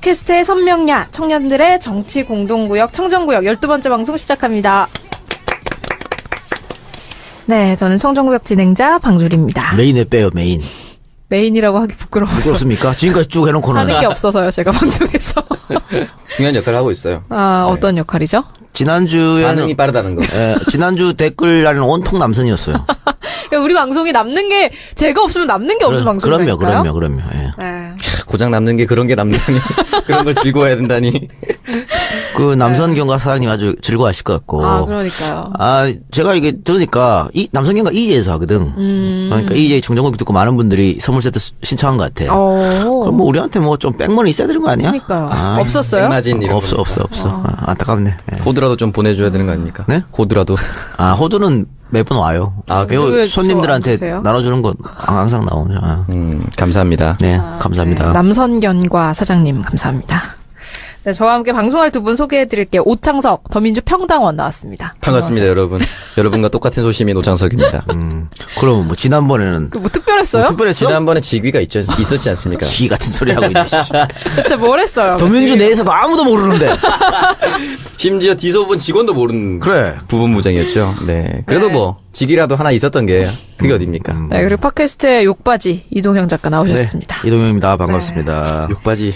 팟캐스트의 선명야, 청년들의 정치 공동구역 청정구역 12번째 방송 시작합니다. 네, 저는 청정구역 진행자 방주리입니다. 메인에 빼요, 메인. 메인이라고 하기 부끄러워서. 부끄럽습니까? 지금까지 쭉 해놓고는. 하는 게 없어서요, 제가 방송에서. 중요한 역할을 하고 있어요. 아, 어떤 역할이죠? 지난주에는. 반응이 빠르다는 거. 예, 지난주 댓글 날은 온통 남선이었어요. 그러니까 우리 방송이 남는 게, 제가 없으면 남는 게 없는 방송이니까요. 그럼요. 예. 네. 고장 남는 게 그런 게 남다니. 그런 걸 즐거워해야 된다니. 그 남선경과 사장님 아주 즐거워하실 것 같고. 아, 그러니까요. 아, 제가 이게 들으니까, 남선경과 EJ에서 하거든. 그러니까 EJ 청정구역 듣고 많은 분들이 선물 세트 신청한 것 같아. 그럼 뭐 우리한테 뭐 좀 백머니 있어야 되는 거 아니야? 그러니까요. 아, 없었어요? 백마진 이런 없어. 아, 안타깝네. 예. 호드라도 좀 보내줘야 되는 거 아닙니까? 네? 호드라도. 아, 호두는 매번 와요. 아, 배우 손님들한테 저안 주세요? 나눠주는 건 항상 나오죠. 아. 감사합니다. 네, 감사합니다. 네, 남선견과 사장님 감사합니다. 네, 저와 함께 방송할 두 분 소개해드릴게요. 오창석 더민주 평당원 나왔습니다. 반갑습니다, 여러분. 여러분과 똑같은 소심인 오창석입니다. 그럼 뭐 지난번에는 뭐 특별했어요? 특별했어? 지난번에 직위가 있었지 않습니까? 지 같은 소리 하고 있네. 씨. 대체 뭘 했어요? 더민주 내에서도 아무도 모르는데. 심지어 디소본 직원도 모르는 그래. 부분무장이었죠. 네. 그래도 네. 뭐 직이라도 하나 있었던 게 그게 어딥니까? 네, 그리고 팟캐스트의 욕바지 이동형 작가 나오셨습니다. 네, 이동영입니다. 반갑습니다. 욕바지.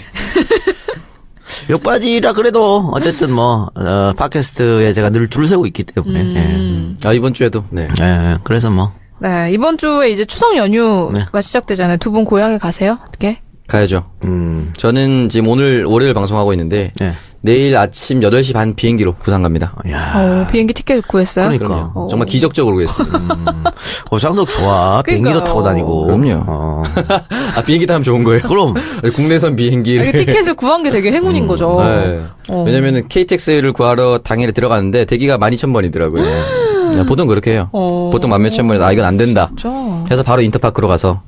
욕바지라 그래도 어쨌든 뭐 팟캐스트에 제가 늘 줄 세우고 있기 때문에. 아, 이번 주에도. 네. 예, 그래서 뭐 네, 이번 주에 이제 추석 연휴가 네. 시작되잖아요. 두 분 고향에 가세요? 어떻게? 가야죠. 저는 지금 오늘 월요일 방송하고 있는데 네. 내일 아침 8시 반 비행기로 부산 갑니다. 야. 비행기 티켓 구했어요? 그러니까. 그럼요. 정말 기적적으로 구했습니다. 장석 좋아. 비행기도 그러니까요. 타고 다니고. 그럼요. 아, 비행기 타면 좋은 거예요? 그럼. 국내선 비행기를. 이게 티켓을 구한 게 되게 행운인 거죠. 네. 왜냐면은 KTX를 구하러 당일에 들어갔는데 대기가 12,000번이더라고요. 보통 그렇게 해요. 보통 11,000번에서 아, 이건 안 된다. 진짜. 해서 바로 인터파크로 가서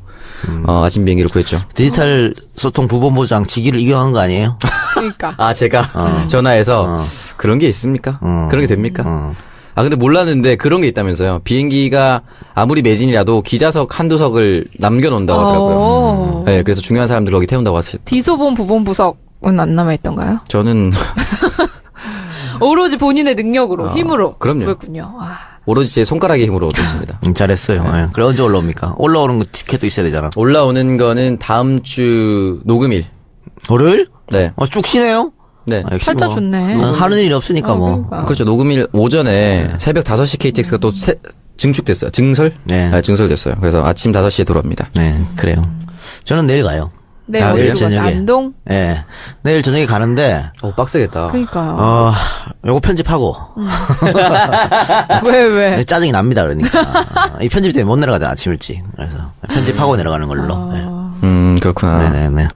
아침 비행기를 구했죠. 디지털 소통 부본부장 직위를 이용한 거 아니에요? 그러니까. 아, 제가 전화해서 그런 게 있습니까? 그런 게 됩니까? 아, 근데 몰랐는데 그런 게 있다면서요. 비행기가 아무리 매진이라도 기자석 한두 석을 남겨놓는다고 하더라고요. 네, 그래서 중요한 사람들 거기 태운다고 하시. 디소본 부본부석은 안 남아있던가요? 저는 오로지 본인의 능력으로, 힘으로. 그럼요. 그렇군요. 와. 오로지 제 손가락의 힘으로 얻었습니다. 잘했어요. 예. 그래 언제 올라옵니까? 올라오는 거 티켓도 있어야 되잖아. 올라오는 거는 다음 주 녹음일. 월요일? 네. 쭉 쉬네요? 네. 역시 팔자 뭐, 좋네. 하는 일이 없으니까 뭐. 그러니까. 그렇죠. 녹음일 오전에 새벽 5시 KTX가 또 증축됐어요. 증설? 네. 증설됐어요. 그래서 아침 5시에 돌아옵니다. 네, 그래요. 저는 내일 가요. 네, 다 어디로 내일 가세요? 저녁에. 안동? 예. 내일 저녁에 가는데, 빡세겠다. 그러니까요. 요거 편집하고. 왜? 짜증이 납니다, 그러니까. 이 편집 때문에 못 내려가잖아, 아침 일찍. 그래서 편집하고 내려가는 걸로. 네. 그렇구나. 네네네.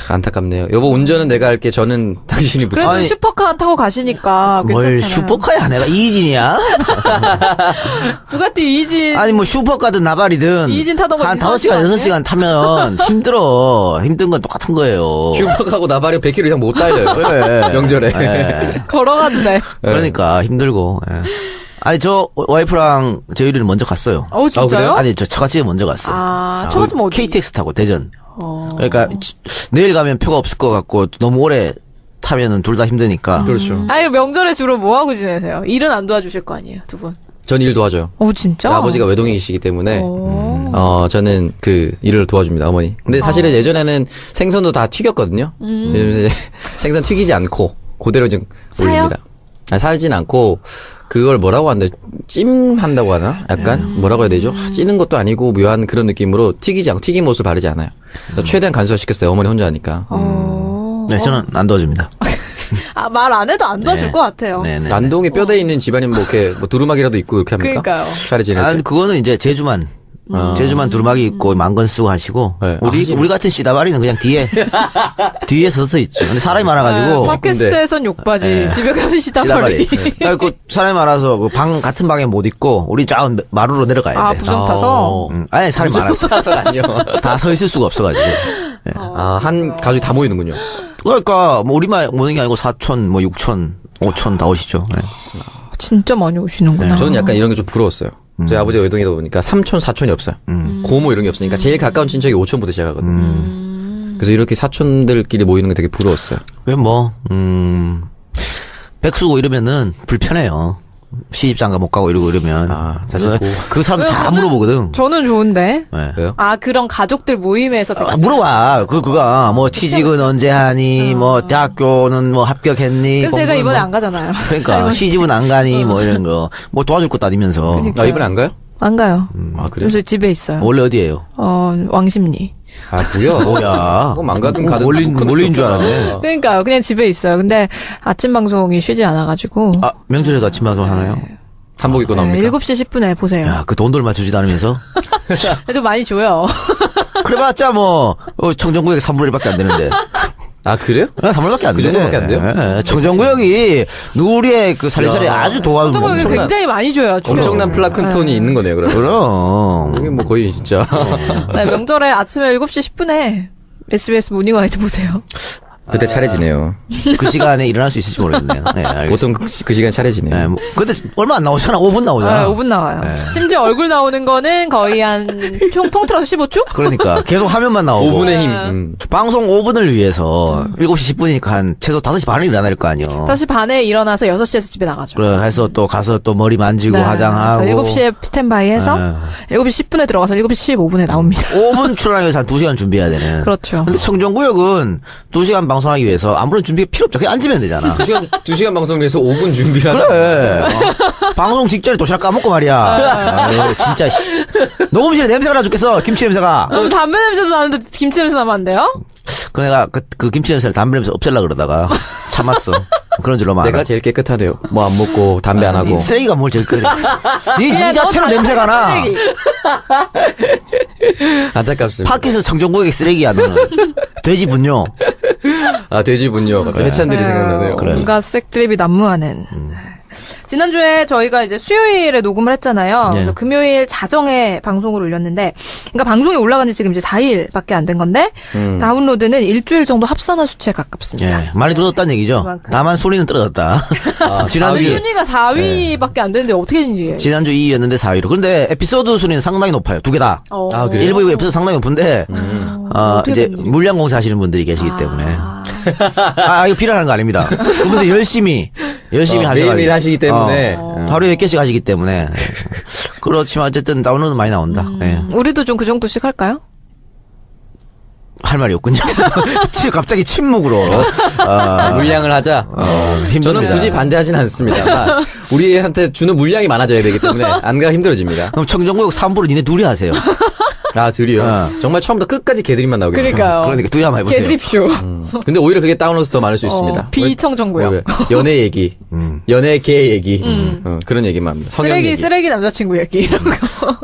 안타깝네요. 여보, 운전은 내가 할게. 저는 당신이 붙여. 그래도 아니, 슈퍼카 타고 가시니까 뭘 괜찮잖아요. 슈퍼카야? 내가 이진이야? 부가티 이진. 아니, 뭐 슈퍼카든 나발이든. 이진 타던 거 한 이상한 5시간, 거 아니에요? 6시간 타면 힘들어. 힘든 건 똑같은 거예요. 슈퍼카고 나발이 100km 이상 못 달려요. 네. 명절에. 예. 걸어갔네. 그러니까 힘들고. 예. 아니 저 와이프랑 저희를 먼저 갔어요. 진짜요? 그래요? 아니 저 처갓집에 먼저 갔어요. 처갓집 어디? KTX 타고 대전. 그러니까 내일 가면 표가 없을 것 같고 너무 오래 타면은 둘 다 힘드니까. 그렇죠. 아니, 명절에 주로 뭐 하고 지내세요? 일은 안 도와주실 거 아니에요, 두 분? 전 일 도와줘요. 진짜? 아버지가 외동이시기 때문에 저는 그 일을 도와줍니다, 어머니. 근데 사실은 예전에는 생선도 다 튀겼거든요. 요즘 이제 생선 튀기지 않고 그대로 좀 사요? 올립니다. 아니, 살진 않고 그걸 뭐라고 하는데 찜한다고 하나? 약간 뭐라고 해야 되죠? 찌는 것도 아니고 묘한 그런 느낌으로 튀기지 않고 튀김옷을 바르지 않아요. 최대한 간소화시켰어요. 어머니 혼자 하니까. 네, 저는 안 도와줍니다. 말 안 해도 안 도와줄 네. 것 같아요. 네네. 난동에 뼈대 있는 집안이면 뭐 이렇게 뭐 두루마기라도 있고 이렇게 합니까? 그러니까요. 차례 지낼 때. 아니 그거는 이제 제주만. 제주만 두루마기 있고 망건 쓰고 하시고 네. 우리 같은 씨다바리는 그냥 뒤에 서서 있죠. 근데 사람이 많아가지고 팟캐스트에선 욕바지, 집에 가면 시다발이. 그 사람이 많아서 그 방 같은 방에 못 있고 우리 저 마루로 내려가야 돼. 부정 타서? 아니 사람이 많아서 아니요. 다 서 있을 수가 없어가지고. 네. 한 가족이 다 모이는군요. 그러니까 뭐 우리만 모는 게 아니고 4촌, 뭐 6촌, 5촌 다 오시죠. 네. 진짜 많이 오시는구나. 저는 약간 이런 게 좀 부러웠어요. 저희 아버지가 외동이다 보니까 삼촌, 사촌이 없어요. 고모 이런 게 없으니까 제일 가까운 친척이 5촌부터 시작하거든요. 그래서 이렇게 사촌들끼리 모이는 게 되게 부러웠어요. 그게 뭐, 백수고 이러면은 불편해요. 시집장가 못 가고 이러고 이러면. 사실 그 사람들 다 물어보거든. 저는 좋은데. 네. 왜요? 그런 가족들 모임에서 물어봐. 그거가, 뭐, 취직은 언제 하니, 뭐, 대학교는 뭐, 합격했니. 그래서 제가 이번에 뭐, 안 가잖아요. 그러니까, 시집은 안 가니, 뭐, 이런 거. 뭐, 도와줄 것도 아니면서. 이번에 안 가요? 안 가요. 그래요? 그래서 집에 있어요. 원래 어디에요? 왕십리. 뭐야? 뭐야. 뭐 망가든 가든 몰린 줄 알았네. 그러니까요. 그냥 집에 있어요. 근데 아침 방송이 쉬지 않아가지고. 명절에도 아침 방송 하나요? 한복 입고 나옵니까? 7시 10분에 보세요. 야, 그 돈도 얼마 주지도 않으면서. 그래도 많이 줘요. 그래봤자 뭐, 청정구역 3분의 1밖에 안 되는데. 그래요? 3분밖에 안 돼. 그 정도밖에 안 돼요? 예, 청정구역이 누리의 그 살림살이 아주 도와주는 청정구역이 거죠. 굉장히 많이 줘요. 엄청난 플라크톤이 있는 거네요, 그럼. 그럼. 이게 뭐 거의 진짜. 네, 명절에 아침에 7시 10분에 SBS 모닝와이드 보세요. 그때 차례지네요. 그 시간에 일어날 수 있을지 모르겠네요. 네, 알겠습니다. 보통 그 시간 차례지네요. 네, 근데 얼마 안 나오잖아. 5분 나오잖아. 5분 나와요. 네. 심지어 얼굴 나오는 거는 거의 한 통틀어서 15초? 그러니까 계속 화면만 나오고. 5분의 힘. 방송 5분을 위해서 7시 10분이니까 한 최소 5시 반에 일어나야 거 아니에요. 5시 반에 일어나서 6시에서 집에 나가죠. 그래 해서 또 가서 또 머리 만지고 화장하고. 7시에 스탠바이 해서 7시 10분에 들어가서 7시 15분에 나옵니다. 5분 출연하기 위해서 한 2시간 준비해야 되는. 그렇죠. 근데 청정구역은 2시간 방송하기 위해서 아무런 준비가 필요 없죠. 그냥 앉으면 되잖아. 2시간 방송을 위해서 5분 준비를 하자. 그래. 방송 직전에 도시락 까먹고 말이야. 아유, 진짜. 녹음실에 냄새가 나 죽겠어. 김치 냄새가. 담배 냄새도 나는데 김치 냄새 나면 안 돼요? 그 내가 그 김치 냄새를 담배 냄새 없애려고 그러다가 참았어. 그런 줄로 말. 내가 제일 깨끗하대요. 뭐 안 먹고 담배 안 하고. 쓰레기가 뭘 제일 그래. 니 자체로 냄새가 나. 쓰레기. 안타깝습니다. 팟캐스트 청정구역의 쓰레기야 너는. 돼지 분뇨. 돼지 분뇨. 해찬들이 생각나네요. 뭔가 색드립이 난무하는. 지난주에 저희가 이제 수요일에 녹음을 했잖아요. 네. 그래서 금요일 자정에 방송을 올렸는데, 그러니까 방송이 올라간 지 지금 이제 4일밖에 안 된 건데, 다운로드는 일주일 정도 합산한 수치에 가깝습니다. 예, 많이 떨어졌다는 얘기죠. 그만큼. 다만 순위는 떨어졌다. 근데 지난주 순위가 4위밖에 안 되는데 어떻게 된 일이에요? 지난주 2위였는데 4위로. 그런데 에피소드 순위는 상당히 높아요. 두 개 다. 그래요? 1부, 2부 에피소드 상당히 높은데, 어떻게 이제 된 일이에요? 물량 공사 하시는 분들이 계시기 때문에. 이거 필요한 거 아닙니다. 그분들 열심히 하셔가지고. 매일매일 하시기 때문에. 하루에 몇 개씩 하시기 때문에. 그렇지만 어쨌든 다운로드 많이 나온다. 예. 우리도 좀 그 정도씩 할까요? 할 말이 없군요. 갑자기 침묵으로. 물량을 하자. 힘듭니다. 저는 굳이 반대하진 않습니다. 우리한테 주는 물량이 많아져야 되기 때문에 안가 힘들어집니다. 그럼 청정구역 3부를 니네 둘이 하세요. 드디어. 정말 처음부터 끝까지 개드립만 나오겠어요. 그러니까 둘이 한번 해보세요. 개드립쇼. 근데 오히려 그게 다운로드 더 많을 수 있습니다. 비청정구역. 왜? 연애 얘기, 연애 개 얘기, 그런 얘기만 합니다. 성형 얘기. 쓰레기 남자친구 얘기 이런 거.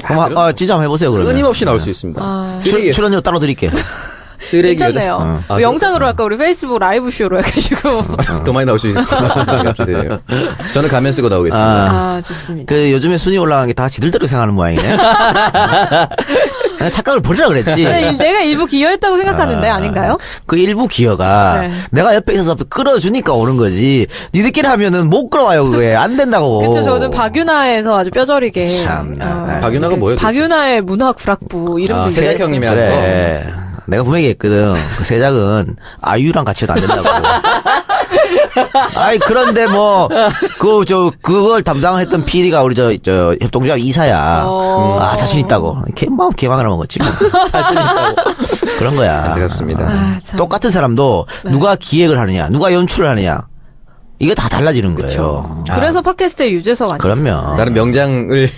그럼 진짜 한번 해보세요. 그러면. 끊임없이 나올 수 있습니다. 쓰레기, 출연료 따로 드릴게. 쓰레기 괜찮네요. 뭐 영상으로 할까? 우리 페이스북 라이브 쇼로 해가지고. 더 많이 나올 수 있을 것 같아요. 저는 가면 쓰고 나오겠습니다. 좋습니다. 그 요즘에 순위 올라간 게 다 지들대로 생각하는 모양이네. 착각을 버리라 그랬지. 내가 일부 기여했다고 생각하는데 아닌가요? 그 일부 기여가 네. 내가 옆에 있어서 끌어주니까 오는 거지. 니들끼리 하면은 못 끌어와요. 그게 안 된다고. 그렇죠. 저는 박윤아에서 아주 뼈저리게. 참나. 박윤아가 뭐예요? 박윤아의 문화구락부 이름도 세작 형님이 하는 그래. 내가 분명히 했거든. 그 세작은 아이유랑 같이 해도 안 된다고. 그런데 뭐, 그걸 담당했던 PD가 우리 협동조합 이사야. 자신 있다고. 개망을 먹었지. 자신 있다고. 그런 거야. 안타깝습니다. 똑같은 사람도 누가 기획을 하느냐, 누가 연출을 하느냐. 이게 다 달라지는 거예요. 그래서 팟캐스트의 유재석 아니에요? 그럼요. 나름 명장을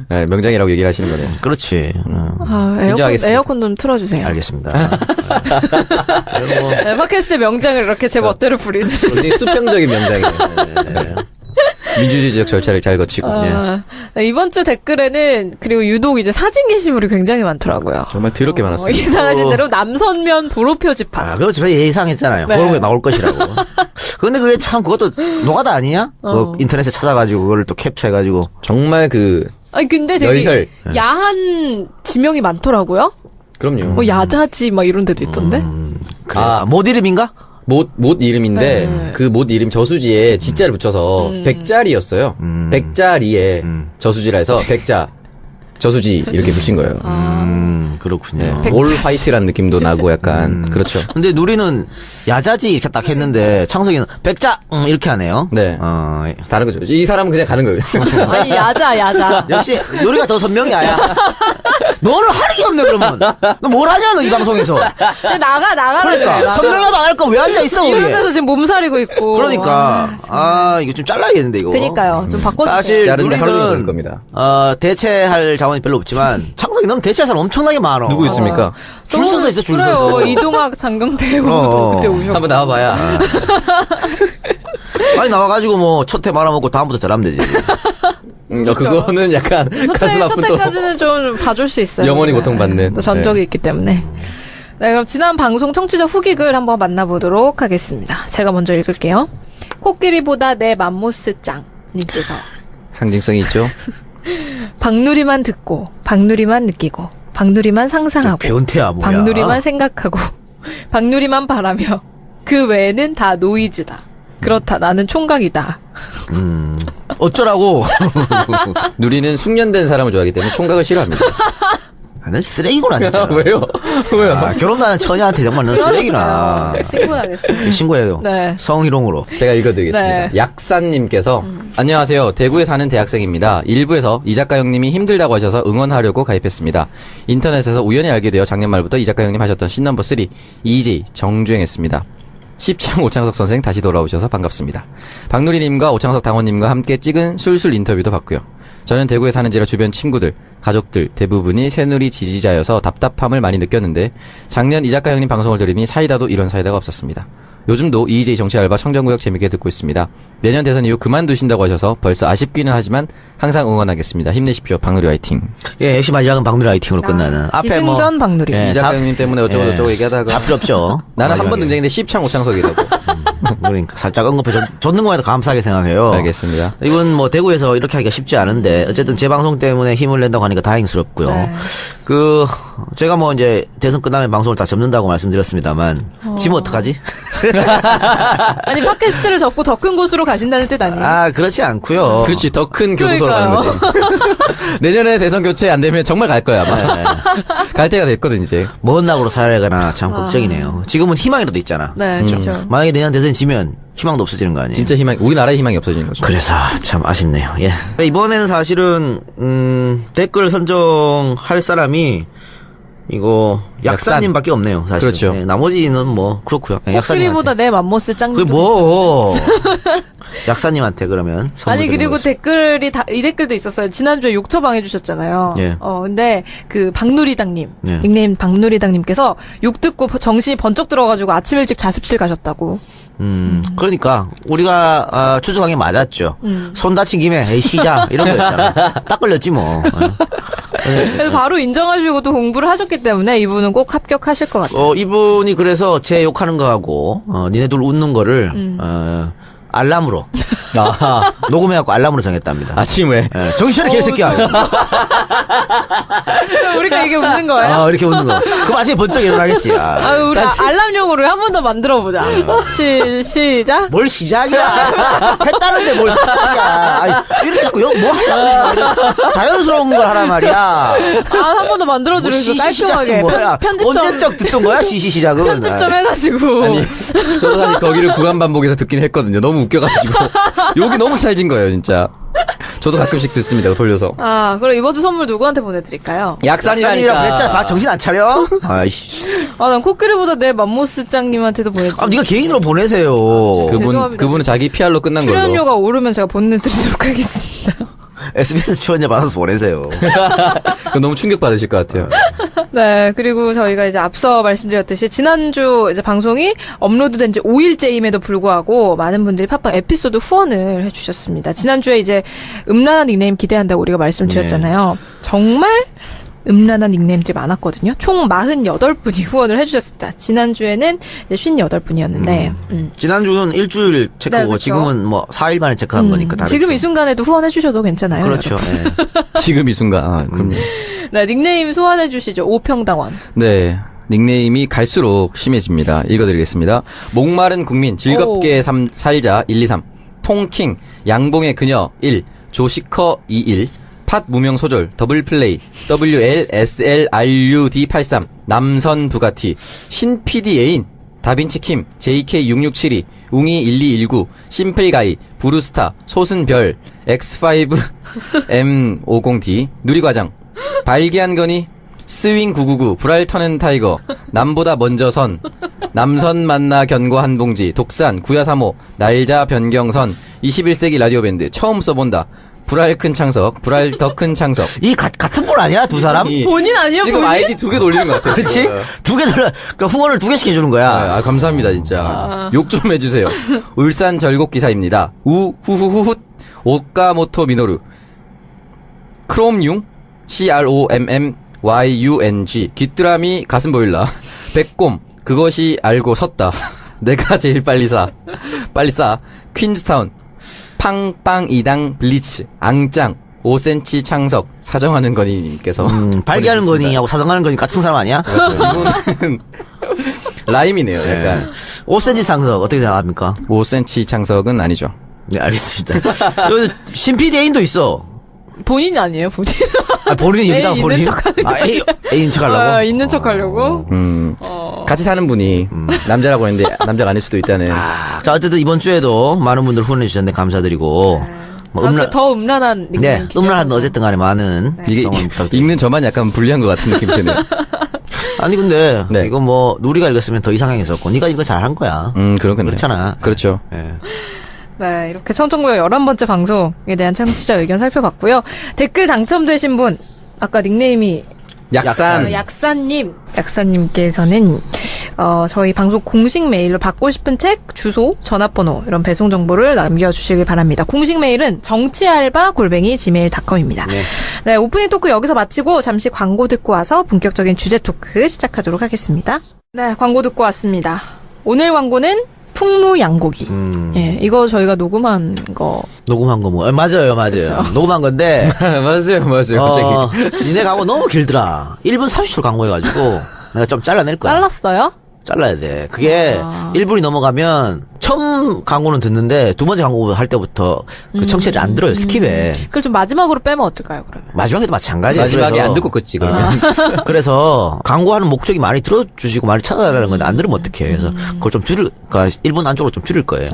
네, 명장이라고 얘기를 하시는 거네요. 그렇지. 인정하겠습니다. 에어컨 좀 틀어주세요. 알겠습니다. 네, 팟캐스트의 명장을 이렇게 제 멋대로 부리는. 굉장히 수평적인 명장이네요. 민주주의적 절차를 잘 거치고. 네, 이번 주 댓글에는 그리고 유독 이제 사진 게시물이 굉장히 많더라고요. 정말 더럽게 많았어요. 예상하신 대로 남선면 도로 표지판. 그거 제가 예상했잖아요. 네. 그런 게 나올 것이라고. 근데 그게 참 그것도 노가다 아니야? 그거 인터넷에 찾아가지고 그걸 또 캡처해가지고. 정말 아니 근데 되게 열혈. 야한 지명이 많더라고요. 그럼요. 야자지 막 이런 데도 있던데. 그래. 못 이름인가? 못 이름인데 그 못 이름 저수지에 지자를 붙여서 백자리였어요. 백자리에 저수지라 해서 백자. 저수지 이렇게 붙인 거예요. 그렇군요. 올 화이트라는 느낌도 나고 약간 그렇죠. 근데 누리는 야자지 이렇게 딱 했는데 창석이는 백자 이렇게 하네요. 네. 다른 거죠. 이 사람은 그냥 가는 거예요. 아니 야자. 역시 누리가 더 선명이야. 야. 너는 할 게 없네 그러면. 너 뭘 하냐 너 이 방송에서. 나가라 그러니까 그래. 선명하도 안 할 거 왜 앉아 있어 거기에. 이런 데서 지금 몸살이고 있고. 그러니까 이거 좀 잘라야겠는데 이거. 그러니까요. 좀 바꿔주세요. 사실 자르는데 하루 종일 누리는 걸릴 겁니다. 대체할 자원이 별로 없지만 창석이 너는 대체할 사람 엄청나게 많아. 누구 있습니까? 줄 서서 있어 줄 그래요. 서서. 이동학 장경태 의원도 그때 오셨고. 한번 나와봐야. 아니 나와가지고 뭐 첫 회 말아먹고 다음부터 잘하면 되지. 그거는 약간 가슴 아픈 또 첫해까지는 좀 봐줄 수 있어요. 영원히 고통받는. 또 전적이 있기 때문에. 네, 그럼 지난 방송 청취자 후기글 한번 만나보도록 하겠습니다. 제가 먼저 읽을게요. 코끼리보다 내 맘모스 짱 님께서 상징성이 있죠. 박누리만 듣고 박누리만 느끼고 박누리만 상상하고 변태야 뭐야. 박누리만 생각하고 박누리만 바라며 그 외에는 다 노이즈다. 그렇다 나는 총각이다. 어쩌라고. 누리는 숙련된 사람을 좋아하기 때문에 총각을 싫어합니다. 난 쓰레기구나 진짜. 왜요? 왜요? 결혼도 안 한 처녀한테 정말 넌 쓰레기나. 신고하겠습니다. 신고해요. 네. 성희롱으로. 제가 읽어드리겠습니다. 네. 약사님께서 안녕하세요. 대구에 사는 대학생입니다. 일부에서 이 작가 형님이 힘들다고 하셔서 응원하려고 가입했습니다. 인터넷에서 우연히 알게 되어 작년 말부터 이 작가 형님 하셨던 신넘버 3 EJ 정주행했습니다. 십창 오창석 선생 다시 돌아오셔서 반갑습니다. 박누리님과 오창석 당원님과 함께 찍은 술술 인터뷰도 봤고요. 저는 대구에 사는지라 주변 친구들, 가족들 대부분이 새누리 지지자여서 답답함을 많이 느꼈는데 작년 이 작가 형님 방송을 들으니 사이다도 이런 사이다가 없었습니다. 요즘도 EJ 정치 알바 청정구역 재밌게 듣고 있습니다. 내년 대선 이후 그만두신다고 하셔서 벌써 아쉽기는 하지만 항상 응원하겠습니다. 힘내십시오. 박누리 화이팅. 예, 역시 마지막은 박누리 화이팅으로 끝나는. 앞에 뭐. 기승전 박누리. 예, 이 작가 형님 때문에 어쩌고 저쩌고 얘기하다가 다 필요 없죠. 나는 한 번 마지막에. 등장했는데 십창 오창석이라고. 그러니까 살짝 언급해 줬는 것만 해도 감사하게 생각해요. 알겠습니다. 이건 뭐 대구에서 이렇게 하기가 쉽지 않은데 어쨌든 제 방송 때문에 힘을 낸다고 하니까 다행스럽고요. 네. 제가 뭐 이제 대선 끝나면 방송을 다 접는다고 말씀드렸습니다만 지면 어떡하지? 아니 팟캐스트를 접고 더 큰 곳으로 가신다는 뜻 아니에요? 그렇지 않고요. 그렇지. 더 큰 교도소로 가는 거지. 내년에 대선 교체 안 되면 정말 갈 거야, 아마. 갈 때가 됐거든, 이제. 먼 낙으로 살아가나 참 걱정이네요. 지금은 희망이라도 있잖아. 네, 그렇죠. 만약에 내년 대선 지면 희망도 없어지는 거 아니에요? 진짜 우리나라의 희망이 없어지는 거죠. 그래서 참 아쉽네요. 예. 이번에는 사실은 댓글 선정할 사람이 이거 약사님밖에 없네요. 사실. 그렇죠. 예, 나머지는 뭐 그렇고요. 예, 코끼리보다 내 맘모스 짱. 그게 뭐 약사님한테 그러면 선물 아니 드리는 그리고 거죠. 댓글이 이 댓글도 있었어요. 지난주에 욕 처방 해주셨잖아요. 예. 근데 그 박누리당님 예. 닉네임 박누리당님께서 욕 듣고 정신이 번쩍 들어가지고 아침 일찍 자습실 가셨다고. 그러니까 우리가 추적한 게 맞았죠. 손 다친 김에 에이 시작 이런 거였잖아. 딱 걸렸지 뭐. 그래서 바로 인정하시고 또 공부를 하셨기 때문에 이분은 꼭 합격하실 것 같아요. 이분이 그래서 제 욕하는 거하고 니네들 웃는 거를 알람으로 아하. 녹음해갖고 알람으로 정했답니다. 아침에. 예, 정신 차려 개새끼야. 우리가 이게 웃는 거예요? 이렇게 웃는 거. 그럼 아침에 번쩍 일어나겠지. 우리 알람용으로 한 번 더 만들어 보자. 시작. 뭘 시작이야. 했다는데 뭘 시작이야. 이렇게 자꾸 뭐 하려고 자연스러운 걸 하란 말이야. 한 번 더 만들어 뭐 주면서 깔끔하게 뭐야. 편집 좀 언제적 듣던 거야 시시 시작은. 편집 좀 해가지고. 아니, 저도 사실 거기를 구간 반복해서 듣긴 했거든요. 너무 웃겨가지고. 욕이 너무 찰진 거예요, 진짜. 저도 가끔씩 듣습니다, 돌려서. 그럼 이번 주 선물 누구한테 보내드릴까요? 약산이라 그랬잖아. 정신 안 차려? 아이씨. 난 코끼리보다 내 맘모스 짱님한테도 보내드릴게요. 네가 개인으로 보내세요. 죄송합니다. 그분은 자기 PR로 끝난 걸로. 출연료가 오르면 제가 보내드리도록 하겠습니다. SBS 출연료 받아서 보내세요. 그건 너무 충격받으실 것 같아요. 네, 그리고 저희가 이제 앞서 말씀드렸듯이 지난주 이제 방송이 업로드된 지 5일째임에도 불구하고 많은 분들이 팟빵 에피소드 후원을 해주셨습니다. 지난주에 이제 음란한 닉네임 기대한다고 우리가 말씀드렸잖아요. 정말 음란한 닉네임들이 많았거든요. 총 48분이 후원을 해주셨습니다. 지난주에는 이제 58분이었는데. 지난주는 일주일 체크고 네, 그렇죠. 지금은 뭐 4일 만에 체크한 거니까 다르죠. 지금 이 순간에도 후원해주셔도 괜찮아요. 그렇죠. 여러분. 예. 지금 이 순간. 그럼요. 네, 닉네임 소환해주시죠. 오평당원. 네. 닉네임이 갈수록 심해집니다. 읽어드리겠습니다. 목마른 국민, 즐겁게 살자 123, 통킹, 양봉의 그녀 1, 조시커 21, 팟 무명 소절, 더블 플레이, WLSLRUD83, 남선 부가티, 신 PD 애인, 다빈치 킴, JK6672, 웅이 1219, 심플가이, 브루스타, 소순별, X5M50D, 누리과장, 발기한 거니, 스윙 999, 불알 터는 타이거, 남보다 먼저 선, 남선 만나 견고 한 봉지, 독산, 구야사모, 날자 변경선, 21세기 라디오 밴드, 처음 써본다. 불알 큰 창석, 불알 더 큰 창석. 이 같은 분 아니야? 두 사람? 본인 아니에요? 지금 본인? 아이디 2개 돌리는 것 같아요. 그렇지? 두 개 들어, 그러니까 후원을 2개씩 해주는 거야. 아, 감사합니다, 진짜. 욕 좀 해주세요. 울산 절곡 기사입니다. 후후후훗, 오카모토 미노루. 크롬융, CROMMYUNG. 귀뚜라미 가슴 보일라. 백곰, 그것이 알고 섰다. 내가 제일 빨리 싸. 퀸즈타운. 팡빵 이당 블리츠. 앙짱. 5cm 창석. 사정하는 거니님께서. 발기하는 거니하고 사정하는 거니 같은 사람 아니야? 이분은 라임이네요, 약간. 5cm 상석 어떻게 생각합니까? 5cm 창석은 아니죠. 네, 알겠습니다. 여기 신PD 애인도 있어. 본인이 아니에요, 본인. 아, 본인이 여기다가 애인 본인. 있는 척하는 아, 애인 척 하려고? 있는 척 하려고? 같이 사는 분이 남자라고 했는데 남자가 아닐 수도 있다는. 자, 어쨌든 이번 주에도 많은 분들 후원해 주셨는데 감사드리고. 뭐 더 음란한 닉네임. 네, 음란한 어쨌든 간에 많은 이게 성원 부탁드립니다. 읽는 저만 약간 불리한 것 같은 느낌이 드네요. 아니 근데 네. 이거 뭐 우리가 읽었으면 더 이상형이었고 네가 이거 잘한 거야. 그렇겠네요. 그렇잖아. 그렇죠. 예. 네, 이렇게 청천구역 11번째 방송에 대한 청취자 의견 살펴봤고요. 댓글 당첨되신 분, 아까 닉네임이 약산. 약사님께서는 저희 방송 공식 메일로 받고 싶은 책, 주소, 전화번호 이런 배송 정보를 남겨주시길 바랍니다. 공식 메일은 정치알바@gmail.com입니다. 네, 오프닝 토크 여기서 마치고 잠시 광고 듣고 와서 본격적인 주제 토크 시작하도록 하겠습니다. 네, 광고 듣고 왔습니다. 오늘 광고는 풍무양고기. 예, 이거 저희가 녹음한 거. 녹음한 거 뭐? 맞아요. 그쵸. 녹음한 건데. 맞아요. 갑자기. 니네 광고 너무 길더라. 1분 30초 광고해가지고 내가 좀 잘라낼 거야. 잘랐어요? 잘라야 돼. 그게 1분이 넘어가면 처음 광고는 듣는데 두 번째 광고 할 때부터 그 청취율이 안 들어요. 스킵에. 그걸 좀 마지막으로 빼면 어떨까요, 그러면? 마지막에도 마찬가지야. 마지막에 그래서 안 듣고 끝지 그러면. 그래서 광고하는 목적이 많이 들어주시고 많이 찾아달라는 건데 안 들으면 어떡해. 그래서 그걸 좀 그러니까 1분 안쪽으로 좀 줄일 거예요.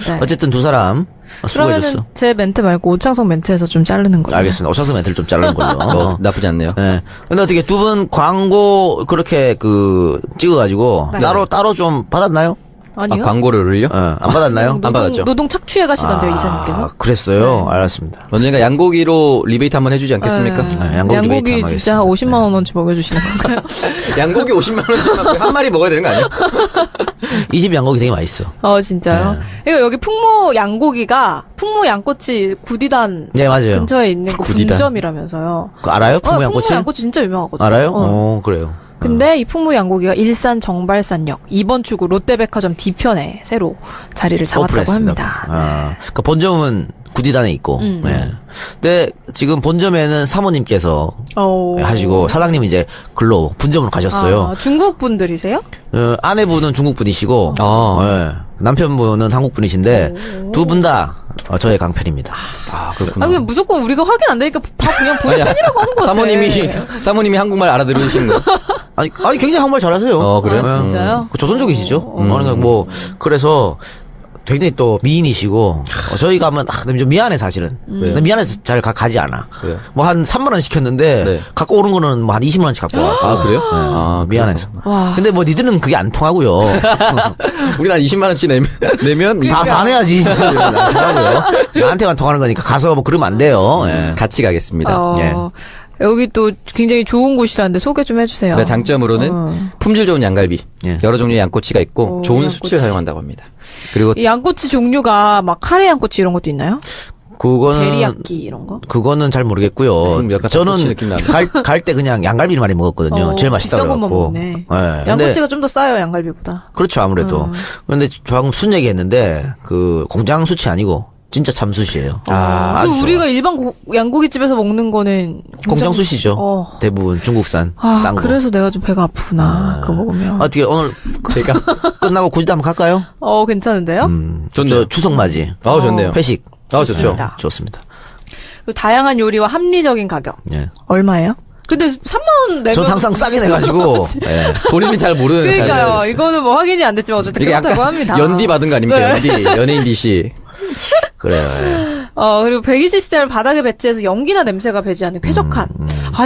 네. 어쨌든 두 사람 그러면은 수고해줬어. 제 멘트 말고 오창석 멘트에서 좀 자르는 걸로. 알겠습니다. 오창석 멘트를 좀 자르는 걸로. 나쁘지 않네요. 네. 근데 어떻게 두 분 광고 그렇게 찍어가지고 네. 따로 좀 받았나요? 아니요. 광고료를요? 안 받았나요? 안 받았죠. 노동 착취해 가시던데요, 이사님께서. 그랬어요. 알았습니다. 언젠가 양고기로 리베이트 한번 해주지 않겠습니까? 네, 양고기 리베이트 한번 진짜 하겠습니다. 50만 원어치 먹여주시는 건가요? 양고기 50만 원씩만 한 마리 먹어야 되는 거 아니에요? 이 집 양고기 되게 맛있어. 진짜요? 이거 여기 풍무 양고기가 풍무 양꼬치 구디단 네, 맞아요. 근처에 있는 그 구디단. 분점이라면서요. 그거 알아요? 풍무 양꼬치? 풍무 양꼬치 진짜 유명하거든요. 알아요? 그래요. 근데 이 풍무 양고기가 일산 정발산역 2번 출구 롯데백화점 뒤편에 새로 자리를 잡았다고 오픈했습니다. 합니다. 그 본점은 구디단에 있고. 네. 근데 지금 본점에는 사모님께서 하시고 사장님 이제 글로 분점으로 가셨어요. 중국 분들이세요? 아내분은 중국 분이시고 네. 남편분은 한국 분이신데 두 분 다 저의 강편입니다. 그렇구나. 그냥 무조건 우리가 확인 안 되니까 다 그냥 본인 편이라고 하는 거 같아. 사모님이 한국말 알아들으시는 거. 아니 굉장히 한국말 잘하세요. 그래요? 진짜요? 조선족이시죠. 그러니까 뭐 그래서 굉장히 또 미인이시고 저희가 하면 좀 미안해 사실은. 왜요? 미안해서 잘 가지 않아. 왜요? 뭐 한 3만 원 시켰는데 네. 갖고 오는 거는 뭐 한 20만 원씩 갖고 와. 그래요? 네. 미안해서. 와. 근데 뭐 니들은 그게 안 통하고요. 우리 한 20만 원씩 내면 다 내야지. 진짜. 안 통하고요. 나한테만 통하는 거니까 가서 뭐 그러면 안 돼요. 예. 같이 가겠습니다. 예. 여기 또 굉장히 좋은 곳이라는데 소개 좀 해주세요. 네, 장점으로는 품질 좋은 양갈비, 예. 여러 종류의 양꼬치가 있고 좋은 양꼬치. 수치를 사용한다고 합니다. 그리고 이 양꼬치 종류가 막 카레 양꼬치 이런 것도 있나요? 그거는 데리야끼 이런 거? 그거는 잘 모르겠고요. 그럼 약간 저는 닭꼬치 느낌 나네. 갈 때 그냥 양갈비를 많이 먹었거든요. 제일 맛있다고 비싼 것만 그래갖고. 먹네. 예. 근데 양꼬치가 좀 더 싸요, 양갈비보다. 그렇죠 아무래도. 그런데 방금 순 얘기했는데 그 공장 수치 아니고 진짜 참숯이에요. 아주 그리고 우리가 일반 양고기집에서 먹는 거는 공장 숯이죠. 대부분 중국산 싼 거. 그래서 내가 좀 배가 아프구나. 그거 먹으면. 어떻게 오늘 제가 끝나고 굳이 한번 갈까요? 괜찮은데요? 좋네요. 추석 맞이 좋네요. 회식. 좋죠. 좋습니다. 그리고 다양한 요리와 합리적인 가격. 예. 얼마예요? 근데 3만 원 내면 전 항상 싸게 내가지고. 예. 본인이 잘 모르는 그러니까요. 사실. 이거는 뭐 확인이 안 됐지만 어쨌든 이게 그렇다고 약간 합니다. 연디 받은 거 아닙니까? 네. 연디 연예인 DC. 그래요. 예. 그리고 배기 시스템을 바닥에 배치해서 연기나 냄새가 배지 않는 쾌적한.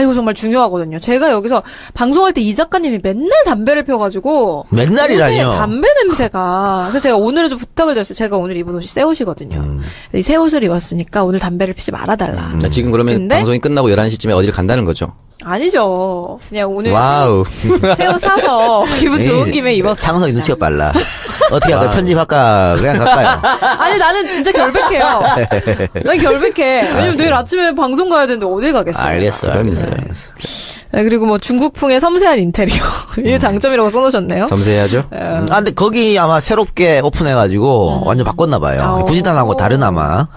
이거 정말 중요하거든요. 제가 여기서 방송할 때 이 작가님이 맨날 담배를 펴가지고. 맨날이라뇨. 옷에 담배 냄새가. 그래서 제가 오늘은 좀 부탁을 드렸어요. 제가 오늘 입은 옷이 새 옷이거든요. 이 새 옷을 입었으니까 오늘 담배를 피지 말아달라. 지금 그러면 근데? 방송이 끝나고 11시쯤에 어디를 간다는 거죠? 아니죠. 그냥 오늘 와우. 새 옷 사서 기분 좋은 김에 입었어요. 창석이 눈치가 빨라. 어떻게 할까요? 편집할까? 그냥 갈까요? 아니 나는 진짜 결백해요. 난 결백해. 왜냐면 내일 아침에 방송 가야 되는데 어딜 가겠어요. 알겠어요. 네, 그리고 뭐 중국풍의 섬세한 인테리어. 이게 장점이라고 써놓으셨네요. 섬세하죠? 근데 거기 아마 새롭게 오픈해가지고 완전 바꿨나봐요. 구지단하고 다른 아마.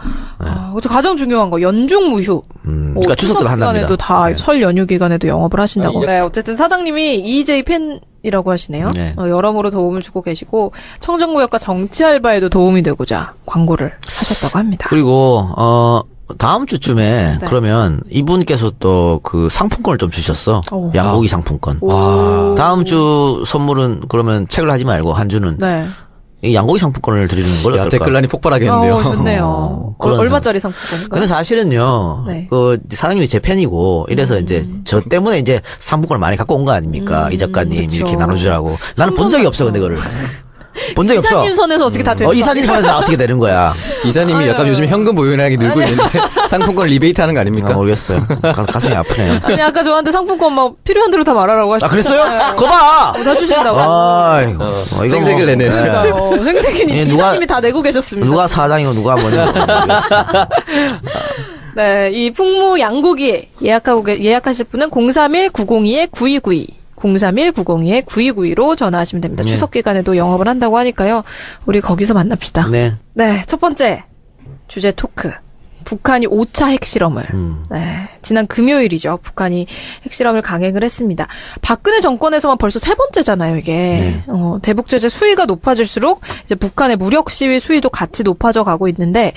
그렇죠. 가장 중요한 거 연중 무휴. 그러니까 추석 때도 한답니다. 기간에도 다 설 연휴 기간에도 영업을 하신다고. 이게- 네, 어쨌든 사장님이 EJ 팬이라고 하시네요. 네. 여러모로 도움을 주고 계시고 청정구역과 정치 알바에도 도움이 되고자 광고를 하셨다고 합니다. 그리고 다음 주쯤에 네. 그러면 이분께서 또 그 상품권을 좀 주셨어. 오. 양고기 상품권. 오. 다음 주 선물은 그러면 책을 하지 말고 한 주는 네. 이 양고기 상품권을 드리는 걸 야, 어떨까? 댓글란이 폭발하겠는데요. 좋네요. 그런 얼마짜리 상품권인가요? 근데 사실은요, 네. 그 사장님이 제 팬이고 이래서 이제 저 때문에 이제 상품권을 많이 갖고 온 거 아닙니까? 이 작가님 그쵸. 이렇게 나눠주라고. 나는 본 적이 없어, 근데 그거를. 본 적이 없어. 이사님 선에서 어떻게 다 되는 이사님 손에서 어떻게 되는 거야? 이사님이 약간 요즘 현금 보유량이 늘고 있는데 상품권 리베이트 하는 거 아닙니까? 모르겠어요. 가슴이 아프네요. 아니 아까 저한테 상품권 막 필요한 대로 다 말하라고 하셨어요. 그랬어요? 거 봐! 다 주신다고. 아이고. 이거 생색을 내네. 그러니까 생색이 예, 누가- 이사님이 다 내고 계셨습니다. 누가 사장이고 누가 뭐냐. 네, 이 풍무 양고기 예약하실 분은 031-902-9292. 031-902-9292로 전화하시면 됩니다. 네. 추석 기간에도 영업을 한다고 하니까요. 우리 거기서 만납시다. 네. 네, 첫 번째 주제 토크. 북한이 5차 핵실험을. 네, 지난 금요일이죠. 북한이 핵실험을 강행을 했습니다. 박근혜 정권에서만 벌써 세 번째잖아요, 이게. 네. 대북 제재 수위가 높아질수록 이제 북한의 무력 시위 수위도 같이 높아져 가고 있는데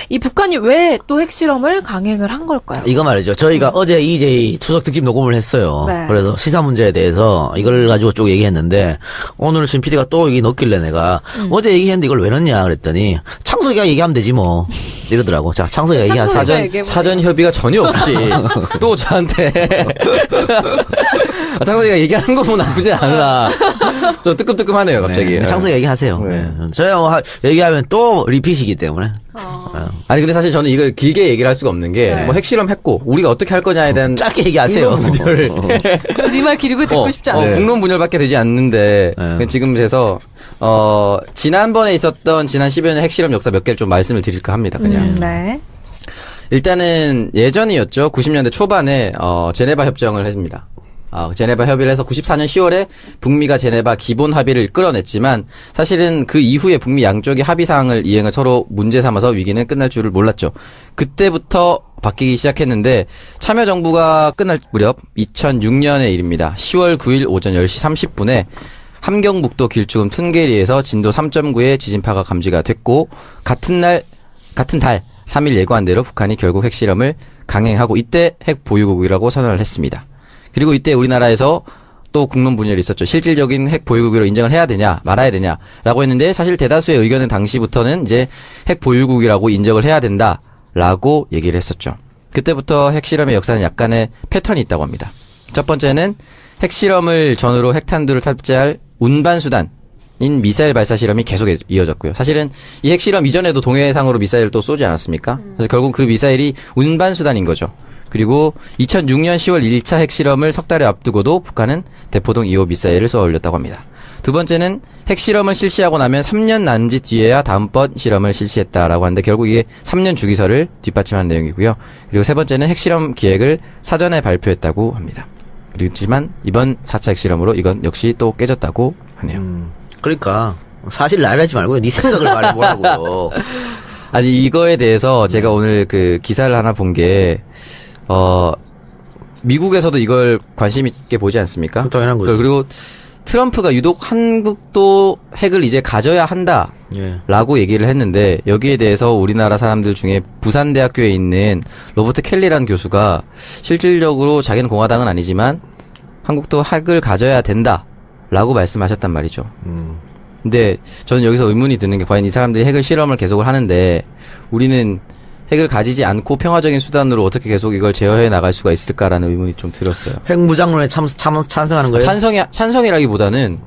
이 북한이 왜 또 핵실험을 강행을 한 걸까요? 이거 말이죠. 저희가 어제 EJ 추석 특집 녹음을 했어요. 네. 그래서 시사 문제에 대해서 이걸 가지고 쭉 얘기했는데 오늘 신 PD가 또 여기 넣길래 내가 어제 얘기했는데 이걸 왜 넣냐 그랬더니 창석이가 얘기하면 되지 뭐 이러더라고. 자, 창석이가 얘기하세요. 창석이가 사전 얘기해보세요. 사전 협의가 전혀 없이 또 저한테 창석이가 얘기하는 거 보면 나쁘지 않으나 좀 뜨끔뜨끔하네요 갑자기. 네, 창석이가 얘기하세요. 네. 네. 저야 뭐 얘기하면 또 리핏이기 때문에. 아니 근데 사실 저는 이걸 길게 얘기를 할 수가 없는 게 뭐 핵실험 했고 우리가 어떻게 할 거냐에 대한 짧게 얘기하세요. 분열 네 말 길고 듣고 싶지 않아요. 국론 분열밖에 되지 않는데 네. 지금 그래서 지난번에 있었던 지난 10여 년 핵실험 역사 몇 개를 좀 말씀을 드릴까 합니다. 그냥 네. 일단은 예전이었죠. 90년대 초반에 제네바 협정을 했습니다. 제네바 협의를 해서 94년 10월에 북미가 제네바 기본 합의를 끌어냈지만 사실은 그 이후에 북미 양쪽이 합의 사항을 이행을 서로 문제 삼아서 위기는 끝날 줄을 몰랐죠. 그때부터 바뀌기 시작했는데 참여정부가 끝날 무렵 2006년의 일입니다. 10월 9일 오전 10시 30분에 함경북도 길쭉은 푼게리에서 진도 3.9의 지진파가 감지가 됐고 같은 달 3일 예고한 대로 북한이 결국 핵실험을 강행하고 이때 핵 보유국이라고 선언을 했습니다. 그리고 이때 우리나라에서 또 국론 분열이 있었죠. 실질적인 핵 보유국으로 인정을 해야 되냐 말아야 되냐라고 했는데 사실 대다수의 의견은 당시부터는 이제 핵 보유국이라고 인정을 해야 된다라고 얘기를 했었죠. 그때부터 핵실험의 역사는 약간의 패턴이 있다고 합니다. 첫 번째는 핵실험을 전후로 핵탄두를 탑재할 운반수단인 미사일 발사 실험이 계속 이어졌고요. 사실은 이 핵실험 이전에도 동해상으로 미사일을 또 쏘지 않았습니까? 그래서 결국 그 미사일이 운반수단인 거죠. 그리고 2006년 10월 1차 핵실험을 석 달에 앞두고도 북한은 대포동 2호 미사일을 쏘아 올렸다고 합니다. 두 번째는 핵실험을 실시하고 나면 3년 남짓 뒤에야 다음번 실험을 실시했다라고 하는데 결국 이게 3년 주기설을 뒷받침한 내용이고요. 그리고 세 번째는 핵실험 기획을 사전에 발표했다고 합니다. 그렇지만 이번 4차 핵실험으로 이건 역시 또 깨졌다고 하네요. 그러니까 사실 나열하지 말고 네 생각을 말해보라고요. 아니 이거에 대해서 제가 오늘 그 기사를 하나 본 게 미국에서도 이걸 관심 있게 보지 않습니까? 당연한 거죠. 그리고 트럼프가 유독 한국도 핵을 이제 가져야 한다. 예. 라고 얘기를 했는데 여기에 대해서 우리나라 사람들 중에 부산대학교에 있는 로버트 켈리라는 교수가 실질적으로 자기는 공화당은 아니지만 한국도 핵을 가져야 된다. 라고 말씀하셨단 말이죠. 근데 저는 여기서 의문이 드는 게 과연 이 사람들이 핵을 실험을 계속을 하는데 우리는 핵을 가지지 않고 평화적인 수단으로 어떻게 계속 이걸 제어해 나갈 수가 있을까라는 의문이 좀 들었어요. 핵무장론에 찬성하는 거예요? 찬성이라기보다는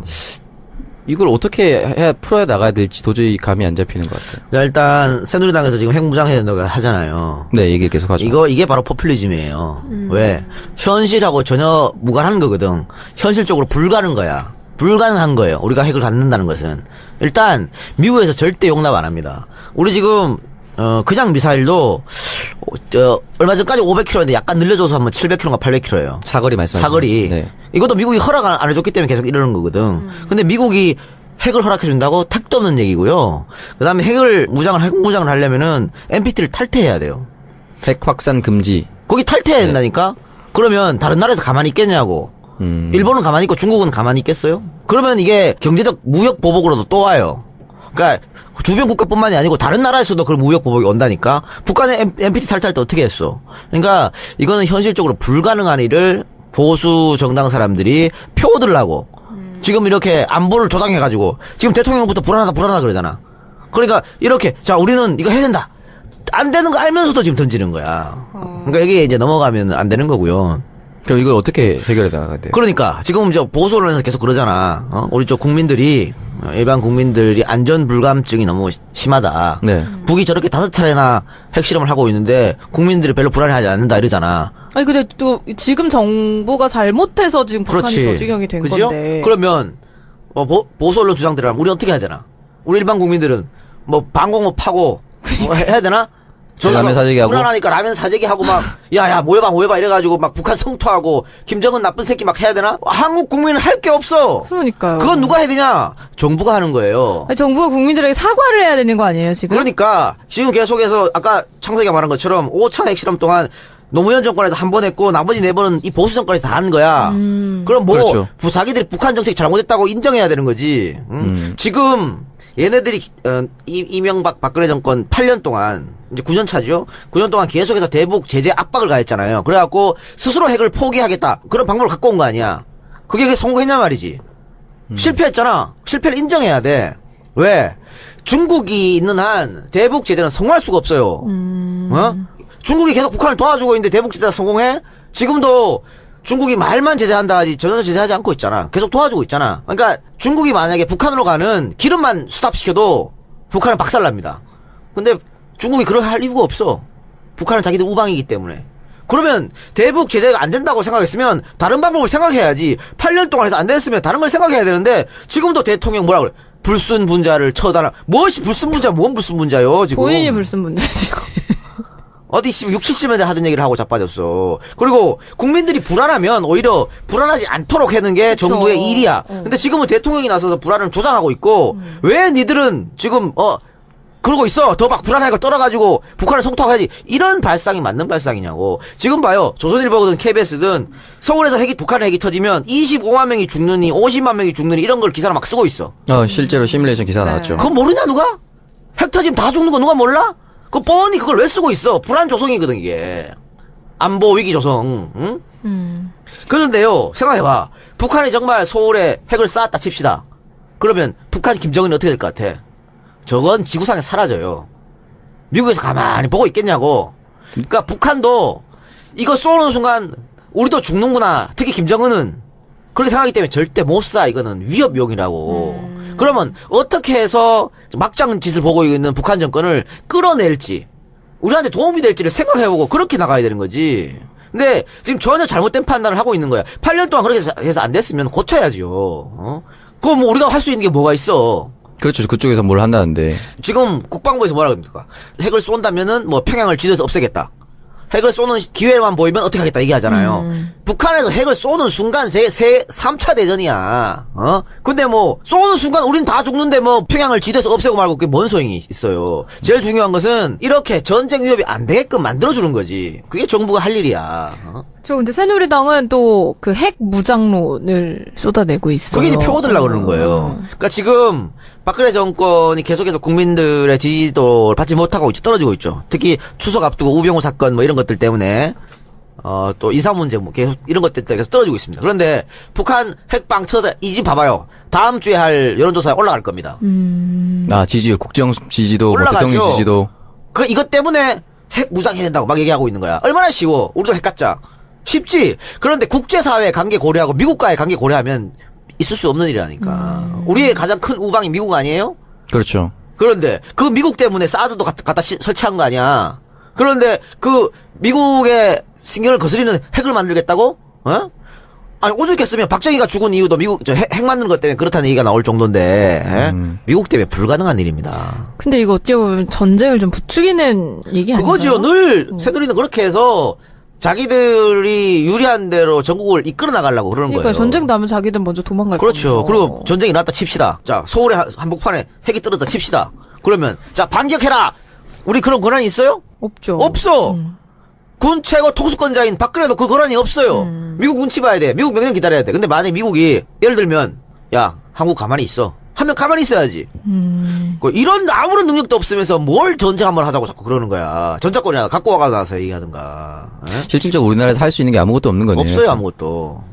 이걸 어떻게 풀어야 나가야 될지 도저히 감이 안 잡히는 것 같아요. 그러니까 일단 새누리당에서 지금 핵무장해야 된다고 하잖아요. 네, 얘기를 계속 하죠. 이게 바로 포퓰리즘이에요. 왜? 현실하고 전혀 무관한 거거든. 현실적으로 불가능한 거야. 불가능한 거예요. 우리가 핵을 갖는다는 것은. 일단 미국에서 절대 용납 안 합니다. 우리 지금 그냥 미사일도 얼마 전까지 500km인데 약간 늘려줘서 한번 700km인가 800km예요. 사거리 말씀하시죠. 사거리. 네. 이것도 미국이 허락 안 해줬기 때문에 계속 이러는 거거든. 근데 미국이 핵을 허락해준다고 택도 없는 얘기고요. 그 다음에 핵 무장을 하려면은 NPT를 탈퇴해야 돼요. 핵 확산 금지. 거기 탈퇴해야 된다니까? 그러면 다른 나라에서 가만히 있겠냐고. 일본은 가만히 있고 중국은 가만히 있겠어요? 그러면 이게 경제적 무역 보복으로도 또 와요. 그러니까 주변 국가뿐만이 아니고 다른 나라에서도 그런 무역 보복이 온다니까. 북한의 NPT 탈퇴할 때 어떻게 했어? 그러니까 이거는 현실적으로 불가능한 일을 보수 정당 사람들이 표들라고 지금 이렇게 안보를 조장해가지고 지금 대통령부터 불안하다 그러잖아. 그러니까 이렇게 자 우리는 이거 해야 된다. 안 되는 거 알면서도 지금 던지는 거야. 그러니까 여기에 이제 넘어가면 안 되는 거고요. 그럼 이걸 어떻게 해결해 나가야 돼요? 그러니까 지금 보수 언론에서 계속 그러잖아. 우리 쪽 국민들이 일반 국민들이 안전 불감증이 너무 심하다. 네. 북이 저렇게 5차례나 핵실험을 하고 있는데 국민들이 별로 불안해하지 않는다 이러잖아. 아니 근데 또 지금 정부가 잘못해서 지금 북한이 그렇지. 저지경이 된 그죠? 건데. 그러면 보수 언론 주장대로 우리 어떻게 해야 되나? 우리 일반 국민들은 뭐 방공호 파고 뭐 해야 되나? 라면 사재기 하고 불안하니까 라면 사재기 하고 막 야야 모여봐 이래가지고 막 북한 성토하고 김정은 나쁜 새끼 막 해야 되나? 한국 국민은 할 게 없어. 그러니까요. 그건 누가 해야 되냐? 정부가 하는 거예요. 아니, 정부가 국민들에게 사과를 해야 되는 거 아니에요 지금? 그러니까 지금 계속해서 아까 창석이가 말한 것처럼 5차 핵실험 동안 노무현 정권에서 한 번 했고 나머지 4번은 이 보수 정권에서 다 한 거야. 그럼 뭐 그렇죠. 자기들이 북한 정책이 잘못했다고 인정해야 되는 거지. 지금 얘네들이 이명박 박근혜 정권 8년 동안 이제 9년 차죠. 9년 동안 계속해서 대북 제재 압박을 가했잖아요. 그래갖고 스스로 핵을 포기하겠다 그런 방법을 갖고 온 거 아니야. 그게 성공했냐 말이지. 실패했잖아. 실패를 인정해야 돼. 왜? 중국이 있는 한 대북 제재는 성공할 수가 없어요. 중국이 계속 북한을 도와주고 있는데 대북 제재가 성공해? 지금도 중국이 말만 제재한다 하지 전혀 제재하지 않고 있잖아. 계속 도와주고 있잖아. 그러니까 중국이 만약에 북한으로 가는 기름만 스탑시켜도 북한은 박살납니다. 근데 중국이 그렇게 할 이유가 없어. 북한은 자기들 우방이기 때문에. 그러면 대북 제재가 안 된다고 생각했으면 다른 방법을 생각해야지. 8년 동안 해서 안 됐으면 다른 걸 생각해야 되는데 지금도 대통령 뭐라 그래? 불순분자를 처단하. 무엇이 불순분자? 뭔 불순분자요 지금? 본인이 불순분자지. 어디 6, 70년대 하던 얘기를 하고 자빠졌어. 그리고 국민들이 불안하면 오히려 불안하지 않도록 하는 게 그쵸. 정부의 일이야. 근데 지금은 대통령이 나서서 불안을 조장하고 있고 왜 니들은 지금 그러고 있어. 더 막 불안하게 떨어가지고 북한을 성토하고 해야지. 이런 발상이 맞는 발상이냐고. 지금 봐요. 조선일보든 KBS든 서울에서 북한의 핵이 터지면 25만 명이 죽느니 50만 명이 죽느니 이런 걸 기사로 막 쓰고 있어. 실제로 시뮬레이션 기사 나왔죠. 그거 모르냐 누가? 핵 터지면 다 죽는 거 누가 몰라? 그 뻔히 그걸 왜 쓰고 있어? 불안 조성이거든 이게. 안보 위기 조성. 응? 그런데요. 생각해봐. 북한이 정말 서울에 핵을 쌓았다 칩시다. 그러면 북한 김정은이 어떻게 될 것 같아? 저건 지구상에 사라져요. 미국에서 가만히 보고 있겠냐고. 그러니까 북한도 이거 쏘는 순간 우리도 죽는구나. 특히 김정은은 그렇게 생각하기 때문에 절대 못 쏴. 이거는 위협용이라고. 그러면 어떻게 해서 막장 짓을 보고 있는 북한 정권을 끌어낼지 우리한테 도움이 될지를 생각해보고 그렇게 나가야 되는 거지. 근데 지금 전혀 잘못된 판단을 하고 있는 거야. 8년 동안 그렇게 해서 안 됐으면 고쳐야죠. 그거 뭐 우리가 할 수 있는 게 뭐가 있어. 그렇죠. 그쪽에서 뭘 한다는데. 지금 국방부에서 뭐라 그럽니까? 핵을 쏜다면은 뭐 평양을 지도에서 없애겠다. 핵을 쏘는 기회만 보이면 어떻게 하겠다 얘기하잖아요. 북한에서 핵을 쏘는 순간 3차 대전이야. 근데 뭐 쏘는 순간 우린 다 죽는데 뭐 평양을 지도에서 없애고 말고 그게 뭔 소용이 있어요. 제일 중요한 것은 이렇게 전쟁 위협이 안 되게끔 만들어주는 거지. 그게 정부가 할 일이야. 저 근데 새누리당은 또 그 핵 무장론을 쏟아내고 있어요. 그게 이제 표 얻으려고 그러는 거예요. 그러니까 지금 박근혜 정권이 계속해서 국민들의 지지도를 받지 못하고 떨어지고 있죠. 특히 추석 앞두고 우병우 사건 뭐 이런 것들 때문에 또 인사 문제 뭐 계속 이런 것들 때문에 떨어지고 있습니다. 그런데 북한 핵방 터져 이 집 봐봐요. 다음 주에 할 여론조사에 올라갈 겁니다. 지지율, 국정 지지도, 뭐 올라가죠. 대통령 지지도. 이것 때문에 핵 무장해야 된다고 막 얘기하고 있는 거야. 얼마나 쉬워. 우리도 핵 갖자. 쉽지. 그런데 국제사회 관계 고려하고 미국과의 관계 고려하면 있을 수 없는 일이라니까. 우리의 가장 큰 우방이 미국 아니에요? 그렇죠. 그런데 그 미국 때문에 사드도 갖다 설치한 거 아니야. 그런데 그 미국의 신경을 거스리는 핵을 만들겠다고? 아니 오죽했으면 박정희가 죽은 이유도 미국 핵 만드는 것 때문에 그렇다는 얘기가 나올 정도인데 미국 때문에 불가능한 일입니다. 근데 이거 어떻게 보면 전쟁을 좀 부추기는 얘기 아닌가요? 그거죠. 늘 새누리는 그렇게 해서 자기들이 유리한 대로 전국을 이끌어 나가려고 그러는 그러니까 거예요. 전쟁 나면 자기들 먼저 도망갈 그렇죠. 거면서. 그리고 전쟁이 났다 칩시다. 자, 서울의 한복판에 핵이 떨어졌다 칩시다. 그러면 자, 반격해라. 우리 그런 권한이 있어요? 없죠. 없어. 군 최고 통수권자인 박근혜도 그 권한이 없어요. 미국 눈치 봐야 돼. 미국 명령 기다려야 돼. 근데 만약에 미국이 예를 들면 야, 한국 가만히 있어. 하면 가만히 있어야지. 이런 아무런 능력도 없으면서 뭘 전쟁 한번 하자고 자꾸 그러는 거야. 전자권이나 갖고 와가서 얘기하든가. 실질적으로 우리나라에서 할 수 있는 게 아무것도 없는 거네요. 없어요, 아무것도.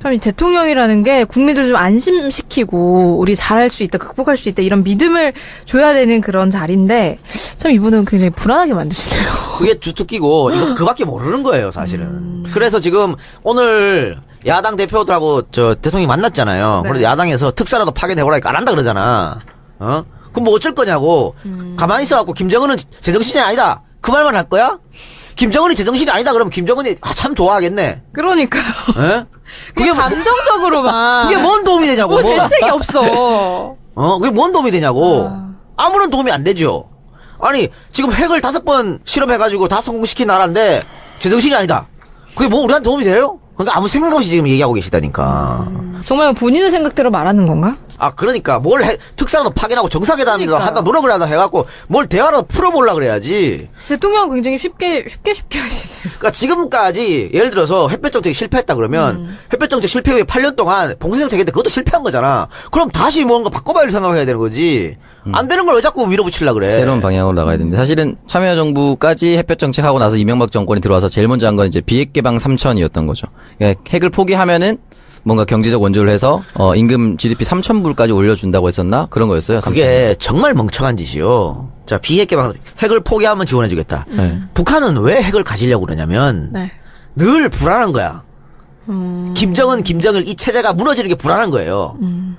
참 이 대통령이라는 게 국민들 좀 안심시키고 우리 잘할 수 있다, 극복할 수 있다 이런 믿음을 줘야 되는 그런 자리인데 참 이분은 굉장히 불안하게 만드시네요. 그게 주특기고 이거 그밖에 모르는 거예요, 사실은. 그래서 지금 오늘 야당 대표들하고 대통령이 만났잖아요. 네. 그래서 야당에서 특사라도 파견해오라니까 안 한다 그러잖아. 그럼 뭐 어쩔 거냐고. 가만히 있어갖고 김정은은 제정신이 아니다. 그 말만 할 거야? 김정은이 제정신이 아니다 그러면 김정은이 참 좋아하겠네. 그러니까요. 예? 그게 감정적으로만. 그게 뭔 도움이 되냐고. 뭐 대책이 없어. 그게 뭔 도움이 되냐고. 아무런 도움이 안 되죠. 아니 지금 핵을 5번 실험해가지고 다 성공시킨 나라인데 제정신이 아니다. 그게 뭐 우리한테 도움이 돼요? 그러니까 아무 생각 없이 지금 얘기하고 계시다니까. 정말 본인의 생각대로 말하는 건가? 그러니까 특사라도 파견하고 정상회담이라도 그러니까요. 한다 노력을 하다 해갖고 뭘 대화라도 풀어보려고 그래야지. 대통령은 굉장히 쉽게 하시네요. 그러니까 지금까지 예를 들어서 햇볕 정책이 실패했다 그러면 햇볕 정책 실패 후에 8년 동안 봉쇄 정책인데 그것도 실패한 거잖아. 그럼 다시 뭔가 바꿔봐야 생각해야 되는 거지. 안 되는 걸 왜 자꾸 밀어붙이려고 그래. 새로운 방향으로 나가야 되는데 사실은 참여정부까지 햇볕 정책하고 나서 이명박 정권이 들어와서 제일 먼저 한 건 이제 비핵 개방 3천이었던 거죠. 그러니까 핵을 포기하면은 뭔가 경제적 원조를 해서 임금 GDP 3,000불까지 올려준다고 했었나? 그런 거였어요. 그게 정말 멍청한 짓이요. 자, 비핵 개방 핵을 포기하면 지원해주겠다. 북한은 왜 핵을 가지려고 그러냐면 네. 늘 불안한 거야. 김정은, 김정일 이 체제가 무너지는 게 불안한 거예요.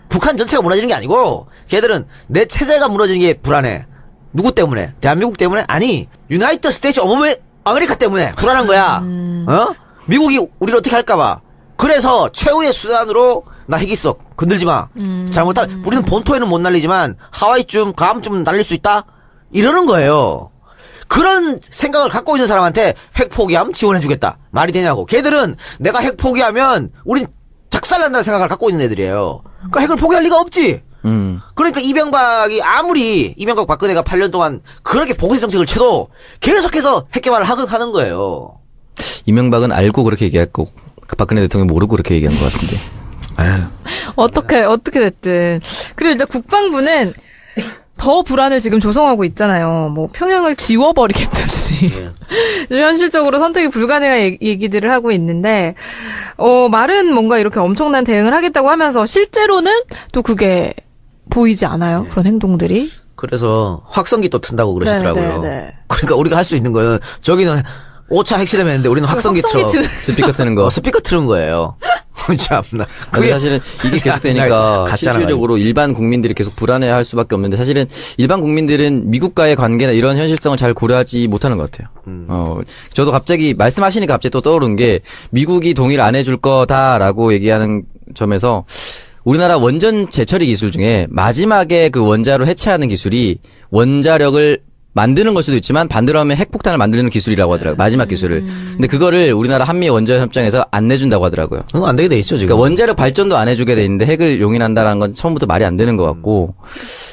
북한 전체가 무너지는 게 아니고 걔들은 내 체제가 무너지는 게 불안해. 누구 때문에? 대한민국 때문에? 아니, 유나이티드 스테이츠 오브 아메리카 때문에 불안한 거야. 미국이 우리를 어떻게 할까봐. 그래서 최후의 수단으로 나 핵 있어. 건들지 마. 잘못하면 우리는 본토에는 못 날리지만 하와이쯤, 감쯤 날릴 수 있다. 이러는 거예요. 그런 생각을 갖고 있는 사람한테 핵 포기하면 지원해주겠다. 말이 되냐고. 걔들은 내가 핵 포기하면 우린 작살난다는 생각을 갖고 있는 애들이에요. 그러니까 핵을 포기할 리가 없지. 그러니까 이명박 박근혜가 8년 동안 그렇게 봉쇄 정책을 쳐도 계속해서 핵 개발을 하는 거예요. 이명박은 알고 그렇게 얘기했고 박근혜 대통령이 모르고 그렇게 얘기한 것 같은데. 어떻게 됐든. 그리고 일단 국방부는 더 불안을 지금 조성하고 있잖아요. 뭐 평양을 지워버리겠다든지. 현실적으로 선택이 불가능한 얘기들을 하고 있는데 말은 뭔가 이렇게 엄청난 대응을 하겠다고 하면서 실제로는 또 그게 보이지 않아요. 그런 행동들이. 그래서 확성기 또 튼다고 그러시더라고요. 네. 그러니까 우리가 할 수 있는 거는 저기는 5차 핵실험 했는데 우리는 확성기 틀어. 스피커 트는 거. 스피커 틀은 거예요. 참나. 근데 사실은 이게 계속 되니까 실질적으로 일반 국민들이 계속 불안해할 수밖에 없는데 사실은 일반 국민들은 미국과의 관계나 이런 현실성을 잘 고려하지 못하는 것 같아요. 저도 갑자기 말씀하시니까 갑자기 또 떠오른 게 미국이 동의를 안 해줄 거다라고 얘기하는 점에서 우리나라 원전 재처리 기술 중에 마지막에 그 원자로 해체하는 기술이 원자력을 만드는 걸 수도 있지만 반대로 하면 핵폭탄을 만드는 기술이라고 하더라고요. 마지막 기술을. 근데 그거를 우리나라 한미 원자협 협정에서 안 내준다고 하더라고요. 그건 안 되게 돼 있죠 지금. 그러니까 원자력 발전도 안 해주게 돼 있는데 핵을 용인한다는 건 처음부터 말이 안 되는 것 같고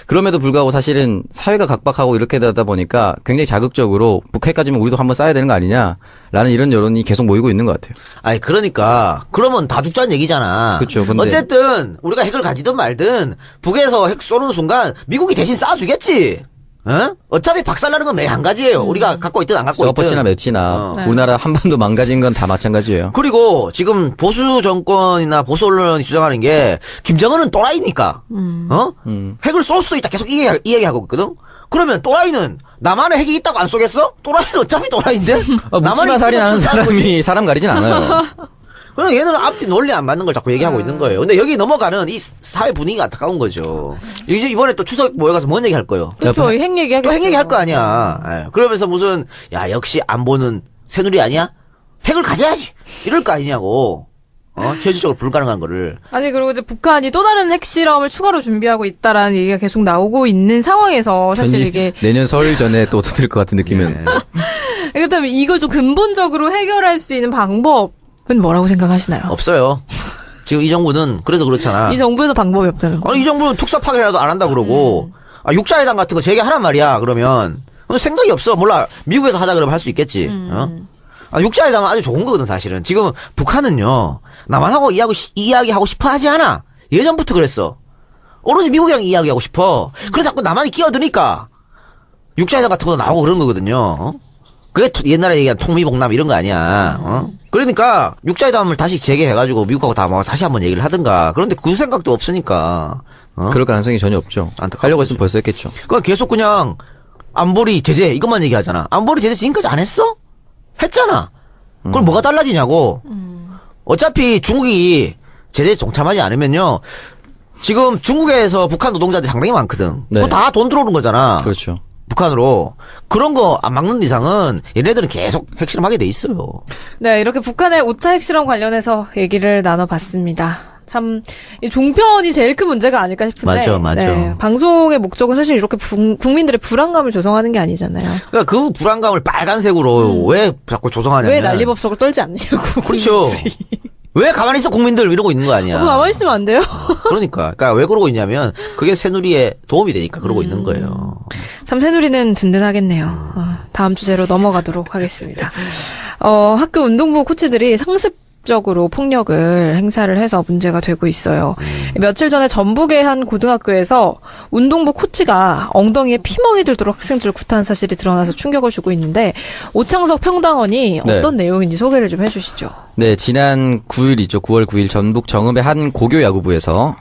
그럼에도 불구하고 사실은 사회가 각박하고 이렇게 되다 보니까 굉장히 자극적으로 북핵까지면 우리도 한번 쏴야 되는 거 아니냐라는 이런 여론이 계속 모이고 있는 것 같아요. 아니 그러니까 그러면 다 죽자는 얘기잖아. 그렇죠. 근데 어쨌든 우리가 핵을 가지든 말든 북에서 핵 쏘는 순간 미국이 대신 쏴주겠지. 어? 어차피 박살나는 건 매 한 가지예요. 우리가 갖고 있든 안 갖고 있든. 서퍼치나 매치나 네. 우리나라 한 번도 망가진 건 다 마찬가지예요. 그리고 지금 보수 정권이나 보수 언론이 주장하는 게 김정은은 또라이니까 핵을 쏠 수도 있다 계속 이야기하고 있거든. 그러면 또라이는 남한에 핵이 있다고 안 쏘겠어? 또라이는 어차피 또라이인데. 묻지마 살인하는 사람이 사람 가리진 않아요. 그냥 얘는 앞뒤 논리 안 맞는 걸 자꾸 얘기하고 있는 거예요. 근데 여기 넘어가는 이 사회 분위기가 안타까운 거죠. 이제 이번에 또 추석 모여 가서 뭔 얘기 할 거예요? 그렇죠. 핵 얘기하겠죠. 또 핵 얘기 할 거 아니야. 예. 그러면서 무슨 야 역시 안보는 새누리 아니야? 핵을 가져야지 이럴 거 아니냐고. 현실적으로 불가능한 거를. 아니 그리고 이제 북한이 또 다른 핵실험을 추가로 준비하고 있다라는 얘기가 계속 나오고 있는 상황에서 사실 이게 내년 설 전에 또 터질 것 같은 느낌은. 그렇다면 이걸 좀 근본적으로 해결할 수 있는 방법은 뭐라고 생각하시나요? 없어요. 지금 이 정부는 그래서 그렇잖아. 이 정부에서 방법이 없다는 거. 아니 이 정부는 특사 파괴라도 안 한다 그러고 육자회담 같은 거 재개하란 말이야. 그러면 생각이 없어. 몰라 미국에서 하자 그러면 할 수 있겠지. 육자회담은 아주 좋은 거거든 사실은. 지금 북한은요 남한하고 이야기하고 싶어 하지 않아. 예전부터 그랬어. 오로지 미국이랑 이야기하고 싶어. 그래서 자꾸 남한이 끼어드니까 육자회담 같은 것도 나오고 그런 거거든요. 그게 옛날에 얘기한 통미봉남 이런 거 아니야. 그러니까 육자회담을 다시 재개해가지고 미국하고 다 다시 한번 얘기를 하든가. 그런데 그 생각도 없으니까. 그럴 가능성이 전혀 없죠. 하려고 했으면 벌써 했겠죠. 그러니까 계속 그냥 안보리 제재 이것만 얘기하잖아. 안보리 제재 지금까지 안 했어? 했잖아. 그럼 뭐가 달라지냐고. 어차피 중국이 제재에 동참하지 않으면요. 지금 중국에서 북한 노동자들이 상당히 많거든. 네. 그거 다 돈 들어오는 거잖아. 그렇죠. 북한으로. 그런 거 안 막는 이상은 얘네들은 계속 핵실험하게 돼 있어요. 네, 이렇게 북한의 5차 핵실험 관련해서 얘기를 나눠봤습니다. 참, 이 종편이 제일 큰 문제가 아닐까 싶은데. 맞아. 네, 방송의 목적은 사실 이렇게 국민들의 불안감을 조성하는 게 아니잖아요. 그러니까 그 불안감을 빨간색으로 왜 자꾸 조성하냐면. 왜 난리법석을 떨지 않느냐고. 그렇죠. 국민들이. 왜 가만히 있어 국민들 이러고 있는 거 아니야. 가만히 있으면 안 돼요? 그러니까 왜 그러고 있냐면 그게 새누리에 도움이 되니까 그러고 있는 거예요. 참 새누리는 든든하겠네요. 다음 주제로 넘어가도록 하겠습니다. 학교 운동부 코치들이 상습적으로 폭력을 행사를 해서 문제가 되고 있어요. 며칠 전에 전북의 한 고등학교에서 운동부 코치가 엉덩이에 피멍이 들도록 학생들을 구타한 사실이 드러나서 충격을 주고 있는데 오창석 평당원이 어떤 내용인지 소개를 좀 해주시죠. 네, 지난 9일이죠. 9월 9일 전북 정읍의 한 고교 야구부에서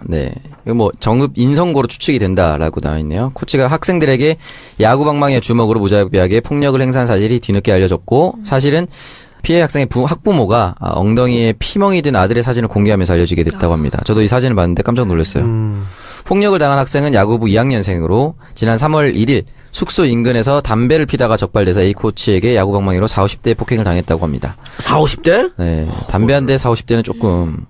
이거 정읍 인성고로 추측이 된다라고 나와 있네요. 코치가 학생들에게 야구 방망이와 주먹으로 무자비하게 폭력을 행사한 사실이 뒤늦게 알려졌고 사실은 피해 학생의 학부모가 엉덩이에 피멍이 든 아들의 사진을 공개하면서 알려지게 됐다고 합니다. 저도 이 사진을 봤는데 깜짝 놀랐어요. 폭력을 당한 학생은 야구부 2학년생으로 지난 3월 1일 숙소 인근에서 담배를 피다가 적발돼서 A코치에게 야구 방망이로 40, 50대 폭행을 당했다고 합니다. 40, 50대? 네. 담배 한 대 40, 50대는 조금.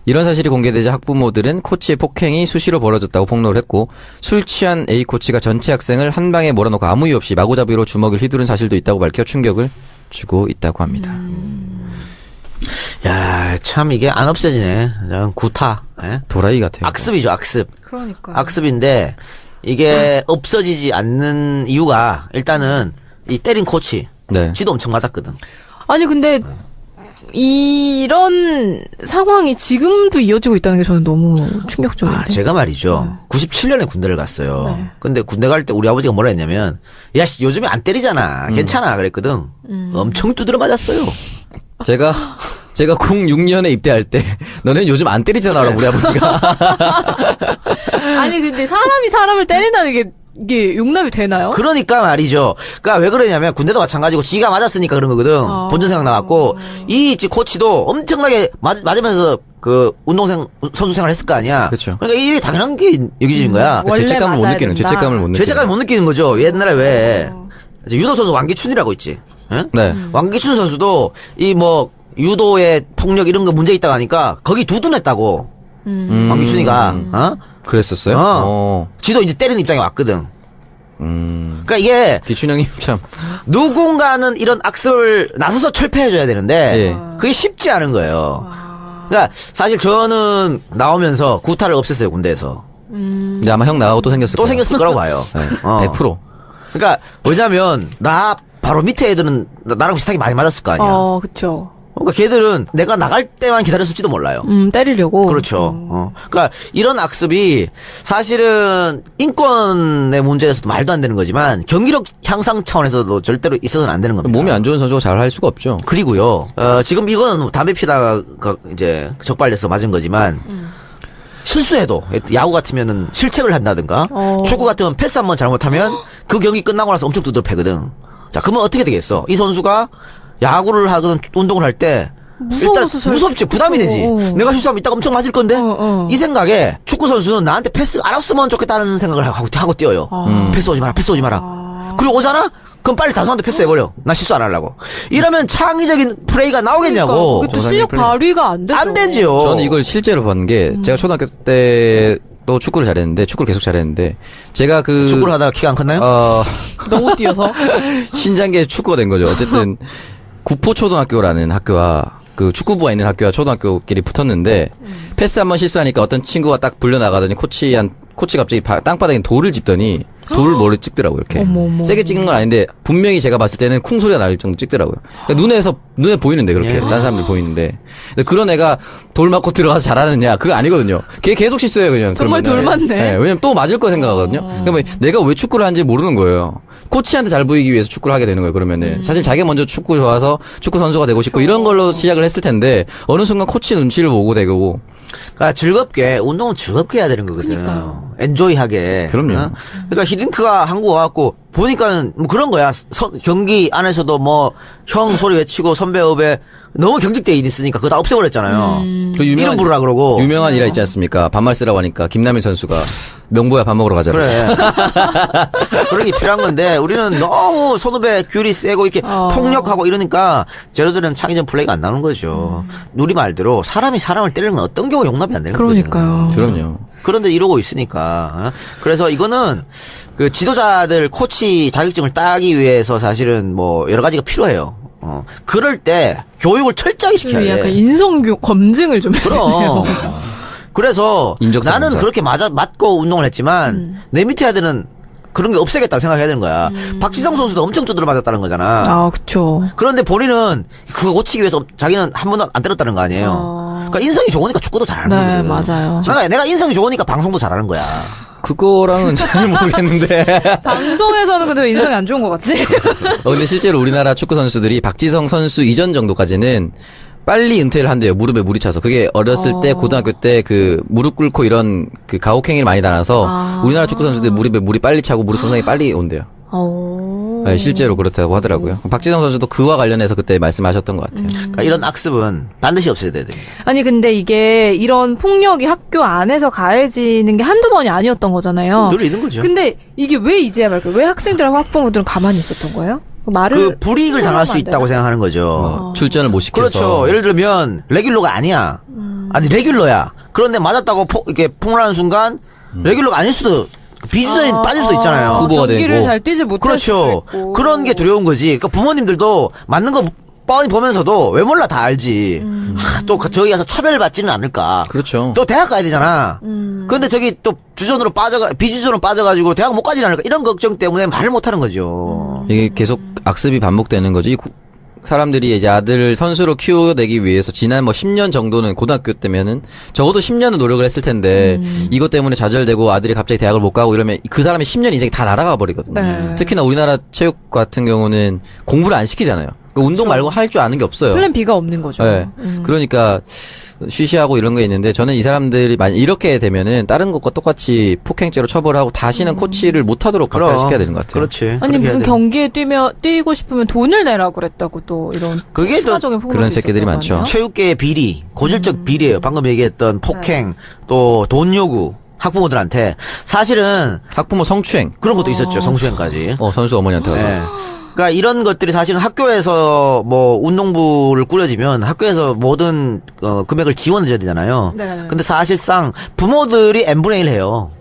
이런 사실이 공개되자 학부모들은 코치의 폭행이 수시로 벌어졌다고 폭로를 했고 술 취한 A코치가 전체 학생을 한 방에 몰아넣고 아무 이유 없이 마구잡이로 주먹을 휘두른 사실도 있다고 밝혀 충격을 주고 있다고 합니다. 야, 참 이게 안 없어지네. 구타. 예? 도라이 같아요. 악습이죠, 악습. 그러니까요. 악습인데 이게 없어지지 않는 이유가 일단은 이 때린 코치. 네. 쥐도 엄청 맞았거든. 아니 근데 이런 상황이 지금도 이어지고 있다는 게 저는 너무 충격적인데. 제가 말이죠. 97년에 군대를 갔어요. 네. 근데 군대 갈 때 우리 아버지가 뭐라 했냐면 야, 씨, 요즘에 안 때리잖아. 괜찮아. 그랬거든. 엄청 두드려 맞았어요. 제가 06년에 입대할 때 너는 요즘 안 때리잖아, 우리 아버지가. 아니 근데 사람이 사람을 때린다는 게 이게 용납이 되나요? 그러니까 말이죠. 그러니까 왜 그러냐면 군대도 마찬가지고 지가 맞았으니까 그런 거거든. 본전 생각 나갖고 이 코치도 엄청나게 맞으면서 그 선수 생활 했을 거 아니야. 그렇죠. 그러니까 이게 당연한 게 여기지는 거야. 원래 죄책감을 못 맞아야 느끼는, 된다. 죄책감을 못 느끼는 거죠. 옛날에 왜 이제 유도 선수 왕기춘이라고 있지. 응? 네. 왕기춘 선수도 이 유도의 폭력 이런 거 문제 있다고 하니까 거기 두둔했다고. 왕기춘이가 그랬었어요? 지도 이제 때리는 입장에 왔거든. 그러니까 이게 기춘형님 참. 누군가는 이런 악습을 나서서 철폐해줘야 되는데 예. 그게 쉽지 않은 거예요. 그러니까 사실 저는 나오면서 구타를 없앴어요 군대에서. 근데 아마 형 나가고 또 생겼을 또 거예요. 생겼을 거라고 봐요. 네, 어. 100%. 그러니까 왜냐면 나 바로 밑에 애들은 나랑 비슷하게 많이 맞았을 거 아니야. 그쵸. 그러니까 걔들은 내가 나갈 때만 기다렸을지도 몰라요. 때리려고. 그렇죠. 그러니까 이런 악습이 사실은 인권의 문제에서도 말도 안 되는 거지만 경기력 향상 차원에서도 절대로 있어서는 안 되는 겁니다. 몸이 안 좋은 선수가 잘 할 수가 없죠. 그리고요. 지금 이거는 담배 피다가 이제 적발돼서 맞은 거지만 실수해도 야구 같으면은 실책을 한다든가 축구 같으면 패스 한번 잘못하면 그 경기 끝나고 나서 엄청 두드려 패거든. 자, 그러면 어떻게 되겠어? 이 선수가 야구를 하거나 운동을 할 때 일단 무섭지, 부담이 되지. 내가 실수하면 이따가 엄청 맞을 건데 이 생각에 축구 선수는 나한테 패스 알았으면 좋겠다는 생각을 하고 뛰어요. 패스 오지 마라, 패스 오지 마라. 그리고 오잖아? 그럼 빨리 다수한테 패스해버려. 나 실수 안 하려고. 이러면 창의적인 플레이가 나오겠냐고. 그러니까, 또 실력 발휘가 안 되죠. 안 되지요. 저는 이걸 실제로 본 게 제가 초등학교 때 또 축구를 잘했는데 축구를 계속 잘했는데 제가 그 축구를 하다가 키가 안 컸나요? 너무 뛰어서. 신장계 축구가 된 거죠. 어쨌든 구포초등학교라는 학교와 그 축구부가 있는 학교와 초등학교끼리 붙었는데 패스 한번 실수하니까 어떤 친구가 딱 불려 나가더니 코치 갑자기 땅바닥에 돌을 짚더니 돌을 머리 찍더라고요. 이렇게 어머. 세게 찍는 건 아닌데 분명히 제가 봤을 때는 쿵 소리가 날 정도 찍더라고요. 그러니까 눈에 보이는데 그렇게 다른 사람들 보이는데 근데 그런 애가 돌 맞고 들어가서 잘하느냐 그거 아니거든요. 걔 계속 실수해요 그냥. 정말 그러면은. 돌 맞네. 네, 왜냐면 또 맞을 거 생각하거든요. 그러면 내가 왜 축구를 하는지 모르는 거예요. 코치한테 잘 보이기 위해서 축구를 하게 되는 거예요. 그러면은 사실 자기가 먼저 축구 좋아서 축구 선수가 되고 싶고 이런 걸로 시작을 했을 텐데 어느 순간 코치 눈치를 보고 되고. 그러니까 즐겁게 운동은 즐겁게 해야 되는 거거든. 엔조이하게. 그럼요. 그러니까 히딩크가 한국 와갖고 보니까는 뭐 그런 거야. 경기 안에서도 뭐 형 소리 외치고 선배 후배 너무 경직돼 있으니까 그거 다 없애버렸잖아요. 그 이름 부르라 그러고. 유명한 일화 있지 않습니까? 반말 쓰라고 하니까 김남일 선수가 명보야 밥 먹으러 가자. 그래. 그런 게 필요한 건데 우리는 너무 선후배 귤이 세고 이렇게 폭력하고 이러니까 쟤네들은 창의적 플레이가 안 나오는 거죠. 우리 말대로 사람이 사람을 때리는 건 어떤 경우 용납이 안 되는 거거든요. 그러니까요. 그럼요. 그런데 이러고 있으니까. 그래서 이거는 그 지도자들 코치 자격증을 따기 위해서 사실은 뭐 여러 가지가 필요해요. 그럴 때 교육을 철저하게 시켜야 돼. 약간 인성 검증을 좀 해야 그럼. 돼요. 그래서 인적성 나는 검사. 그렇게 맞고 운동을 했지만 내 밑에 애들은 그런 게 없애겠다 생각해야 되는 거야. 박지성 선수도 엄청 두드려 맞았다는 거잖아. 그쵸. 그런데 본인은 그거 고치기 위해서 자기는 한 번도 안 때렸다는 거 아니에요. 그러니까 인성이 좋으니까 축구도 잘하는 네, 거거든. 맞아요. 내가 인성이 좋으니까 방송도 잘하는 거야. 그거랑은 잘 모르겠는데. 방송에서는 근데 왜 인성이 안 좋은 것 같지? 근데 실제로 우리나라 축구 선수들이 박지성 선수 이전 정도까지는 빨리 은퇴를 한대요. 무릎에 물이 차서. 그게 어렸을 때 고등학교 때 그 무릎 꿇고 이런 그 가혹행위를 많이 당해서 우리나라 축구 선수들 무릎에 물이 빨리 차고 무릎 손상이 빨리 온대요. 네, 실제로 그렇다고 하더라고요. 박지성 선수도 그와 관련해서 그때 말씀하셨던 것 같아요. 그러니까 이런 악습은 반드시 없애야 됩니다. 아니 근데 이게 이런 폭력이 학교 안에서 가해지는 게 한두 번이 아니었던 거잖아요. 늘 있는 거죠. 근데 이게 왜 이제야 말까요? 왜 학생들하고 학부모들은 가만히 있었던 거예요? 그 불이익을 당할 수 있다고 생각하는 거죠. 출전을 못 시켜서. 그렇죠. 예를 들면 레귤러가 아니야. 아니 레귤러야. 그런데 맞았다고 이렇게 폭로하는 순간 레귤러가 아닐 수도 비주전이 빠질 수도 있잖아요. 후보가 경기를 되고. 잘 뛰지 못할 그렇죠. 수도 있고. 그런 게 두려운 거지. 그러니까 부모님들도 맞는 거 뻔히 보면서도 왜 몰라 다 알지. 또 저기 가서 차별받지는 않을까. 그렇죠. 또 대학 가야 되잖아. 그런데 저기 또 비주전으로 빠져가지고 대학 못 가지 않을까. 이런 걱정 때문에 말을 못하는 거죠. 이게 계속 악습이 반복되는 거죠. 사람들이 이제 아들을 선수로 키워내기 위해서 지난 뭐 10년 정도는 고등학교 때면은 적어도 10년은 노력을 했을 텐데 이것 때문에 좌절되고 아들이 갑자기 대학을 못 가고 이러면 그 사람의 10년 인생이 다 날아가 버리거든요. 네. 특히나 우리나라 체육 같은 경우는 공부를 안 시키잖아요. 그러니까 운동 말고 할 줄 아는 게 없어요. 플랜 B가 없는 거죠. 네. 그러니까 쉬쉬하고 이런 게 있는데 저는 이 사람들이 만약 이렇게 되면은 다른 것과 똑같이 폭행죄로 처벌하고 다시는 코치를 못 하도록 강탈시켜야 되는 것 같아요. 그렇지. 아니 무슨 경기에 뛰고 싶으면 돈을 내라 그랬다고 또 이런 그게 또 추가적인 폭력이 그런 새끼들이 있었던 거 많죠. 아니에요? 체육계의 비리, 고질적 비리예요. 방금 얘기했던 폭행, 또 돈 요구, 학부모들한테 사실은 학부모 성추행. 그런 것도 있었죠. 성추행까지. 선수 어머니한테 가서. 네. 그러니까 이런 것들이 사실은 학교에서 뭐 운동부를 꾸려지면 학교에서 모든 금액을 지원해줘야 되잖아요. 네. 근데 사실상 부모들이 n분의 1 해요.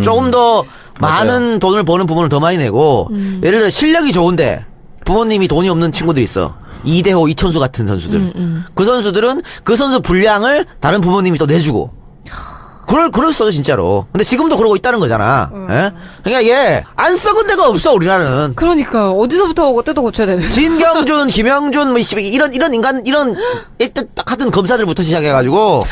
조금 더 많은 돈을 버는 부모는 더 많이 내고 예를 들어 실력이 좋은데 부모님이 돈이 없는 친구들이 있어. 이대호, 이천수 같은 선수들. 그 선수들은 그 선수 분량을 다른 부모님이 또 내주고. 그럴 수도 진짜로. 근데 지금도 그러고 있다는 거잖아. 예? 그러니까 이게 안 썩은 데가 없어 우리나라는. 그러니까 어디서부터 뜯어 고쳐야 되는? 진경준, 김영준 뭐 이런 인간 이런 딱 같은 검사들부터 시작해가지고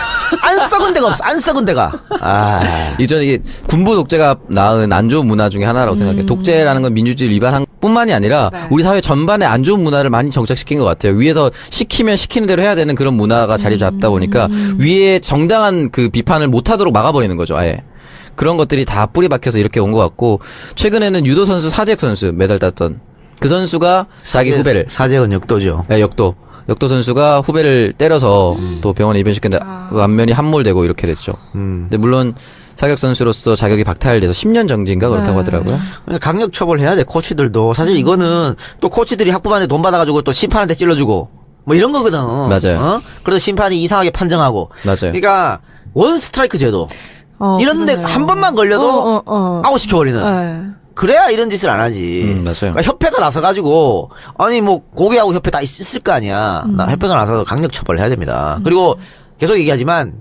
안 썩은 데가 없어. 안 썩은 데가. 아. 이전 이게 군부 독재가 낳은 안 좋은 문화 중에 하나라고 생각해요. 독재라는 건 민주주의 위반한 뿐만이 아니라 네. 우리 사회 전반에 안 좋은 문화를 많이 정착시킨 것 같아요. 위에서 시키면 시키는 대로 해야 되는 그런 문화가 자리 잡다 보니까 위에 정당한 그 비판을 못하도록 막아버리는 거죠. 아예. 그런 것들이 다 뿌리 박혀서 이렇게 온 것 같고 최근에는 유도 선수 사재혁 선수 메달 땄던 그 선수가 자기 후배를 사재건 역도죠. 네, 역도 선수가 후배를 때려서 또 병원에 입원시켰는데 안면이 함몰되고 이렇게 됐죠. 근데 물론 사격 선수로서 자격이 박탈돼서 10년 정지인가 그렇다고 하더라고요. 그러니까 강력 처벌해야 돼 코치들도. 사실 이거는 또 코치들이 학부모한테 돈 받아가지고 또 심판한테 찔러주고 뭐 이런 거거든. 맞아요. 어? 그래서 심판이 이상하게 판정하고. 맞아요. 그러니까 원 스트라이크 제도. 이런데 그러네요. 한 번만 걸려도 아웃 시켜버리는. 네. 그래야 이런 짓을 안 하지. 맞아요. 그러니까 협회가 나서가지고 아니 뭐 고개하고 협회 다 있을 거 아니야. 나 협회가 나서서 강력 처벌을 해야 됩니다. 그리고 계속 얘기하지만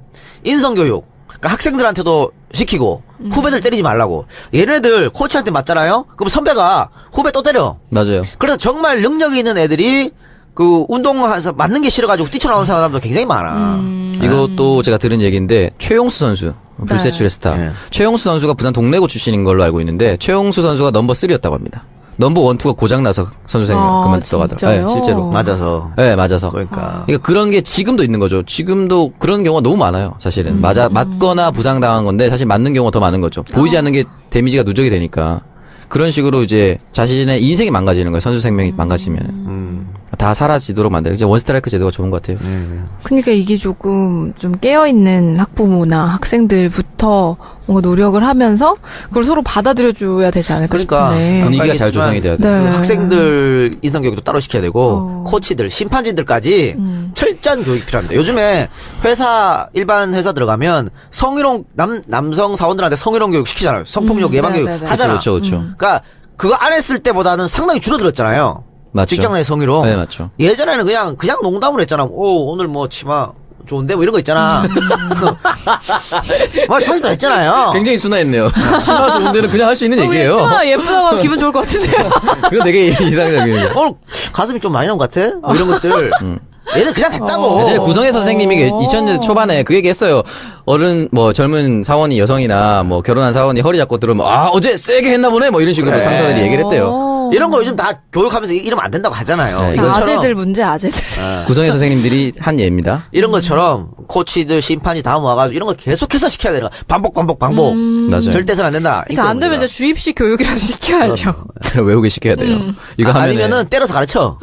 인성교육. 그러니까 학생들한테도 시키고 후배들 때리지 말라고. 얘네들 코치한테 맞잖아요. 그럼 선배가 후배 또 때려. 맞아요. 그래서 정말 능력이 있는 애들이 그 운동하면서 맞는 게 싫어가지고 뛰쳐나오는 사람도 굉장히 많아. 이것도 제가 들은 얘기인데 최용수 선수 불세출의 스타 네. 최용수 선수가 부산 동래고 출신인 걸로 알고 있는데 최용수 선수가 넘버 3였다고 합니다. 넘버 1, 2가 고장나서 선수 생활 그만뒀다고 하더라고요. 진짜요? 네, 실제로. 맞아서. 네, 맞아서. 그러니까. 그러니까 그런 게 지금도 있는 거죠. 지금도 그런 경우가 너무 많아요. 사실은. 맞거나 부상당한 건데 사실 맞는 경우가 더 많은 거죠. 보이지 않는 게 데미지가 누적이 되니까. 그런 식으로 이제 자신의 인생이 망가지는 거예요. 선수 생명이 망가지면. 다 사라지도록 만들어요. 이제 원스트라이크 제도가 좋은 것 같아요. 그러니까 이게 조금 좀 깨어있는 학부모나 학생들부터 뭔가 노력을 하면서 그걸 서로 받아들여줘야 되지 않을까 그러니까 싶은데. 분위기가 잘 조성이 돼야 돼요. 네. 학생들 인성교육도 따로 시켜야 되고 코치들, 심판진들까지 철저한 교육이 필요합니다. 요즘에 일반 회사 들어가면 성희롱 남성 사원들한테 성희롱 교육 시키잖아요. 성폭력 예방 교육 네네네. 하잖아. 그렇죠. 그러니까 그거 안 했을 때보다는 상당히 줄어들었잖아요. 맞죠. 직장 내 성희롱. 네, 맞죠. 예전에는 그냥 농담으로 했잖아. 오늘 뭐 치마 좋은데 뭐 이런 거 있잖아. 뭐 사실 했잖아요. 굉장히 순화했네요. 심화 좋은 데는 그냥 할 수 있는 얘기예요. 치마 예쁘다고 하면 기분 좋을 것 같은데요. 그거 되게 이상적이에요. 오늘 가슴이 좀 많이 나온 것 같아? 뭐 이런 것들. 얘는 그냥 했다고. 예전에 구성애 선생님이 2000년 초반에 그 얘기 했어요. 젊은 사원이 여성이나 뭐 결혼한 사원이 허리 잡고 들어오면, 어제 세게 했나 보네? 뭐 이런 식으로 그래. 상사들이 얘기를 했대요. 이런 거 요즘 다 교육하면서 이러면 안 된다고 하잖아요. 네, 아재들 문제 아재들. 구성애 선생님들이 한 예입니다. 이런 것처럼 코치들, 심판이 다 모아가지고 이런 거 계속해서 시켜야 되는 거야. 반복. 맞아요. 절대서는 안 된다. 그래서 안 되면 이제 주입식 교육이라도 시켜야죠. 외우게 시켜야 돼요. 이거 하면은 아니면은 때려서 가르쳐.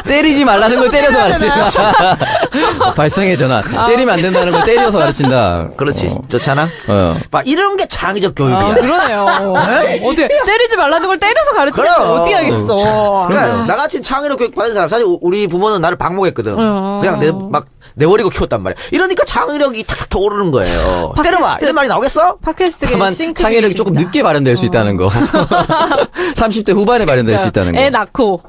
때리지 말라는 걸 때려서 가르친다. 발상의 전환. 때리면 안 된다는 걸 때려서 가르친다. 그렇지. 좋잖아. 막 이런 게 창의적 교육이야. 아, 그러네요. 어떻게 때리지 말라는 걸 때려서 가르치면 그럼. 어떻게 하겠어. 그러니까 나같이 창의력 교육 받은 사람 사실 우리 부모는 나를 방목했거든. 그냥 내버리고 키웠단 말이야. 이러니까 창의력이 탁탁 오르는 거예요. 때려봐. 이런 말이 나오겠어? 팟캐스트계 다만 창의력이 조금 늦게 발현될 수 있다는 거. 30대 후반에 발현될 수 있다는 거. 애 낳고.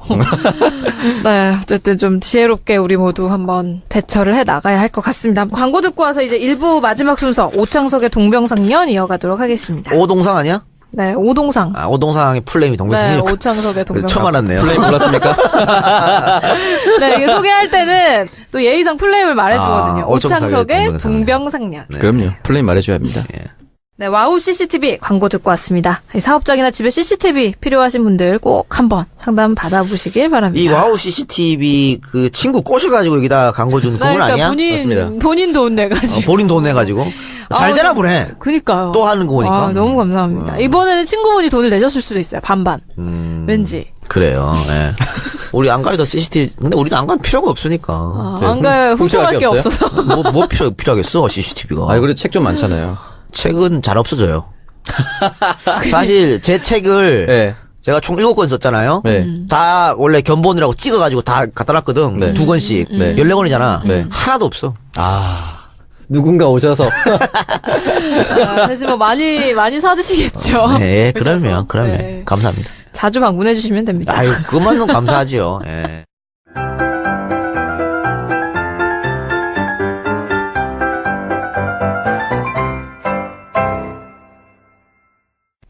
네, 어쨌든 좀 지혜롭게 우리 모두 한번 대처를 해 나가야 할 것 같습니다. 광고 듣고 와서 이제 1부 마지막 순서 오창석의 동병상련 이어가도록 하겠습니다. 오동상 아니야? 네, 오동상. 오동상의 풀네임이 네, 동병상련. 오창석의 동병상련. 처음 알았네요. 플레이 몰랐습니까? 네, 이게 소개할 때는 또 예의상 풀네임을 말해주거든요. 오창석의 동병상련. 동병상련. 그럼요. 플레이 말해줘야 합니다. 네, 와우 CCTV 광고 듣고 왔습니다. 사업장이나 집에 CCTV 필요하신 분들 꼭 한번 상담 받아보시길 바랍니다. 이 와우 CCTV 그 친구 꼬셔가지고 여기다 광고 준 그분 아니야? 맞습니다. 본인 돈 내가지고. 본인 돈 내가지고. 잘 되나 보네. 그니까요. 또 하는 거 보니까. 너무 감사합니다. 이번에는 친구분이 돈을 내줬을 수도 있어요. 반반. 왠지. 그래요. 예. 우리 안 가도 CCTV. 근데 우리도 안 가면 필요가 없으니까. 안 가요. 훔쳐갈 게 없어요? 없어서. 뭐 필요하겠어 CCTV가. 그래도 책 좀 많잖아요. 책은 잘 없어져요. 사실 제 책을 네. 제가 총 7권 썼잖아요. 네. 다 원래 견본이라고 찍어가지고 다 갖다 놨거든. 네. 2권씩. 네. 14권이잖아. 네. 하나도 없어. 누군가 오셔서 사실 뭐 많이 사드시겠죠. 네, 오셔서. 그러면 네. 감사합니다. 자주 방문해 주시면 됩니다. 아유, 그만은 감사하지요. 예.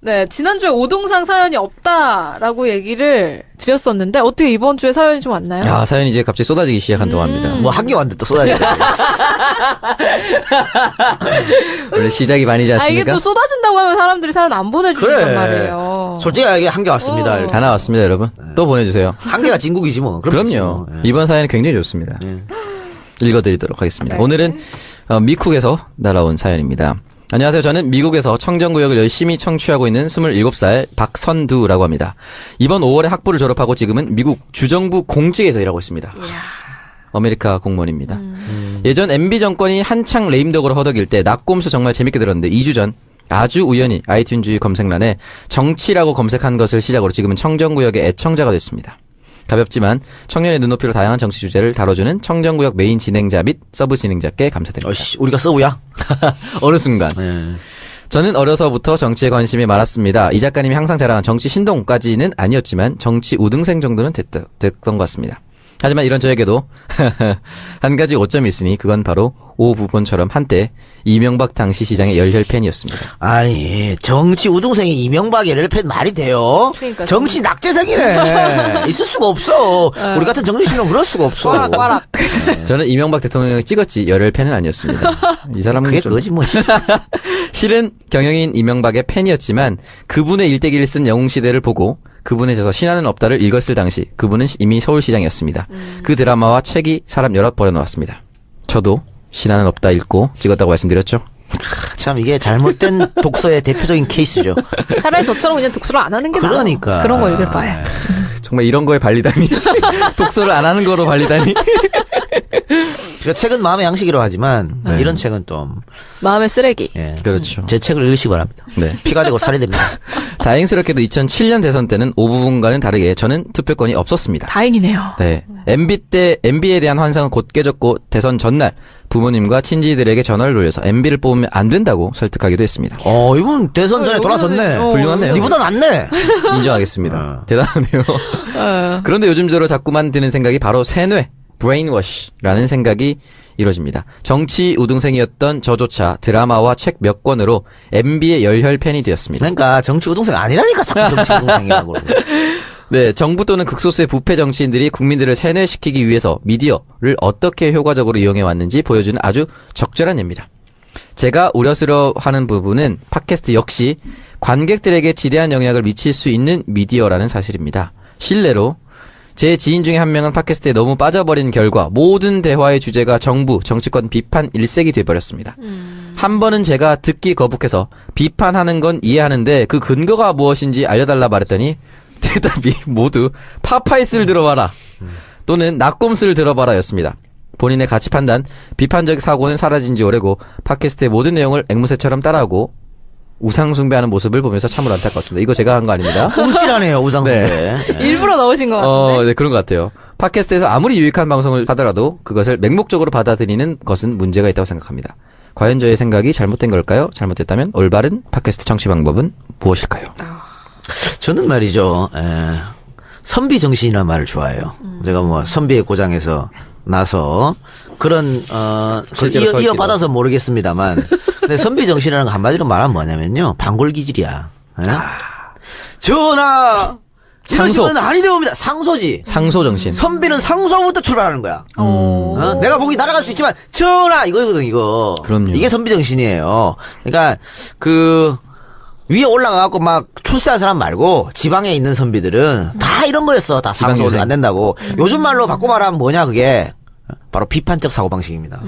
네, 지난주에 오동상 사연이 없다라고 얘기를 드렸었는데 어떻게 이번 주에 사연이 좀 왔나요? 야, 사연이 이제 갑자기 쏟아지기 시작한다고 합니다. 뭐 한 개 왔는데 또 쏟아져. 원래 시작이 반이지 아, 이게 않습니까? 또 쏟아진다고 하면 사람들이 사연 안 보내주신단 그래. 말이에요. 솔직하게 한 개 왔습니다. 다 나왔습니다, 여러분. 또 보내주세요. 한 개가 진국이지 뭐. 그렇겠지 그럼요. 뭐. 예. 이번 사연이 굉장히 좋습니다. 읽어드리도록 하겠습니다. 오늘은 미쿡에서 날아온 사연입니다. 안녕하세요. 저는 미국에서 청정구역을 열심히 청취하고 있는 27살 박선두라고 합니다. 이번 5월에 학부를 졸업하고 지금은 미국 주정부 공직에서 일하고 있습니다. 아메리카 공무원입니다. 예전 MB 정권이 한창 레임덕으로 허덕일 때 낙곰수 정말 재밌게 들었는데 2주 전 아주 우연히 아이튠즈 검색란에 정치라고 검색한 것을 시작으로 지금은 청정구역의 애청자가 됐습니다. 가볍지만 청년의 눈높이로 다양한 정치 주제를 다뤄주는 청정구역 메인 진행자 및 서브 진행자께 감사드립니다. 우리가 서우야? 어느 순간. 저는 어려서부터 정치에 관심이 많았습니다. 이 작가님이 항상 자랑한 정치 신동까지는 아니었지만 정치 우등생 정도는 됐던 것 같습니다. 하지만 이런 저에게도 한 가지 오점이 있으니 그건 바로 오 부분처럼 한때 이명박 당시 시장의 열혈 팬이었습니다. 아니, 정치 우등생이 이명박의 열혈팬 말이 돼요? 그러니까 정치 낙제생이네. 있을 수가 없어. 우리 같은 정치신은 그럴 수가 없어. 꽈락. 저는 이명박 대통령을 찍었지 열혈 팬은 아니었습니다. 이 사람은 그게 좀 그거지 뭐. 실은 경영인 이명박의 팬이었지만 그분의 일대기를 쓴 영웅시대를 보고 그분의 저서 신화는 없다를 읽었을 당시 그분은 이미 서울시장이었습니다. 그 드라마와 책이 사람 여럿 버려놓았습니다. 저도 신화는 없다 읽고 찍었다고 말씀드렸죠. 참 이게 잘못된 독서의 대표적인 케이스죠. 차라리 저처럼 그냥 독서를 안 하는 게 나아. 그러니까. 그런 거 읽을 바에. 정말 이런 거에 발리다니. 독서를 안 하는 거로 발리다니. 그러니까 책은 마음의 양식이라고 하지만 이런 책은 좀 마음의 쓰레기. 예. 그렇죠. 제 책을 읽으시기 바랍니다. 네. 피가 되고 살이 됩니다. 다행스럽게도 2007년 대선 때는 오부분과는 다르게 저는 투표권이 없었습니다. 다행이네요. 네. MB에 대한 환상은 곧 깨졌고 대선 전날 부모님과 친지들에게 전화를 돌려서 MB를 뽑으면 안 된다고 설득하기도 했습니다. 이분 대선 전에 돌아섰네. 훌륭하네요. 니보다 낫네. 인정하겠습니다. 대단하네요. 그런데 요즘 들어 자꾸만 드는 생각이 바로 세뇌, 브레인워시라는 생각이 이루어집니다. 정치 우등생이었던 저조차 드라마와 책 몇 권으로 MB의 열혈 팬이 되었습니다. 그러니까 정치 우등생 아니라니까 자꾸 정치 우등생이라고. 네, 정부 또는 극소수의 부패 정치인들이 국민들을 세뇌시키기 위해서 미디어를 어떻게 효과적으로 이용해 왔는지 보여주는 아주 적절한 예입니다. 제가 우려스러워하는 부분은 팟캐스트 역시 관객들에게 지대한 영향을 미칠 수 있는 미디어라는 사실입니다. 실례로 제 지인 중에 한 명은 팟캐스트에 너무 빠져버린 결과 모든 대화의 주제가 정부, 정치권 비판 일색이 돼버렸습니다. 한 번은 제가 듣기 거북해서 비판하는 건 이해하는데 그 근거가 무엇인지 알려달라 말했더니 대답이 모두 파파이스를 들어봐라 또는 낙곰스를 들어봐라 였습니다. 본인의 가치 판단, 비판적 사고는 사라진 지 오래고 팟캐스트의 모든 내용을 앵무새처럼 따라하고 우상숭배하는 모습을 보면서 참으로 안타까웠습니다. 이거 제가 한 거 아닙니다. 움찔하네요, 우상숭배. 네. 일부러 넣으신 것 같은데. 네, 그런 것 같아요. 팟캐스트에서 아무리 유익한 방송을 하더라도 그것을 맹목적으로 받아들이는 것은 문제가 있다고 생각합니다. 과연 저의 생각이 잘못된 걸까요? 잘못됐다면 올바른 팟캐스트 청취 방법은 무엇일까요? 저는 말이죠, 선비 정신이라는 말을 좋아해요. 제가 뭐 선비의 고장에서 나서 그런 실제로 이어받아서 모르겠습니다만 근데 선비 정신이라는 거 한마디로 말하면 뭐냐면요, 방골기질이야. 전하 이러시면 아니 되옵니다. 상소지. 상소 정신. 선비는 상소부터 출발하는 거야. 내가 보기 날아갈 수 있지만 전하 이거거든 이거. 그럼요. 이게 선비 정신이에요. 그러니까 그 위에 올라가갖고 막 출세한 사람 말고 지방에 있는 선비들은 다 이런 거였어. 다 상소는 안 된다고. 요즘 말로 바꿔 말하면 뭐냐 그게 바로 비판적 사고방식입니다.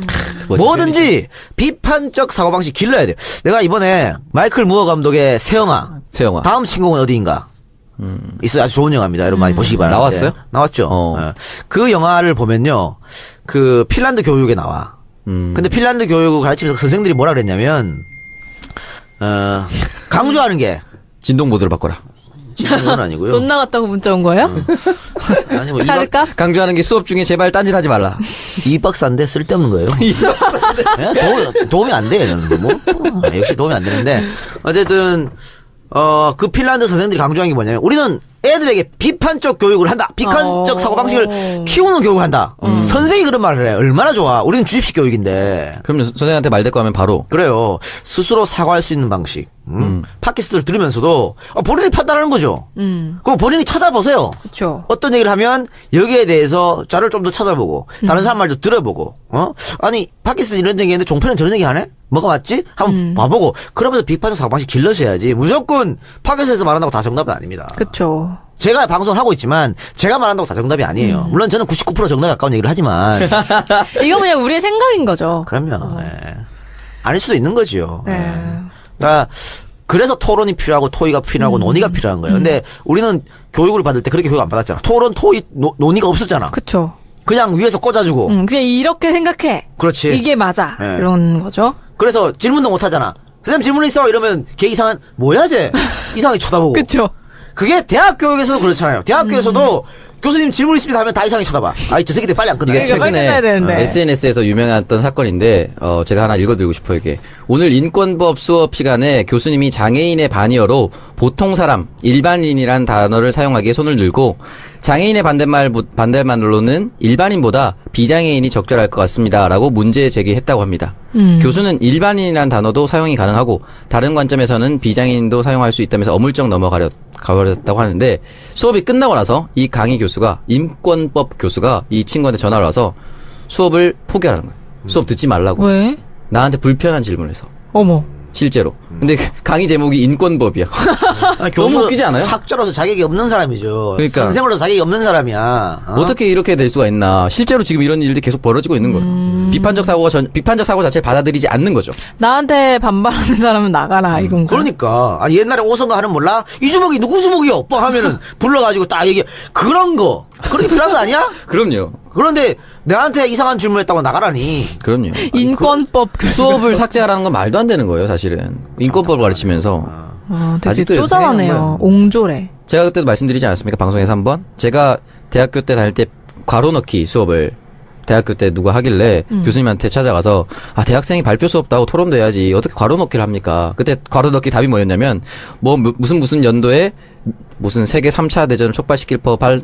뭐든지 비판적 사고방식 길러야 돼요. 내가 이번에 마이클 무어 감독의 새영화 다음 신곡은 어디인가 있어요. 아주 좋은 영화입니다. 여러분 많이 보시기 바랍니다. 나왔어요? 나왔죠. 그 영화를 보면요, 그 핀란드 교육에 나와. 근데 핀란드 교육을 가르치면서 선생들이 뭐라 그랬냐면 강조하는 게 진동 모드로 바꿔라. 그건 아니고요. 돈 나갔다고 문자 온 거예요? 아니 뭐 카드값? 강조하는 게 수업 중에 제발 딴짓하지 말라. 2박사인데 쓸데없는 거예요. 도움이 안 돼, 이런 거 뭐. 역시 도움이 안 되는데. 어쨌든, 그 핀란드 선생들이 강조한 게 뭐냐면, 우리는 애들에게 비판적 교육을 한다. 비판적 사고방식을 키우는 교육을 한다. 선생이 그런 말을 해. 얼마나 좋아. 우리는 주입식 교육인데. 그럼 선생님한테 말대꾸 하면 바로. 그래요. 스스로 사과할 수 있는 방식. 팟캐스트를 들으면서도 본인이 판단하는 거죠. 그거 본인이 찾아보세요. 그쵸. 어떤 얘기를 하면 여기에 대해서 자료를 좀 더 찾아보고 다른 사람 말도 들어보고 아니 팟캐스트 이런 얘기했는데 종편은 저런 얘기 하네? 뭐가 맞지? 한번 봐보고 그러면서 비판적 사고방식 길러셔야지. 무조건 팟캐스트에서 말한다고 다 정답은 아닙니다. 그쵸. 제가 방송을 하고 있지만 제가 말한다고 다 정답이 아니에요. 물론 저는 99% 정답에 가까운 얘기를 하지만 이거 그냥 우리의 생각인 거죠. 그러면 아닐 수도 있는 거지요. 네. 그러니까 그래서 토론이 필요하고 토의가 필요하고 논의가 필요한 거예요. 근데 우리는 교육을 받을 때 그렇게 교육 안 받았잖아. 토론, 토의, 논의가 없었잖아. 그쵸. 그냥 위에서 꽂아주고. 그냥 이렇게 생각해. 그렇지. 이게 맞아. 네. 이런 거죠. 그래서 질문도 못 하잖아. 선생님 질문 있어 이러면 걔 이상한 뭐야 쟤 이상하게 쳐다보고. 그쵸. 그게 대학 교육에서도 그렇잖아요. 대학교에서도 교수님 질문 있습니다 하면 다 이상하게 쳐다봐. 아이 저 새끼들 빨리 안 끝나. 이게 그러니까 빨리 끝나야 최근에 되는데. SNS에서 유명했던 사건인데 제가 하나 읽어드리고 싶어요. 이게 오늘 인권법 수업 시간에 교수님이 장애인의 반의어로 보통 사람, 일반인이란 단어를 사용하기에 손을 들고 장애인의 반대말로는 일반인보다 비장애인이 적절할 것 같습니다라고 문제 제기했다고 합니다. 교수는 일반인이란 단어도 사용이 가능하고 다른 관점에서는 비장애인도 사용할 수 있다면서 어물쩍 넘어가버렸다고 하는데 수업이 끝나고 나서 이 강의 교수가 인권법 교수가 이 친구한테 전화를 와서 수업을 포기하라는 거예요. 수업 듣지 말라고. 왜? 나한테 불편한 질문을 해서. 어머. 실제로. 근데 강의 제목이 인권법이야. 너무 웃기지 않아요? 학자로서 자격이 없는 사람이죠. 그러니까. 선생으로서 자격이 없는 사람이야. 어떻게 이렇게 될 수가 있나. 실제로 지금 이런 일들이 계속 벌어지고 있는 거예요. 비판적 사고 자체를 받아들이지 않는 거죠. 나한테 반발하는 사람은 나가라 이건가? 그러니까 아니 옛날에 오성가 하는 몰라? 이 주먹이 누구 주먹이요? 뻥 하면은 불러가지고 딱 얘기 그런 거 그렇게 필요한 거 아니야? 그럼요. 그런데 내한테 이상한 질문했다고 나가라니. 그럼요. 인권법 교수. 수업을 삭제하라는 건 말도 안 되는 거예요, 사실은. 인권법을 가르치면서. 되게 아직도 쪼잔하네요. 옹졸해. 제가 그때도 말씀드리지 않았습니까? 방송에서 한번. 제가 대학교 때 다닐 때 괄호 넣기 수업을 대학교 때 누가 하길래 교수님한테 찾아가서 대학생이 발표 수업도 하고 토론도 해야지 어떻게 괄호 넣기를 합니까? 그때 괄호 넣기 답이 뭐였냐면 무슨 연도에 무슨 세계 3차 대전을 촉발시킬 법할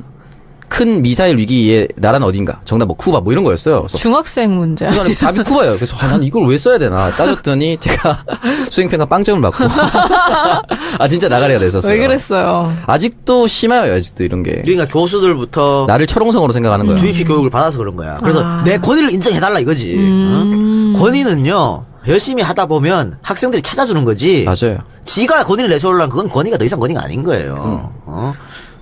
큰 미사일 위기의 나라는 어딘가? 정답 쿠바 이런 거였어요. 그래서 중학생 문제. 그러니까 답이 쿠바예요. 그래서 난 이걸 왜 써야 되나 따졌더니 제가 수행평가 빵점을 받고 진짜 나가리가 됐었어요. 왜 그랬어요? 아직도 심해요. 아직도 이런 게. 그러니까 교수들부터 나를 철옹성으로 생각하는 거예요. 주입식 교육을 받아서 그런 거야. 그래서 내 권위를 인정해달라 이거지. 권위는요 열심히 하다 보면 학생들이 찾아주는 거지. 맞아요. 지가 권위를 내세우려면 그건 권위가 더 이상 권위가 아닌 거예요.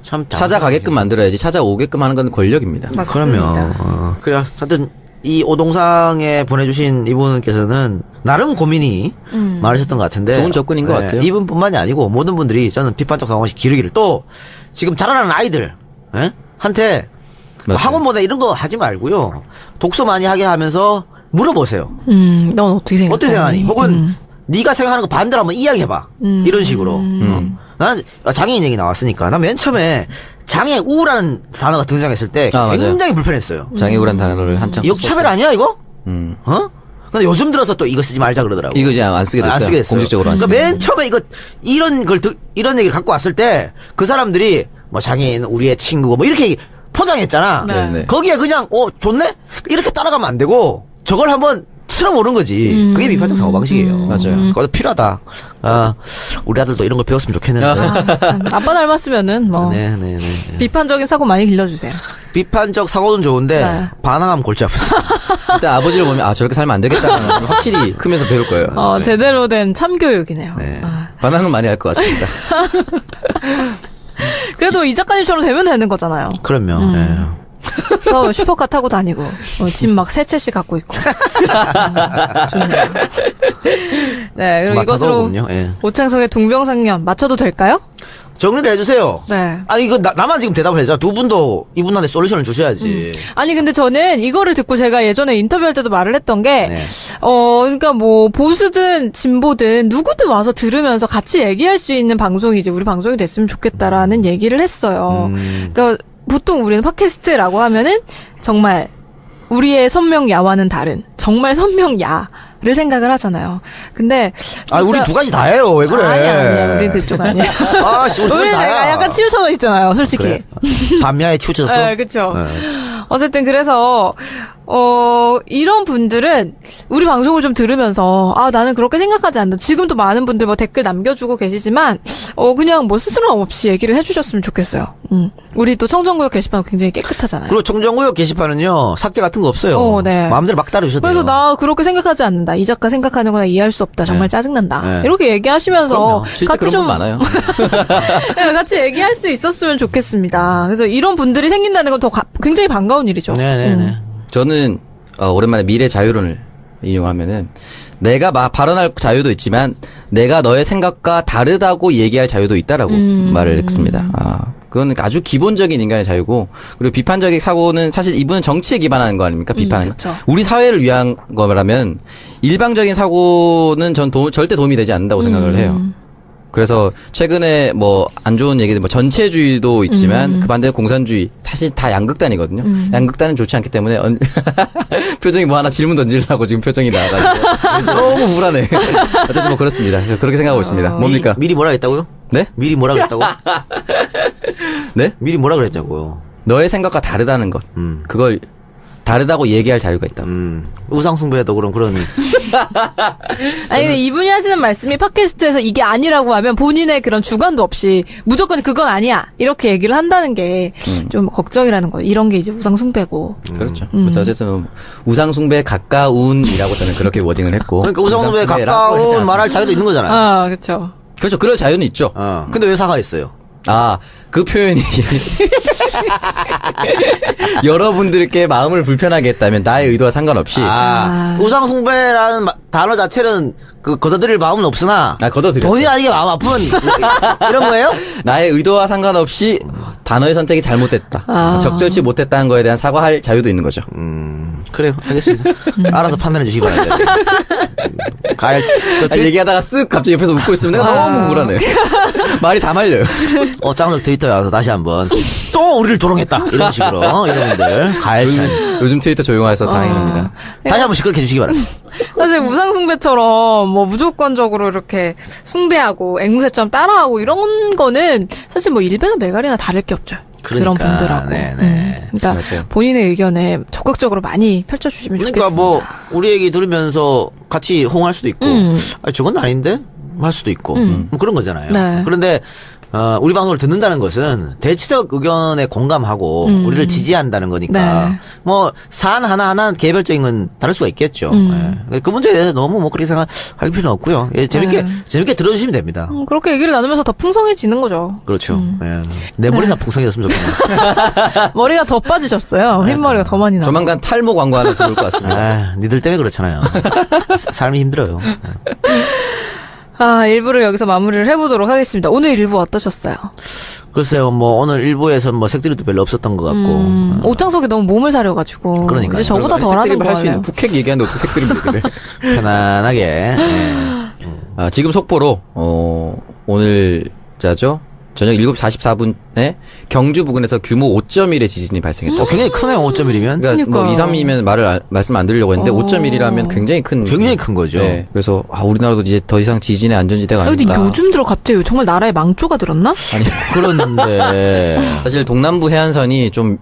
참 찾아가게끔 만들어야지 찾아오게끔 하는 건 권력입니다. 그러면 그래 하여튼 이 오동상에 보내주신 이분께서는 나름 고민이 많으셨던 것 같은데 좋은 접근인 것 같아요. 이분뿐만이 아니고 모든 분들이 저는 비판적 사고방식 기르기를 또 지금 자라나는 아이들 한테 맞아요. 학원 보내 이런 거 하지 말고요 독서 많이 하게 하면서 물어보세요. 넌 어떻게 생각해? 어떻게 생각하니? 혹은 네가 생각하는 거 반대로 한번 이야기해봐. 이런 식으로. 난 장애인 얘기 나왔으니까 난 맨 처음에 장애우라는 단어가 등장했을 때 굉장히 불편했어요. 장애우란 단어를 한참 역차별 아니야 이거? 근데 요즘 들어서 또 이거 쓰지 말자 그러더라고. 이거 이제 안 쓰게 됐어요. 안 쓰게 됐어요. 공식적으로 안 쓰게. 그러니까 맨 처음에 이런 얘기를 갖고 왔을 때 그 사람들이 뭐 장애인 우리의 친구고 뭐 이렇게 포장했잖아. 네. 거기에 그냥 좋네? 이렇게 따라가면 안 되고 저걸 한번 틀어보는 거지. 그게 비판적 사고방식이에요. 맞아요. 그것도 필요하다. 우리 아들도 이런 걸 배웠으면 좋겠는데. 아빠 닮았으면은 뭐 네. 비판적인 사고 많이 길러주세요. 비판적 사고는 좋은데 네. 반항하면 골치 아프다. 그때 아버지를 보면 저렇게 살면 안 되겠다는 걸 확실히 크면서 배울 거예요. 네. 제대로 된 참교육이네요. 네. 반항은 많이 할 것 같습니다. 그래도 이 작가님처럼 되면 되는 거잖아요. 그럼요. 네. 그래서 슈퍼카 타고 다니고 집 막 세 채씩 갖고 있고. 좋네요. 네, 그리고 이것으로 예. 오창석의 동병상련 맞춰도 될까요? 정리를 해주세요. 네. 아니 이거 나만 지금 대답을 해줘. 두 분도 이분한테 솔루션을 주셔야지. 아니 근데 저는 이거를 듣고 제가 예전에 인터뷰할 때도 말을 했던 게 네. 그러니까 뭐 보수든 진보든 누구든 와서 들으면서 같이 얘기할 수 있는 방송이 이제 우리 방송이 됐으면 좋겠다라는 얘기를 했어요. 그러니까 보통 우리는 팟캐스트라고 하면은 정말 우리의 선명야와는 다른 정말 선명야를 생각을 하잖아요. 근데 진짜 우리 두 가지 다 해요. 왜 그래? 아니야. 우리 그쪽 아니야. 씨, 우리 두 가지 우리는 다야. 약간 치우쳐져 있잖아요, 솔직히. 그래. 밤야에 치우쳤어? 네, 그쵸. 네. 어쨌든 그래서 이런 분들은 우리 방송을 좀 들으면서 나는 그렇게 생각하지 않는다. 지금도 많은 분들 뭐 댓글 남겨주고 계시지만 그냥 뭐 스스럼 없이 얘기를 해주셨으면 좋겠어요. 우리 또 청정구역 게시판 굉장히 깨끗하잖아요. 그리고 청정구역 게시판은요 삭제 같은 거 없어요. 네. 마음대로 막 따르셔도 돼요. 그래서 나 그렇게 생각하지 않는다. 이 작가 생각하는 거나 이해할 수 없다. 정말 네. 짜증난다. 네. 이렇게 얘기하시면서 그럼요. 실제 같이 그런 좀 분 많아요. 네, 같이 얘기할 수 있었으면 좋겠습니다. 그래서 이런 분들이 생긴다는 건 더 굉장히 반가운 일이죠. 네네네. 저는 오랜만에 미래 자유론을 인용하면은 내가 발언할 자유도 있지만 내가 너의 생각과 다르다고 얘기할 자유도 있다라고 말을 했습니다. 그건 아주 기본적인 인간의 자유고 그리고 비판적인 사고는 사실 이분은 정치에 기반하는 거 아닙니까? 비판은. 그쵸. 우리 사회를 위한 거라면 일방적인 사고는 전 절대 도움이 되지 않는다고 생각을 해요. 그래서 최근에 뭐 안 좋은 얘기들 뭐 전체주의도 있지만 그 반대로 공산주의 사실 다 양극단이거든요. 양극단은 좋지 않기 때문에 표정이 뭐 하나 질문 던지려고 지금 표정이 나와가지고 너무 불안해. 어쨌든 뭐 그렇습니다. 그렇게 생각하고 있습니다. 뭡니까? 미리 뭐라 그랬다고요? 네? 미리 뭐라 그랬다고? 네? 미리 뭐라 그랬냐고요? 너의 생각과 다르다는 것. 그걸 다르다고 얘기할 자유가 있다. 우상숭배도 그런 아니 근데 이분이 하시는 말씀이 팟캐스트에서 이게 아니라고 하면 본인의 그런 주관도 없이 무조건 그건 아니야 이렇게 얘기를 한다는 게 좀 걱정이라는 거예요. 이런 게 이제 우상숭배고. 그렇죠. 그래서 어쨌든 우상숭배에 가까운이라고 저는 그렇게 워딩을 했고. 그러니까 우상숭배에 우상숭배라고 하지 가까운 않습니다. 말할 자유도 있는 거잖아요. 그렇죠. 그렇죠. 그럴 자유는 있죠. 근데 왜 사과했어요? 그 표현이 여러분들께 마음을 불편하게 했다면 나의 의도와 상관없이 우상숭배라는 단어 자체는 걷어들일 마음은 없으나 걷어들였죠. 본의 아니게 마음 아픈 이런 거예요? 나의 의도와 상관없이 단어의 선택이 잘못됐다. 적절치 못했다는 거에 대한 사과할 자유도 있는 거죠. 그래요. 알겠습니다. 알아서 판단해 주시기 바랍니다. 얘기하다가 쓱 갑자기 옆에서 웃고 있으면 내가 너무 불안해. 말이 다 말려요. 짱석 트위터에 와서 다시 한번 또 우리를 조롱했다 이런 식으로 여러분들 가열찬 요즘 트위터 조용해서 다행입니다. 다시 한번 시끄럽게 해주시기 바랍니다. 사실 우상숭배처럼 뭐 무조건적으로 이렇게 숭배하고 앵무새처럼 따라하고 이런 거는 사실 뭐 일배나 메갈이나 다를 게 없죠. 그런 그러니까, 분들하고. 네네. 그러니까 맞아요. 본인의 의견에 적극적으로 많이 펼쳐주시면 그러니까 좋겠습니다. 뭐 우리 얘기 들으면서 같이 호응할 수도 있고 저건 아닌데 할 수도 있고 뭐 그런 거잖아요. 네. 그런데 우리 방송을 듣는다는 것은 대체적 의견에 공감하고 우리를 지지한다는 거니까 네. 뭐 사안 하나하나 개별적인 건 다를 수가 있겠죠. 예. 그 문제에 대해서 너무 뭐 그렇게 생각할 필요는 없고요. 예, 재밌게 들어주시면 됩니다. 그렇게 얘기를 나누면서 더 풍성해지는 거죠. 그렇죠. 예. 내 머리나 풍성해졌으면 좋겠네. 머리가 더 빠지셨어요. 흰머리가 더 많이 나. 조만간 탈모 광고 하나 들어올 것 같습니다. 니들 때문에 그렇잖아요. 삶이 힘들어요. 일부를 여기서 마무리를 해보도록 하겠습니다. 오늘 일부 어떠셨어요? 글쎄요, 뭐 오늘 일부에서 뭐 색드립도 별로 없었던 것 같고. 오창석이 너무 몸을 사려가지고. 그러니까요. 이제 저보다 덜하는 색드립을 할 수 있는 거예요. 북핵 얘기하는데 어떻게 색드립을 그래? 편안하게. 예. 지금 속보로 오늘 자죠. 저녁 7시 44분에 경주 부근에서 규모 5.1의 지진이 발생했다. 굉장히 크네요, 5.1이면. 그러니까 뭐 2, 3이면 말씀 안 드리려고 했는데 5.1이라면 굉장히 큰 굉장히 큰 거죠. 네. 그래서 우리나라도 이제 더 이상 지진의 안전지대가 근데 아니다. 요즘 들어 갑자기 정말 나라에 망조가 들었나? 아니 그런데 사실 동남부 해안선이 좀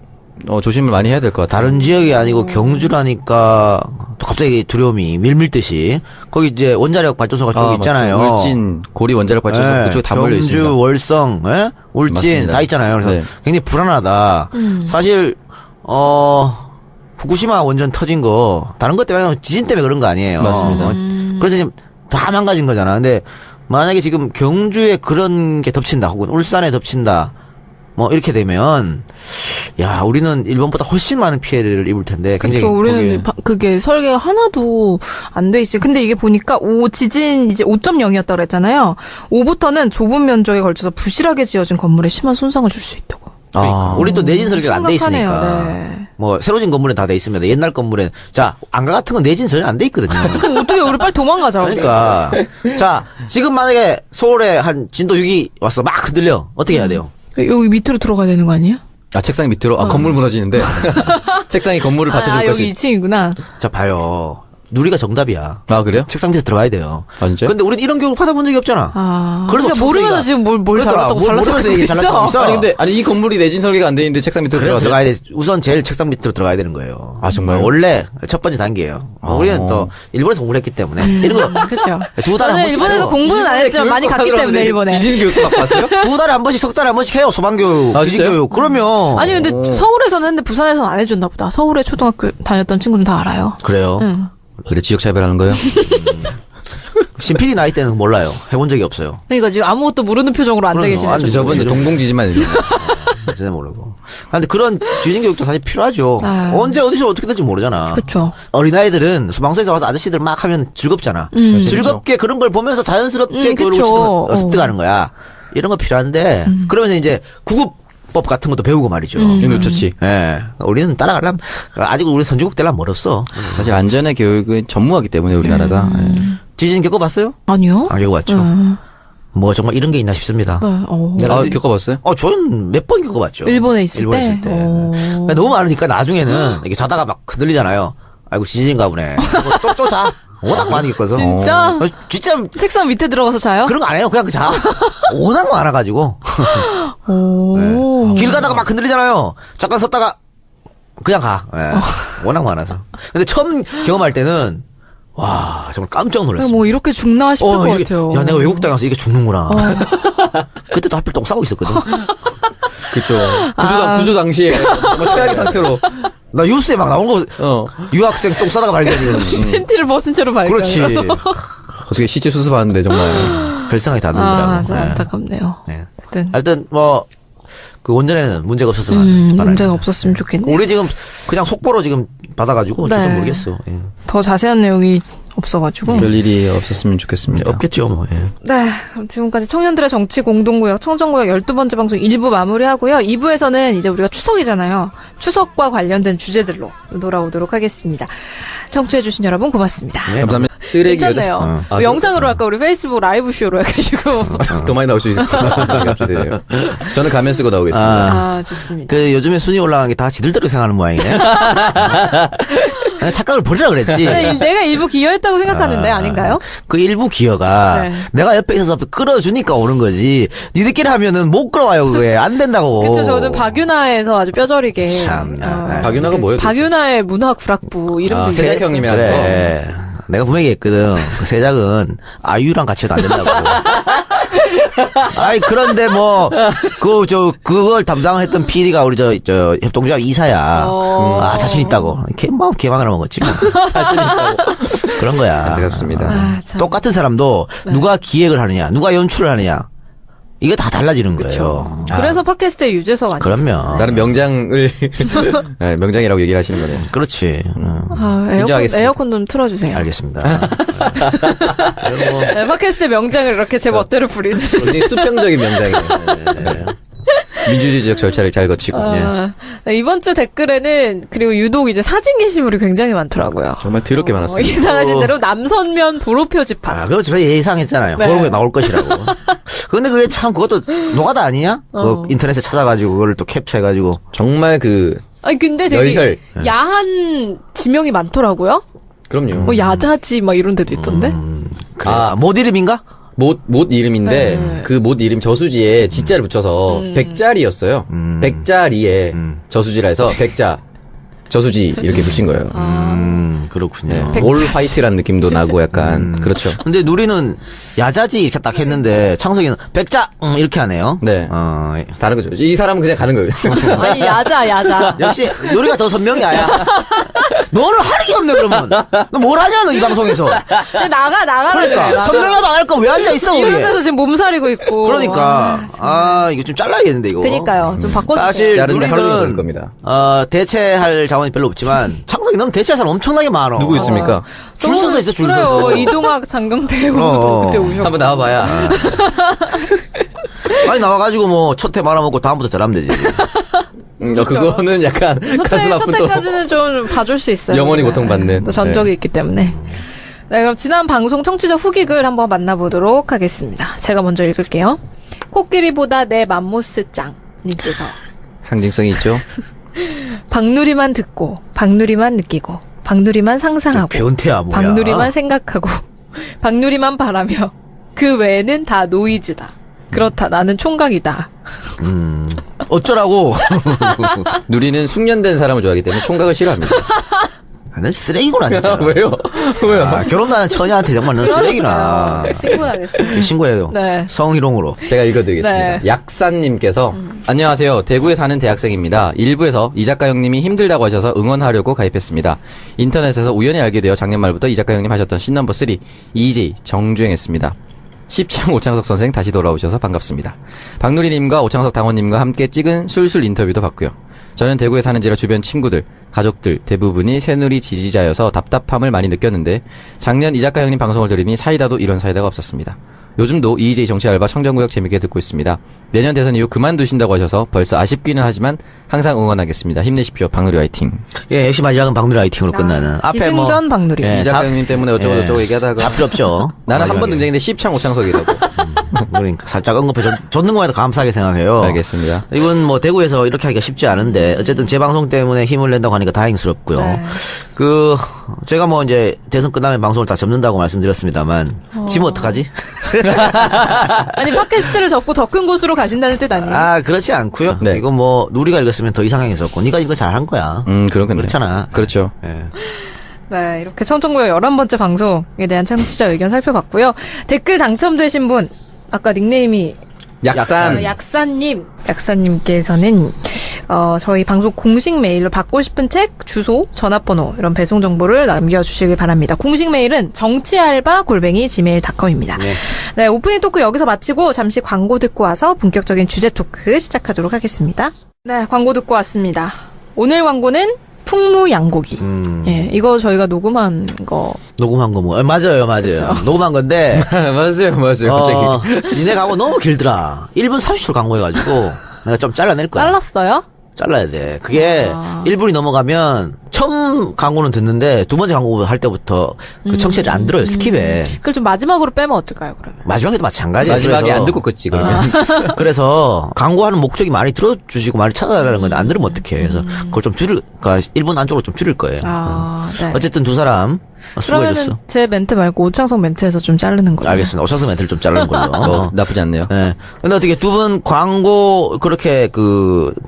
조심을 많이 해야 될 것 같아요. 다른 지역이 아니고 경주라니까 또 갑자기 두려움이 밀밀듯이 거기 이제 원자력 발전소가 쪽 있잖아요. 맞죠. 울진 고리 원자력 발전소 네, 그쪽에 다 몰려 있습니다. 경주, 월성, 예? 울진 맞습니다. 다 있잖아요. 그래서 네. 굉장히 불안하다. 사실 후쿠시마 원전 터진 거 다른 것 때문에 아니라 지진 때문에 그런 거 아니에요. 맞습니다. 그래서 지금 다 망가진 거잖아. 근데 만약에 지금 경주에 그런 게 덮친다, 혹은 울산에 덮친다, 뭐 이렇게 되면 야, 우리는 일본보다 훨씬 많은 피해를 입을 텐데 굉장히 그렇죠. 우리는 그게 설계가 하나도 안 돼 있어요. 근데 이게 보니까 지진 이제 5.0이었다고 그랬잖아요. 5부터는 좁은 면적에 걸쳐서 부실하게 지어진 건물에 심한 손상을 줄 수 있다고. 그러니까. 우리 또 내진 설계가 안 돼 있으니까. 심각하네요. 네. 뭐 새로 진 건물은 다 돼 있습니다. 옛날 건물엔 자 안가 같은 건 내진 전혀 안 돼 있거든요. 그럼 어떻게 우리 빨리 도망가자. 우리. 그러니까 자 지금 만약에 서울에 한 진도 6이 왔어 막 흔들려 어떻게 해야 돼요? 여기 밑으로 들어가야 되는 거 아니에요? 아, 책상 밑으로? 건물 무너지는데. 책상이 건물을 받쳐줄 것이. 여기 2층이구나. 자 봐요. 누리가 정답이야. 아, 그래요? 책상 밑에 들어가야 돼요. 아, 진짜요? 근데 우린 이런 교육 받아본 적이 없잖아. 그래서 그러니까 모르면서 지금 뭘 그러니까 잘났다고 모르면서 얘기 잘났다고 있어. 아니, 이 건물이 내진 설계가 안 돼 있는데 책상 밑으로 그래서 들어가야 들어가야 돼. 우선 제일 책상 밑으로 들어가야 되는 거예요. 아, 정말요? 원래 첫 번째 단계예요. 우리는 또 일본에서 공부를 했기 때문에 이런 거 그렇죠. 두 달에 한 저는 번씩 일본에서 해요. 공부는 안 했지만 많이 갔기 때문에 일본에. 지진 교육도 막 봤어요? 두 달에 한 번씩 석 달에 한 번씩 해요. 소방교육, 아, 지진교육. 그러면 아니 근데 서울에서는 했는데 부산에서는 안 해줬나 보다. 서울에 초등학교 다녔던 친구는 다 알아요. 그래요. 응. 그래, 지역 차별하는 거예요? 신PD 나이 때는 몰라요. 해본 적이 없어요. 그러니까 지금 아무것도 모르는 표정으로 앉아 그럼요. 계시네요. 아니, 저번 동봉 지진만 해요. 진짜 모르고. 근데 그런 지진교육도 사실 필요하죠. 아. 언제 어디서 어떻게 될지 모르잖아. 그렇죠. 어린아이들은 소방서에서 와서 아저씨들 막 하면 즐겁잖아. 즐겁게 그런 걸 보면서 자연스럽게 교육을 그쵸. 습득하는 거야. 이런 거 필요한데 그러면서 이제 구급법 같은 것도 배우고 말이죠. 좋지. 예. 우리는 따라가려면 아직 우리 선진국 되려면 멀었어. 사실 안전의 교육은 전무하기 때문에 우리나라가. 예. 지진 겪어봤어요? 아니요. 안 겪어봤죠. 뭐 정말 이런 게 있나 싶습니다. 네. 겪어봤어요? 저는 몇 번 겪어봤죠. 일본에 있을 일본에 때? 있을 때. 오. 그러니까 너무 많으니까 나중에는 이게 자다가 막 흔들리잖아요. 아이고 지진인가 보네. 또 자. 워낙 많이 겪어서. 진짜? 진짜 책상 밑에 들어가서 자요? 그런 거 안 해요. 그냥 그 자. 워낙 많아가지고. 오. 길 가다가 막 흔들리잖아요. 잠깐 섰다가 그냥 가. 예. 워낙 많아서. 근데 처음 경험할 때는 와 정말 깜짝 놀랐어요. 뭐 이렇게 죽나 싶을 것 이게, 같아요. 야 내가 외국 나가서 이게 죽는구나. 그때도 하필 똥 싸고 있었거든. 그쵸. 구조 당시에 정말 최악의 상태로. 나 뉴스에 막 나온 거 유학생 똥 싸다가 발견했는데. 팬티를 벗은 채로 발견. 그렇지. 어떻게 시체 수습하는데 정말. 별 생각이 다 들더라고. 참 안타깝네요. 네. 하여튼. 하여튼 뭐 그 원전에는 문제가 없었으면 바랍니다. 문제가 없었으면 좋겠네요. 우리 지금 그냥 속보로 지금 받아가지고 네. 저도 모르겠어. 예. 더 자세한 내용이 없어가지고. 별일이 없었으면 좋겠습니다. 없겠죠 뭐. 예. 네, 그럼 지금까지 청년들의 정치 공동구역 청정구역 12번째 방송 1부 마무리하고요. 2부에서는 이제 우리가 추석이잖아요. 추석과 관련된 주제들로 돌아오도록 하겠습니다. 청취해주신 여러분 고맙습니다. 네. 감사합니다. 쓰레기 괜찮네요. 아, 영상으로 할까? 우리 페이스북 라이브 쇼로 해가지고. 더 많이 나올 수 있을 생각이 갑자기 저는 가면 쓰고 나오겠습니다. 아, 좋습니다. 그 요즘에 순위 올라간 게 다 지들대로 생각하는 모양이네. 그냥 착각을 버리라 그랬지. 내가 일부 기여했다고 생각하는데 아닌가요? 그 일부 기여가 네. 내가 옆에 있어서 끌어주니까 오는 거지. 니들끼리 하면은 못 끌어와요 그게 안 된다고. 그쵸, 저는 박윤아에서 아주 뼈저리게. 참나. 박윤아가 뭐예요? 박윤아의 문화구락부 이름도 세작 형님이 하는 거. 그래. 내가 분명히 했거든. 그 세작은 아이유랑 같이 해도 안 된다고. 아이, 그런데 뭐, 그걸 담당했던 PD가 우리 협동조합 이사야. 자신 있다고. 개망을 먹었지. 자신 있다고. 그런 거야. 안타깝습니다. 참. 똑같은 사람도 누가 기획을 하느냐, 누가 연출을 하느냐. 이게 다 달라지는 거예요. 그래서 팟캐스트의 유재석 아니에요? 그럼요. 나는 명장을 네, 명장이라고 얘기를 하시는 거네요. 그렇지. 인정하겠습니다. 에어컨 좀 틀어주세요. 알겠습니다. 네, 팟캐스트의 명장을 이렇게 제 멋대로 부리는. 굉장히 수평적인 명장이에요. 민주주의적 절차를 잘 거치고. 네, 이번 주 댓글에는 그리고 유독 이제 사진 게시물이 굉장히 많더라고요. 정말 더럽게 많았습니다. 예상하신 대로 남선면 도로 표지판. 그거 제가 예상했잖아요. 네. 그런 게 나올 것이라고. 근데 그게 참 그것도 노가다 아니냐? 그 인터넷에 찾아가지고 그걸 또 캡처해가지고. 정말 아니 근데 되게 열혈. 야한 지명이 많더라고요. 그럼요. 뭐 야자지 막 이런 데도 있던데. 그래. 못 이름인가? 못 이름인데 그 못 이름 저수지에 지자를 붙여서 백자리였어요. 백자리에 저수지라 해서 백자. 저수지 이렇게 붙인 거예요. 그렇군요. 네. 올 화이트라는 느낌도 나고 약간 그렇죠. 근데 누리는 야자지 이렇게 딱 했는데 창석이는 백자 이렇게 하네요. 네. 다른 거죠. 이 사람은 그냥 가는 거예요. 아니 야자. 역시 누리가 더 선명이야. 야. 너는 하는 게 없네 그러면. 너 뭘 하냐 너 이 방송에서. 나가라 그러니까 그래. 선명하도 안 할 거 왜 앉아 있어 우리. 이런 데서 지금 몸살이고 있고. 그러니까 이거 좀 잘라야겠는데 이거. 그러니까요. 좀 바꿔주세요. 사실 자르는데 하루 종일 걸릴 누리는 겁니다. 대체할 자원이 별로 없지만 창석이 너는 대체할 사람 엄청나게 많아. 누구 있습니까? 줄 서서 있어 줄 그래요. 서서. 이동학 장경태 의원도 그때 오셨고. 한번 나와봐야. 아니 나와가지고 뭐 첫회 말아먹고 다음부터 잘하면 되지. 그거는 약간 가슴 아픈 또 첫해까지는 좀 봐줄 수 있어요. 영원히 우리가. 고통받는. 또 전적이 네. 있기 때문에. 네, 그럼 지난 방송 청취자 후기글 한번 만나보도록 하겠습니다. 제가 먼저 읽을게요. 코끼리보다 내 맘모스 짱 님께서 상징성이 있죠. 박누리만 듣고 박누리만 느끼고 박누리만 상상하고 변태야 뭐야. 박누리만 생각하고 박누리만 바라며 그 외에는 다 노이즈다. 그렇다 나는 총각이다. 어쩌라고. 누리는 숙련된 사람을 좋아하기 때문에 총각을 싫어합니다. 난 쓰레기구나 진짜. 왜요? 왜요? 결혼도 안 한 처녀한테 정말 넌 쓰레기나. 신고하겠습니다. 신고해요. 네. 성희롱으로. 제가 읽어드리겠습니다. 네. 약산님께서 안녕하세요. 대구에 사는 대학생입니다. 일부에서 이 작가 형님이 힘들다고 하셔서 응원하려고 가입했습니다. 인터넷에서 우연히 알게 되어 작년 말부터 이 작가 형님 하셨던 신넘버 3 EJ 정주행했습니다. 십창 오창석 선생 다시 돌아오셔서 반갑습니다. 박누리님과 오창석 당원님과 함께 찍은 술술 인터뷰도 봤고요. 저는 대구에 사는지라 주변 친구들, 가족들 대부분이 새누리 지지자여서 답답함을 많이 느꼈는데 작년 이 작가 형님 방송을 들으니 사이다도 이런 사이다가 없었습니다. 요즘도 EJ 정치 알바 청정구역 재밌게 듣고 있습니다. 내년 대선 이후 그만두신다고 하셔서 벌써 아쉽기는 하지만 항상 응원하겠습니다. 힘내십시오. 박누리 화이팅. 예, 역시 마지막은 박누리 화이팅으로 끝나는. 앞에 뭐. 기승전 박누리. 예, 이 작가 형님 때문에 어쩌고 저쩌고 얘기하다가 다 필요 없죠. 나는 한 번 마지막에. 등장했는데 십창 오창석이라고. 그러니까 살짝 언급해 줬는 것만 해도 감사하게 생각해요. 알겠습니다. 이건 뭐 대구에서 이렇게 하기가 쉽지 않은데 어쨌든 제 방송 때문에 힘을 낸다고 하니까 다행스럽고요. 네. 제가 뭐 이제 대선 끝나면 방송을 다 접는다고 말씀드렸습니다만 지면 어떡하지? 아니 팟캐스트를 접고 더 큰 곳으로 가신다는 뜻 아니에요? 그렇지 않고요. 네. 이거 뭐 누리가 읽었으면 더 이상하게 썼고 네가 이거 잘한 거야. 그렇겠네. 그렇잖아. 그렇죠. 예. 네, 이렇게 청정구역 11번째 방송에 대한 청취자 의견 살펴봤고요. 댓글 당첨되신 분, 아까 닉네임이 약산. 약사님께서는 저희 방송 공식 메일로 받고 싶은 책, 주소, 전화번호 이런 배송 정보를 남겨주시길 바랍니다. 공식 메일은 정치알바@gmail.com입니다. 네. 네, 오프닝 토크 여기서 마치고 잠시 광고 듣고 와서 본격적인 주제 토크 시작하도록 하겠습니다. 네, 광고 듣고 왔습니다. 오늘 광고는 풍무양고기. 예, 이거 저희가 녹음한 거. 녹음한 거 뭐? 맞아요. 그쵸. 녹음한 건데. 맞아요. 갑자기. 니네 광고 너무 길더라. 1분 30초 광고해가지고 내가 좀 잘라낼 거야. 잘랐어요? 잘라야 돼. 그게 1분이 넘어가면 처음 광고는 듣는데 두 번째 광고 할 때부터 그 청취율이 안 들어요. 스킵에. 그걸 좀 마지막으로 빼면 어떨까요, 그러면? 마지막에도 마찬가지야. 마지막에 그래서- 안 듣고 끝지 그러면. 그래서 광고하는 목적이 많이 들어주시고 많이 찾아달라는 건데 안 들으면 어떡해. 그래서 그걸 좀 그러니까 1분 안쪽으로 좀 줄일 거예요. 네. 어쨌든 두 사람 그러면은 수고해줬어. 제 멘트 말고 오창석 멘트에서 좀 자르는 걸로. 알겠습니다. 오창석 멘트를 좀 자르는 걸로. 나쁘지 않네요. 네. 근데 어떻게 두 분 광고 그렇게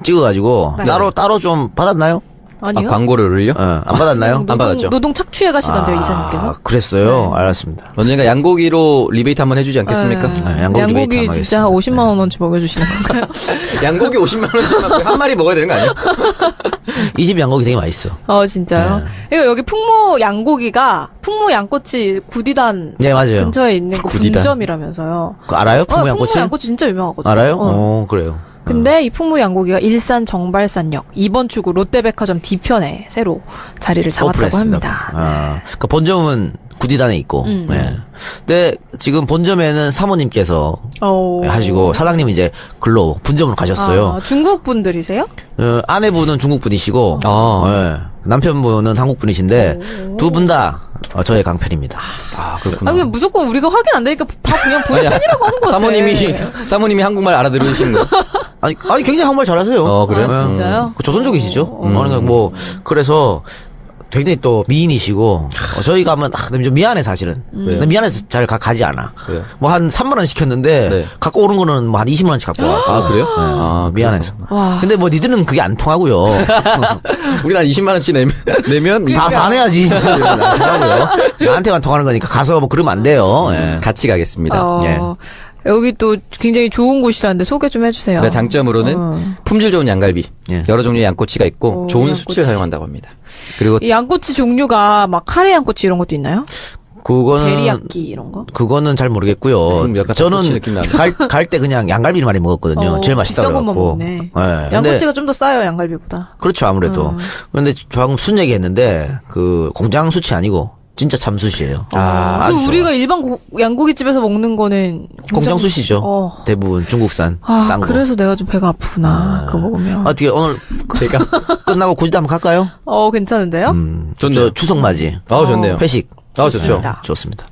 찍어가지고 네. 따로 좀 받았나요? 아니요. 광고료를요? 안 받았나요? 안 받았죠. 노동 착취해 가시던데요, 이사님께서. 그랬어요. 알았습니다. 언젠가 양고기로 리베이트 한번 해주지 않겠습니까? 양고기 리베이트 양고기 한번 진짜 하겠습니다. 50만 원어치 먹여주시는 건가요? 양고기 50만 원씩만 한 마리 먹어야 되는 거 아니에요? 이 집 양고기 되게 맛있어. 진짜요? 이거 여기 풍무 양고기가 풍무 양꼬치 구디단 네, 맞아요. 근처에 있는 그 구디단. 분점이라면서요. 그거 알아요? 풍무 양꼬치? 풍무 양꼬치 진짜 유명하거든요. 알아요? 그래요. 근데 이 풍무 양고기가 일산 정발산역 2번 출구 롯데백화점 뒤편에 새로 자리를 잡았다고 오픈했습니다. 합니다. 그 본점은 구디단에 있고. 예. 근데 지금 본점에는 사모님께서 하시고 사장님이 이제 글로 분점으로 가셨어요. 중국 분들이세요? 아내분은 중국 분이시고 예. 남편분은 한국 분이신데 두 분 다 저의 강편입니다. 그렇구나. 그냥 무조건 우리가 확인 안 되니까 다 그냥 본인 편이라고 하는 거 같아. 사모님이 한국말 알아들으시는 거. 아니 굉장히 한국말 잘하세요. 그래요? 진짜요? 조선족이시죠? 그러니까 뭐 그래서 굉장히 또 미인이시고 저희가 하면 좀 미안해 사실은. 나 미안해서 잘 가지 않아. 왜요? 뭐 한 3만 원 시켰는데 네. 갖고 오는 거는 뭐 한 20만 원씩 갖고 와. 아, 그래요? 아, 미안해서. 와. 근데 뭐 니들은 그게 안 통하고요. 우리 한 20만 원씩 내면 다 내야지. 나한테만 통하는 거니까 가서 뭐 그러면 안 돼요. 예. 같이 가겠습니다. 예. 여기 또 굉장히 좋은 곳이라는데 소개 좀 해주세요. 네, 장점으로는 품질 좋은 양갈비, 예. 여러 종류의 양꼬치가 있고 좋은 양꼬치. 수치를 사용한다고 합니다. 그리고 이 양꼬치 종류가 막 카레 양꼬치 이런 것도 있나요? 그거는 데리야끼 이런 거? 그거는 잘 모르겠고요. 약간 저는 닭꼬치 느낌 나는데. 갈 때 그냥 양갈비를 많이 먹었거든요. 제일 맛있다고 비싼 것만 그래갖고. 먹네. 예. 근데 양꼬치가 좀 더 싸요 양갈비보다. 그렇죠 아무래도. 그런데 방금 순 얘기했는데 그 공장 수치 아니고 진짜 참수시예요. 아주 그리고 좋아. 우리가 일반 양고기집에서 먹는 거는 공장 수시죠. 어. 대부분 중국산 싼 거. 그래서 내가 좀 배가 아프구나. 그거 먹으면. 어떻게 오늘 제가 끝나고 굳이 한번 갈까요? 괜찮은데요? 저 추석 맞이. 좋네요. 회식. 좋죠. 좋습니다. 좋습니다.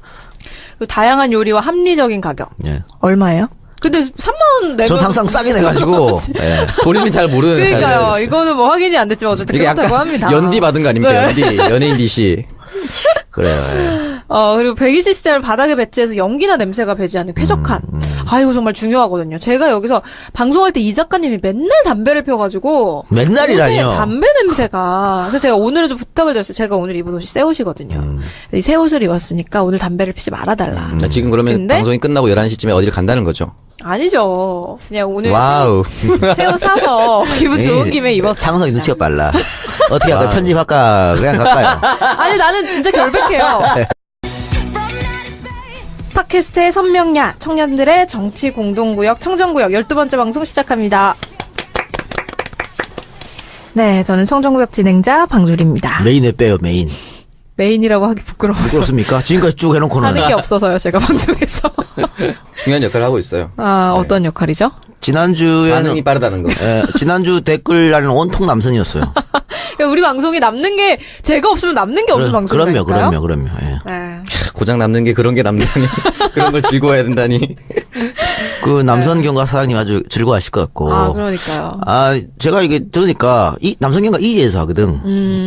그 다양한 요리와 합리적인 가격. 예. 얼마예요? 근데 3만 원 내면 전 항상 싸게 내가지고. 예. 본인이 잘 모르는 그러니까요. 사실이었어요. 이거는 뭐 확인이 안 됐지만 어쨌든 이게 그렇다고 약간 합니다. 연디 받은 거 아닙니까? 네. 연디 연예인 DC. 그래요. 예. 그리고 배기 시스템을 바닥에 배치해서 연기나 냄새가 배지 않는 쾌적한. 이거 정말 중요하거든요. 제가 여기서 방송할 때 이 작가님이 맨날 담배를 펴가지고. 맨날이라뇨. 옷에 담배 냄새가. 그래서 제가 오늘은 좀 부탁을 드렸어요. 제가 오늘 입은 옷이 새 옷이거든요. 이 새 옷을 입었으니까 오늘 담배를 피지 말아달라. 지금 그러면 근데? 방송이 끝나고 11시쯤에 어디를 간다는 거죠? 아니죠. 그냥 오늘 와우. 새 옷 사서 기분 좋은 김에 입었어요. 창석이 눈치가 빨라. 어떻게 할까요? 편집할까? 그냥 갈까요? 아니 나는 진짜 결백해요. 팟캐스트의 선명야, 청년들의 정치 공동구역, 청정구역 12번째 방송 시작합니다. 네, 저는 청정구역 진행자 방조리입니다. 메인에 빼요, 메인. 메인이라고 하기 부끄러워서 부끄럽습니까? 지금까지 쭉 해놓고는. 하는 게 없어서요, 제가 방송에서. 중요한 역할을 하고 있어요. 어떤 역할이죠? 지난주에는. 반응이 빠르다는 거. 지난주 댓글란은 온통 남선이었어요. 우리 방송이 남는 게, 제가 없으면 남는 게 없는 방송이니까요. 그럼요. 예. 네. 고장 남는 게 그런 게 남다니. 그런 걸 즐거워해야 된다니. 그 남선 경과 사장님 아주 즐거워하실 것 같고. 그러니까요. 제가 이게 들으니까 이 남선 경과 EJ에서 하거든.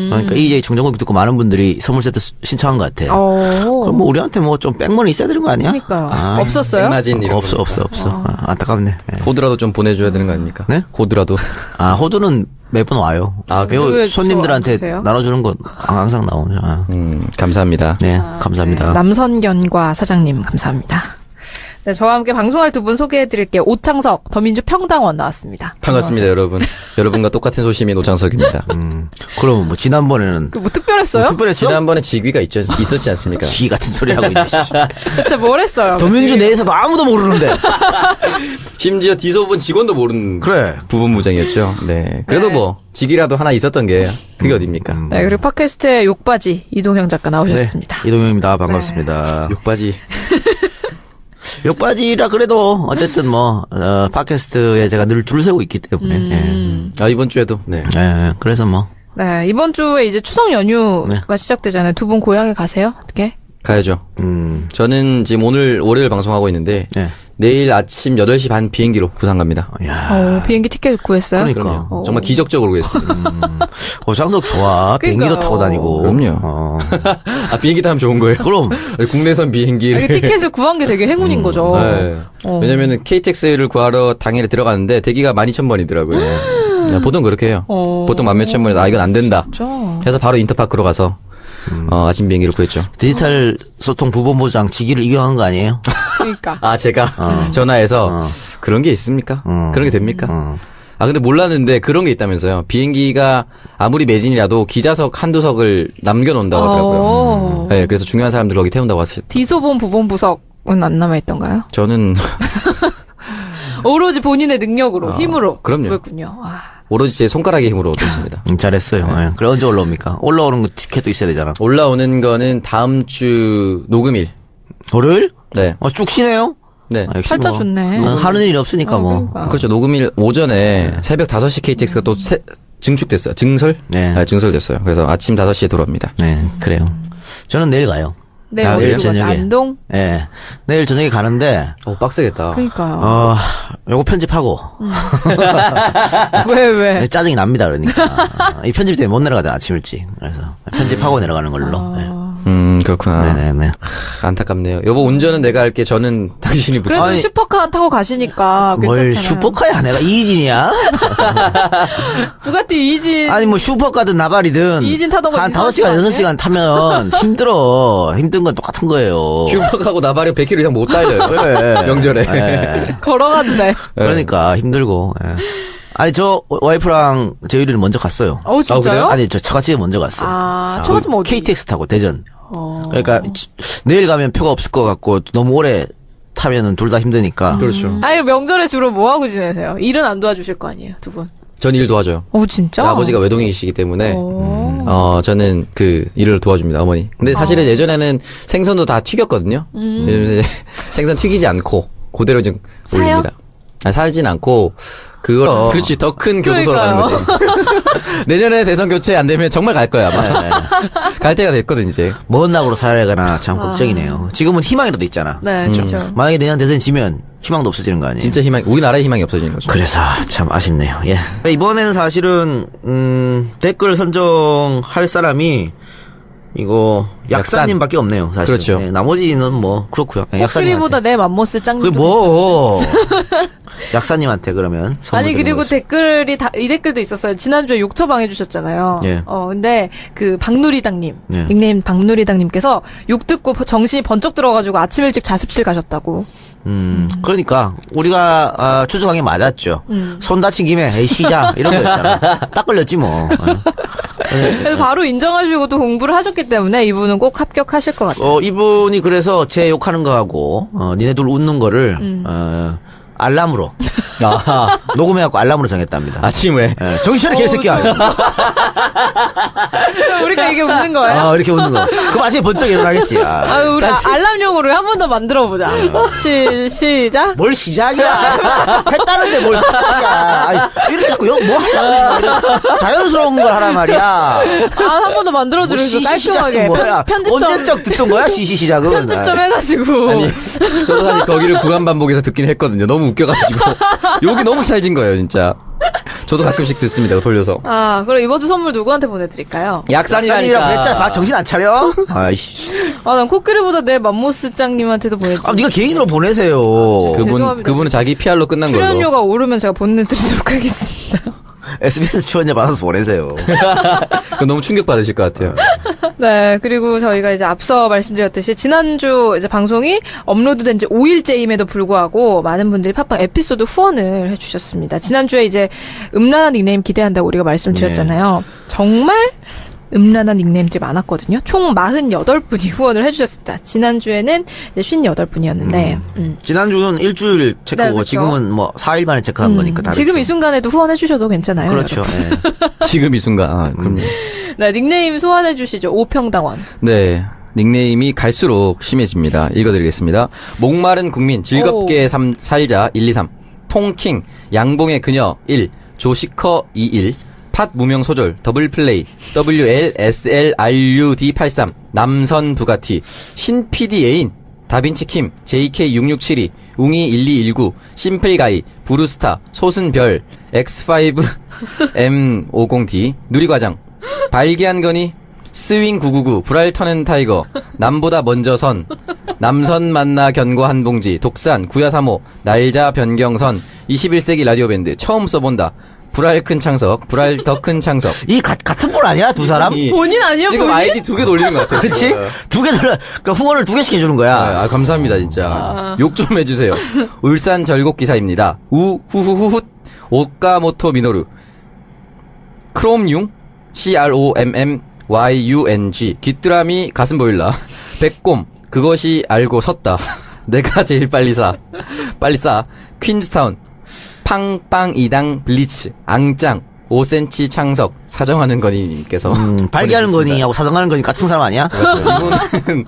그러니까 EJ 청정국 듣고 많은 분들이 선물 세트 신청한 것 같아. 그럼 뭐 우리한테 뭐 좀 백머니 있어야 되는 거 아니야? 그러니까요. 없었어요? 백마진 이런 없어. 안타깝네. 예. 호드라도 좀 보내줘야 되는 거 아닙니까? 네? 호드라도. 호두는 매번 와요. 배우 왜 손님들한테 저 안 주세요? 나눠주는 건 항상 나오죠. 감사합니다. 네, 감사합니다. 남선견과 사장님 감사합니다. 네, 저와 함께 방송할 두 분 소개해드릴게요. 오창석 더민주 평당원 나왔습니다. 반갑습니다, 여러분. 여러분과 똑같은 소심인 오창석입니다. 그럼 뭐 지난번에는 뭐 특별했어요? 특별했어? 지난번에 직위가 있었지 않습니까? 지 같은 소리 하고 있네. 씨. 진짜 뭘 했어요? 더민주 내에서도 아무도 모르는데. 심지어 디소본 직원도 모르는 그래. 부분무장이었죠. 네. 그래도 네. 뭐 직이라도 하나 있었던 게 그게 어딥니까? 네, 그리고 팟캐스트의 욕바지 이동형 작가 나오셨습니다. 네, 이동영입니다. 반갑습니다. 욕바지. 욕바지라 그래도 어쨌든 뭐 팟캐스트에 제가 늘 줄 세우고 있기 때문에. 이번 주에도 네. 예, 그래서 뭐 네, 이번 주에 이제 추석 연휴가 시작되잖아요. 두 분 고향에 가세요? 어떻게? 가야죠. 저는 지금 오늘 월요일 방송하고 있는데 네. 내일 아침 8시 반 비행기로 부산 갑니다. 야, 비행기 티켓 구했어요? 그러니까. 그럼요. 정말 기적적으로 구했습니다. 장석 좋아. 비행기도 그러니까요. 타고 다니고. 그럼요. 비행기 타면 좋은 거예요? 그럼 국내선 비행기를. 이게 티켓을 구한 게 되게 행운인 거죠. 네. 왜냐면은 KTX를 구하러 당일에 들어갔는데 대기가 12,000번이더라고요. 보통 그렇게 해요. 보통 11,000번이다. 이건 안 된다. 진짜. 해서 바로 인터파크로 가서 아침 비행기를 구했죠. 디지털 소통 부본부장 직위를 이용한 거 아니에요? 그러니까. 제가 전화해서 그런 게 있습니까? 그런 게 됩니까? 근데 몰랐는데 그런 게 있다면서요. 비행기가 아무리 매진이라도 기자석 한두 석을 남겨놓는다고 하더라고요. 네, 그래서 중요한 사람들 거기 태운다고 하시. 디소본 부본부석은 안 남아있던가요? 저는 오로지 본인의 능력으로, 힘으로. 그럼요. 그랬군요. 오로지 제 손가락의 힘으로 얻었습니다. 잘했어요. 예. 그래 언제 올라옵니까? 올라오는 거 티켓도 있어야 되잖아. 올라오는 거는 다음 주 녹음일. 월요일? 네. 쭉 쉬네요. 네. 역시 팔자 좋네. 하는 일이 없으니까 뭐. 그러니까. 그렇죠. 녹음일 오전에 새벽 5시 KTX가 또 증축됐어요. 증설? 네. 증설됐어요. 그래서 아침 5시에 돌아옵니다. 네, 그래요. 저는 내일 가요. 내일 아, 어디 내일 가지? 저녁에. 안동? 예. 내일 저녁에 가는데, 빡세겠다. 그러니까요. 요거 편집하고. 왜? 네, 짜증이 납니다, 그러니까. 이 편집 때문에 못 내려가잖아, 아침 일찍. 그래서 편집하고 내려가는 걸로. 예. 그렇구나. 네네네. 안타깝네요. 여보, 운전은 내가 할게. 저는 당신이 그래도 붙여. 슈퍼카 타고 가시니까 뭘 괜찮잖아요. 슈퍼카야? 내가 이진이야? 부가티 이진. 아니, 뭐 슈퍼카든 나발이든. 이진 타던 거 한 이상하지 5시간, 않아요? 6시간 타면 힘들어. 힘든 건 똑같은 거예요. 슈퍼하고 나발이 100km 이상 못 달려요. 그래. 명절에. 예. 걸어가는데. 그러니까 힘들고. 예. 아니 저 와이프랑 제유리는 먼저 갔어요. 진짜요? 그래요? 아니 저 처갓집에 먼저 갔어요. 처갓집 어디? KTX 타고 대전. 그러니까 내일 가면 표가 없을 것 같고 너무 오래 타면은 둘 다 힘드니까. 그렇죠. 아니 명절에 주로 뭐 하고 지내세요? 일은 안 도와주실 거 아니에요, 두 분? 전 일 도와줘요. 진짜? 아버지가 외동이시기 때문에 저는 그 일을 도와줍니다, 어머니. 근데 사실은 예전에는 생선도 다 튀겼거든요. 요즘 이제 생선 튀기지 않고 그대로 좀 사요? 올립니다. 살진 않고 그걸 그렇지 더 큰 교도소로 가는 거지. 내년에 대선 교체 안 되면 정말 갈 거야 아마. 갈 때가 됐거든 이제. 먼 낙으로 살아가나 참 걱정이네요. 지금은 희망이라도 있잖아. 네, 그렇죠. 만약에 내년 대선 지면 희망도 없어지는 거 아니에요? 진짜 우리나라의 희망이 없어지는 거죠. 그래서 참 아쉽네요. 예. 이번에는 사실은 댓글 선정할 사람이 이거 약사님밖에 없네요. 사실. 그렇죠. 예, 나머지는 뭐 그렇고요. 예, 코끼리보다 내 맘모스 짱. 그게 뭐 약사님한테 그러면 선물 아니 드리는 그리고 거죠. 이 댓글도 있었어요. 지난주에 욕 처방 해주셨잖아요. 예. 근데 그 박누리당님 예. 닉네임 박누리당님께서 욕 듣고 정신이 번쩍 들어가지고 아침 일찍 자습실 가셨다고. 그러니까 우리가 추적한 게 맞았죠. 손 다친 김에 에이 시작 이런 거였잖아. 딱 걸렸지 뭐. 그래서 바로 인정하시고 또 공부를 하셨기 때문에 이분은 꼭 합격하실 것 같아요. 이분이 그래서 제 욕하는 거하고 니네 둘 웃는 거를 알람으로 아, 녹음해갖고 알람으로 정했답니다. 아침에. 예, 정신 차려 개새끼야. 우리가 이게 웃는 거예요? 이렇게 웃는 거. 그럼 아침에 번쩍 일어나겠지. 우리 알람용으로 한 번 더 만들어 보자. 시작. 뭘 시작이야. 했다는데 뭘 시작이야. 아니, 이렇게 자꾸 뭐 하려고 자연스러운 걸 하란 말이야. 한 번 더 만들어 뭐 주면서 시시 시작은 깔끔하게 뭐야. 편집 좀 언제적 듣던 거야 시시 시작은. 편집 좀 해가지고. 아니, 저도 사실 거기를 구간 반복해서 듣긴 했거든요. 너무 웃겨가지고. 욕이 너무 찰진 거예요, 진짜. 저도 가끔씩 듣습니다, 돌려서. 그럼 이번 주 선물 누구한테 보내드릴까요? 약산이라고 그랬잖아. 약산이라니까. 정신 안 차려? 아이씨. 난 코끼리보다 내 맘모스 짱님한테도 보내드릴게요. 네가 개인으로 보내세요. 죄송합니다. 그분은 자기 PR로 끝난 걸로. 출연료가 오르면 제가 보내드리도록 하겠습니다. SBS 출연자 받아서 보내세요. 그거 너무 충격받으실 것 같아요. 네, 그리고 저희가 이제 앞서 말씀드렸듯이 지난주 이제 방송이 업로드된 지 5일째임에도 불구하고 많은 분들이 팟빵 에피소드 후원을 해주셨습니다. 지난주에 이제 음란한 닉네임 기대한다고 우리가 말씀드렸잖아요. 정말 음란한 닉네임들이 많았거든요. 총 48분이 후원을 해주셨습니다. 지난주에는 이제 58분이었는데. 지난주는 일주일 체크고 네, 그렇죠. 지금은 뭐 4일 만에 체크한 거니까 다르죠. 지금 이 순간에도 후원해주셔도 괜찮아요. 그렇죠. 예. 지금 이 순간. 그럼요. 네, 닉네임 소환해주시죠. 오평당원. 네. 닉네임이 갈수록 심해집니다. 읽어드리겠습니다. 목마른 국민, 즐겁게 살자, 123. 통킹, 양봉의 그녀, 1. 조시커, 21. 팟 무명 소절, 더블플레이, WLSLRUD83, 남선 부가티, 신 PD 애인, 다빈치 킴, JK6672, 웅이 1219, 심플가이, 브루스타, 소순별, X5M50D, 누리과장, 발기한건이, 스윙999, 불알 터는 타이거, 남보다 먼저 선, 남선 만나 견고 한 봉지, 독산, 구야사모, 날자 변경선, 21세기 라디오 밴드, 처음 써본다, 불알 큰 창석, 불알 더 큰 창석. 이 같은 분 아니야? 두 사람? 본인 아니에요, 지금 본인? 아이디 2개 돌리는 것 같아요. 그렇지? 지금. 두 개 들어, 그러니까 후원을 2개씩 해주는 거야. 감사합니다, 진짜. 욕 좀 해주세요. 울산 절곡 기사입니다. 후후후훗, 오카모토 미노루. 크롬융, CROMMYUNG. 귀뚜라미 가슴 보일라. 백곰, 그것이 알고 섰다. 내가 제일 빨리 싸. 퀸즈타운. 팡빵 이당 블리츠. 앙짱. 5cm 창석. 사정하는 거니님께서. 발기하는 거니하고 사정하는 거니 같은 사람 아니야? 이분은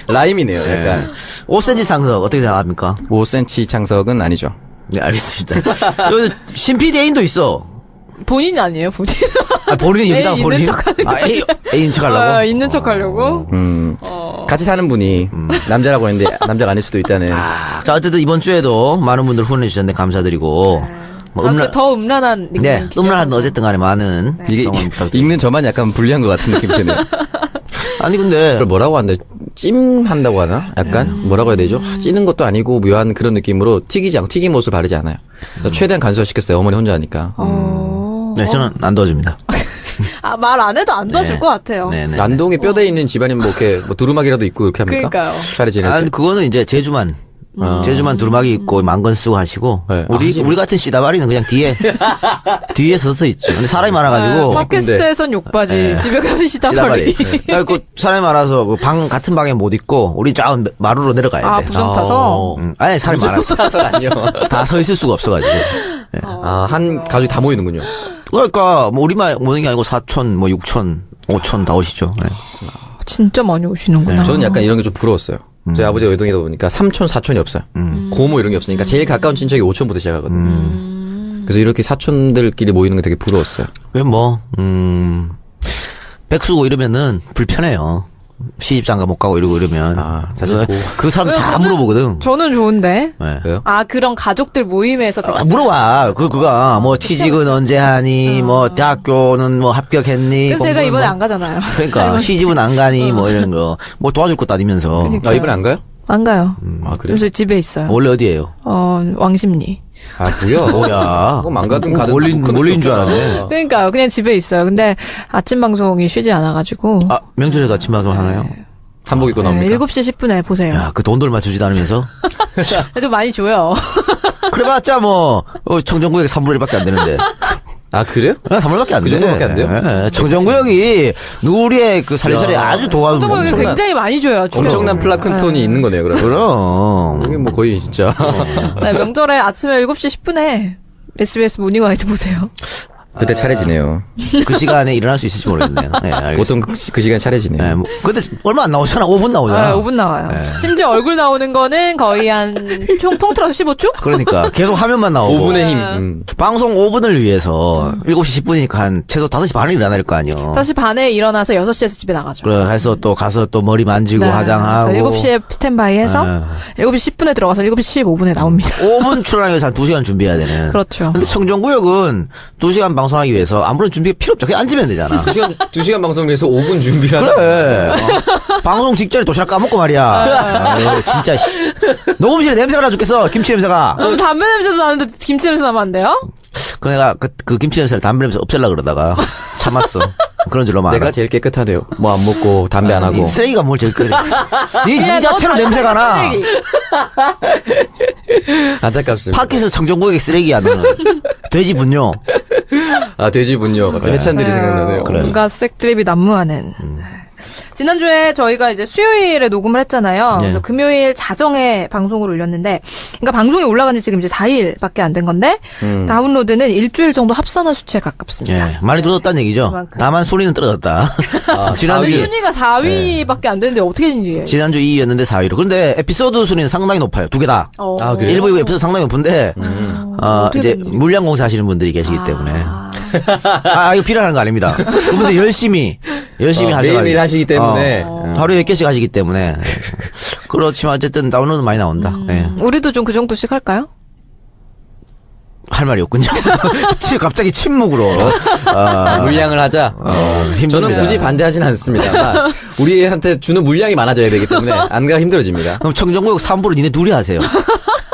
라임이네요, 약간. 5cm 상석 어떻게 생각합니까? 5cm 창석은 아니죠. 네, 알겠습니다. 여기 신PD 애인도 있어. 본인이 아니에요, 본인. 본인이 여기다가 애인 본인. 있는 척 하는 애인 척 하려고? 있는 척 하려고? 같이 사는 분이 남자라고 했는데 남자가 아닐 수도 있다는. 자, 어쨌든 이번 주에도 많은 분들 후원해 주셨는데 감사드리고. 뭐 다음 주에 더 음란한 닉네임 네, 기대하면서. 음란한 어쨌든 간에 많은 이게 성원 부탁드립니다. 읽는 저만 약간 불리한 것 같은 느낌이 드네요. 아니 근데 그걸 뭐라고 하는데 찜한다고 하나? 약간 뭐라고 해야 되죠? 찌는 것도 아니고 묘한 그런 느낌으로 튀기지 않고 튀김옷을 바르지 않아요. 최대한 간소화시켰어요. 어머니 혼자 하니까. 네, 저는 안 도와줍니다. 말 안 해도 안 도와줄 네. 것 같아요. 네네. 난동에 뼈대 있는 집안이면 뭐 이렇게 뭐 두루마기라도 있고 이렇게 합니까? 그러니까요. 차례 지낼 때. 아, 그거는 이제 제주만 두루마기 있고 망건 쓰고 하시고 네. 우리 같은 씨다바리는 그냥 뒤에 서서 있죠. 근데 사람이 많아가지고 팟캐스트에선 욕바지, 집에 가면 씨다바리. 시다바리. 그 사람이 많아서 그 방 같은 방에 못 있고 우리 저 마루로 내려가야 아, 돼. 부정 타서? 아니 사람이 많아서 아니요. 다 서 있을 수가 없어가지고. 아, 한 가족이 다 모이는군요. 그러니까 뭐 우리만 모는 게 아니고 4천, 뭐 6천, 5천 다 오시죠. 네. 진짜 많이 오시는구나. 저는 약간 이런 게 좀 부러웠어요. 저희 아버지가 외동이다 보니까 삼촌, 사촌이 없어요. 고모 이런 게 없으니까 제일 가까운 친척이 5촌부터 시작하거든요. 그래서 이렇게 사촌들끼리 모이는 게 되게 부러웠어요. 왜 뭐, 백수고 이러면은 불편해요. 시집장가 못 가고 이러면. 아, 사실 그 사람들 다 물어보거든. 저는 좋은데. 네. 왜요? 아, 그런 가족들 모임에서. 물어봐. 그가 뭐 취직은 언제 하니, 뭐 대학교는 뭐 합격했니. 그래서 제가 공부는 이번에 뭐- 안 가잖아요. 그러니까 시집은 안 가니, 뭐 이런 거. 뭐 도와줄 것도 아니면서. 아, 이번에 안 가요? 안 가요. 아, 그래요? 그래서 집에 있어요. 원래 어디예요? 왕십리. 아, 뭐야? 뭐야. 그럼 안 가든 가든 몰린 줄 알았네. 그러니까요. 그냥 집에 있어요. 근데 아침 방송이 쉬지 않아가지고. 아, 명절에도 아침 방송 하나요? 한복 입고 나옵니까? 7시 10분에 보세요. 야, 그 돈들만 주지도 않으면서. 좀 많이 줘요. 그래봤자 뭐, 청정구역에 3분의 1밖에 안 되는데. 아, 그래요? 3분밖에 안 돼. 그 정도밖에 안 돼요? 예, 청정구역이 우리의 그 살림살이에 아주 도와주고. 또 거기 엄청난- 굉장히 많이 줘요. 주로. 엄청난 플라크톤이 있는 거네요, 그럼. 그럼. 이게 뭐 거의 진짜. 네, 명절에 아침에 7시 10분에 SBS 모닝 와이드 보세요. 그때 차례지네요. 그 시간에 일어날 수 있을지 모르겠네요. 네, 알겠습니다. 보통 그 시간 차례지네요. 예, 뭐, 근데 얼마 안 나오잖아. 5분 나오잖아. 5분 나와요. 네. 심지어 얼굴 나오는 거는 거의 총 통틀어서 15초? 그러니까 계속 화면만 나오고. 5분의 힘. 방송 5분을 위해서 7시 10분이니까 한 최소 5시 반에 일어나야 될 거 아니에요. 5시 반에 일어나서 6시에서 집에 나가죠. 그래 해서 또 가서 또 머리 만지고 네, 화장하고. 그래서 7시에 스탠바이 해서 7시 10분에 들어가서 7시 15분에 나옵니다. 5분 출연하기 위해서 한 2시간 준비해야 되는. 그렇죠. 근데 청정구역은 2시간 방송하기 위해서 아무런 준비가 필요 없죠. 그냥 앉으면 되잖아. 2시간 방송을 위해서 5분 준비를 하는. 그래. 방송 직전에 도시락 까먹고 말이야. 아유, 진짜. 씨. 녹음실에 냄새가 나 죽겠어. 김치 냄새가. 담배 냄새도 나는데 김치 냄새 나면 안 돼요? 그 내가 그 김치 냄새를 담배 냄새 없애려고 그러다가 참았어. 그런 줄로 말아. 내가 제일 깨끗하대요. 뭐 안 먹고 담배 안 하고. 쓰레기가 뭘 제일 그래. 니 그냥 자체로 너 냄새가 나. 쓰레기. 안타깝습니다. 팟캐스트 청정구역의 쓰레기야 너는. 돼지 분뇨. 아, 돼지분요. 갑자기 해찬들이 생각나네요. 그래. 뭔가 색드립이 난무하는. 지난주에 저희가 이제 수요일에 녹음을 했잖아요. 네. 그래서 금요일 자정에 방송을 올렸는데, 그러니까 방송이 올라간 지 지금 이제 4일밖에 안 된 건데, 다운로드는 일주일 정도 합산한 수치에 가깝습니다. 예, 많이 들어졌다는 얘기죠. 그만큼. 다만 순위는 떨어졌다. 지난주 순위가 4위밖에 안 되는데 어떻게 된 일이에요? 지난주 2위였는데 4위로. 그런데 에피소드 순위는 상당히 높아요. 두 개 다. 아, 그래요? 1부, 2부 에피소드 상당히 높은데, 어떻게 이제 된 일이에요? 물량 공사하시는 분들이 계시기 때문에. 이거 비난하는 거 아닙니다. 그분들 열심히 하셔가지고. 매일매일 하시기 때문에. 하루에 몇 개씩 하시기 때문에. 그렇지만 어쨌든 다운로드 많이 나온다. 예. 우리도 좀 그 정도씩 할까요? 할 말이 없군요. 갑자기 침묵으로. 물량을 하자. 힘듭니다. 저는 굳이 반대하지는 않습니다. 우리한테 주는 물량이 많아져야 되기 때문에 안가 힘들어집니다. 그럼 청정구역 3부를 니네 둘이 하세요.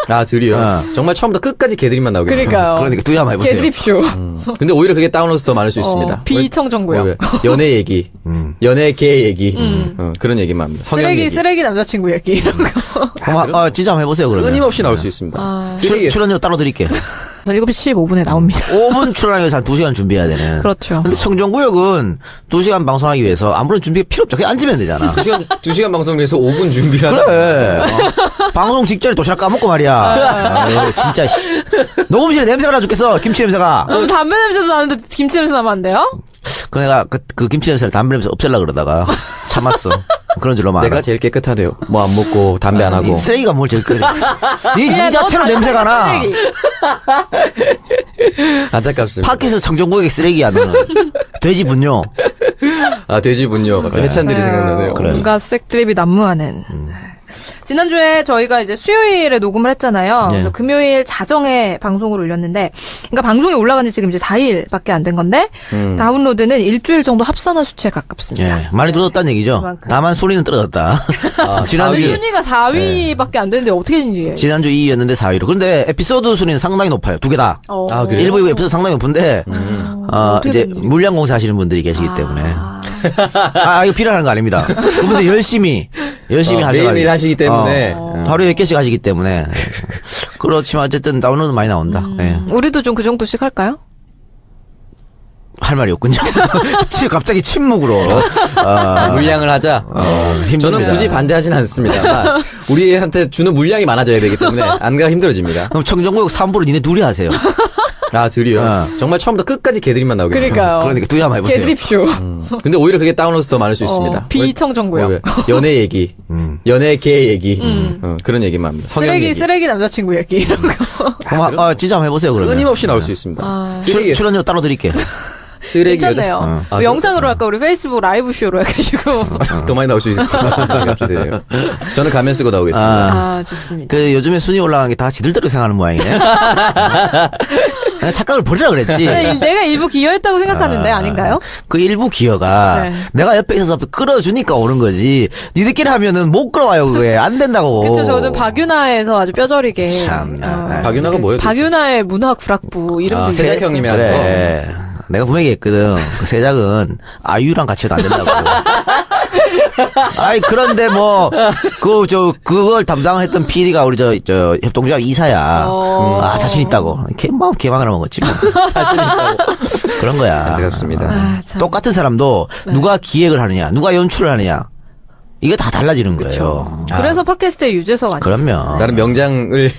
아, 드디어. 정말 처음부터 끝까지 개들이만 나오겠어요. 그러니까 둘이 한번 해보세요. 개드립쇼. 근데 오히려 그게 다운로드 더 많을 수 있습니다. 비청정구역. 왜? 연애 얘기, 연애 개 얘기, 그런 얘기만 합니다. 성형 얘기. 쓰레기 남자친구 얘기 이런 거. 진짜 한번 해보세요, 그러면. 끊임없이 나올 수 있습니다. 쓰레기. 출연료 따로 드릴게. 7시 15분에 나옵니다. 5분 출연하기 위해서 한 2시간 준비해야 되는. 그렇죠. 근데 청정구역은 2시간 방송하기 위해서 아무런 준비가 필요 없죠. 그냥 앉으면 되잖아. 2시간 방송을 위해서 5분 준비를 하는. 그래. 방송 직전에 도시락 까먹고 말이야. 아유, 진짜. 녹음실에 냄새가 나 죽겠어. 김치 냄새가. 담배 냄새도 나는데 김치 냄새 나면 안 돼요? 그 내가 그 김치 냄새를 담배 냄새 없애려고 그러다가 참았어. 그런 줄로 말아. 내가 제일 깨끗하대요. 뭐 안 먹고 담배 안 하고. 쓰레기가 뭘 제일 그래. 니 그냥 자체로 너 냄새가 나. 쓰레기. 안타깝습니다. 팟캐스트 청정구역의 쓰레기야 너는. 돼지 분뇨. 아, 돼지 분뇨. 갑자기 해찬들이 생각나네요. 온갖 색드립이 난무하는. 지난주에 저희가 이제 수요일에 녹음을 했잖아요. 네. 그래서 금요일 자정에 방송을 올렸는데, 그러니까 방송이 올라간 지 지금 이제 4일밖에 안 된 건데, 다운로드는 일주일 정도 합산한 수치에 가깝습니다. 예, 많이 떨어졌다는 얘기죠. 그만큼. 다만 순위는 떨어졌다. 근데 지난주 순위가 4위밖에 안 되는데 어떻게 된 일이에요? 지난주 2위였는데 4위로. 그런데 에피소드 순위는 상당히 높아요. 두 개 다. 아, 그래요? 1부, 2부 에피소드 상당히 높은데, 어떻게 이제 된 일이에요? 물량 공사 하시는 분들이 계시기 때문에. 이거 필요한 거 아닙니다. 그분들 열심히 하셔가지고. 매일매일 하시기 때문에. 하루에 몇 개씩 하시기 때문에. 그렇지만 어쨌든 다운로드 많이 나온다. 예. 우리도 좀 그 정도씩 할까요? 할 말이 없군요. 갑자기 침묵으로. 물량을 하자. 힘듭니다. 저는 굳이 반대하진 않습니다. 우리한테 주는 물량이 많아져야 되기 때문에 안가가 힘들어집니다. 그럼 청정구역 3부를 니네 둘이 하세요. 아, 둘이요? 정말 처음부터 끝까지 개들이만 나오겠어요. 그러니까요. 그러니까 둘이 한번 해보세요. 개드립쇼. 근데 오히려 그게 다운로드 더 많을 수 있습니다. 비청정구역. 왜? 연애 얘기, 연애 개 얘기, 그런 얘기만 합니다. 성형 얘기. 쓰레기 남자친구 얘기 이런 거. 그럼 진짜 한번 해보세요, 그러면. 끊임없이 나올 수 있습니다. 쓰레기, 출연료 따로 드릴게. 쓰레기 괜찮네요. 아, 영상으로 할까? 우리 페이스북 라이브 쇼로 해가지고. 더 많이 나올 수 있을 생각이 갑자기 드네요. 저는 가면 쓰고 나오겠습니다. 아, 좋습니다. 그 요즘에 순위 올라간 게 다 지들대로 생각하는 모양이네. 그냥 착각을 버리라 그랬지. 내가 일부 기여했다고 생각하는데 아닌가요? 그 일부 기여가 네. 내가 옆에 있어서 끌어주니까 오른 거지. 니들끼리 하면은 못 끌어와요, 그게. 안 된다고. 그렇죠. 저는 박윤아에서 아주 뼈저리게. 참나. 박윤아가 뭐예요? 박윤아의 문화구락부 이름 아, 분들. 세작 형님이 하는 거. 그래. 내가 분명히 했거든. 그 세작은 아이유랑 같이 해도 안 된다고. 아이, 그런데 뭐, 그걸 담당했던 PD가 우리 협동조합 이사야. 자신 있다고. 개망을 먹었지. 뭐. 자신 있다고. 그런 거야. 안타깝습니다. 아, 참. 똑같은 사람도 누가 기획을 하느냐, 누가 연출을 하느냐. 이게 다 달라지는 거예요. 그래서 팟캐스트의 유재석 아니에요? 그럼요. 나름 명장을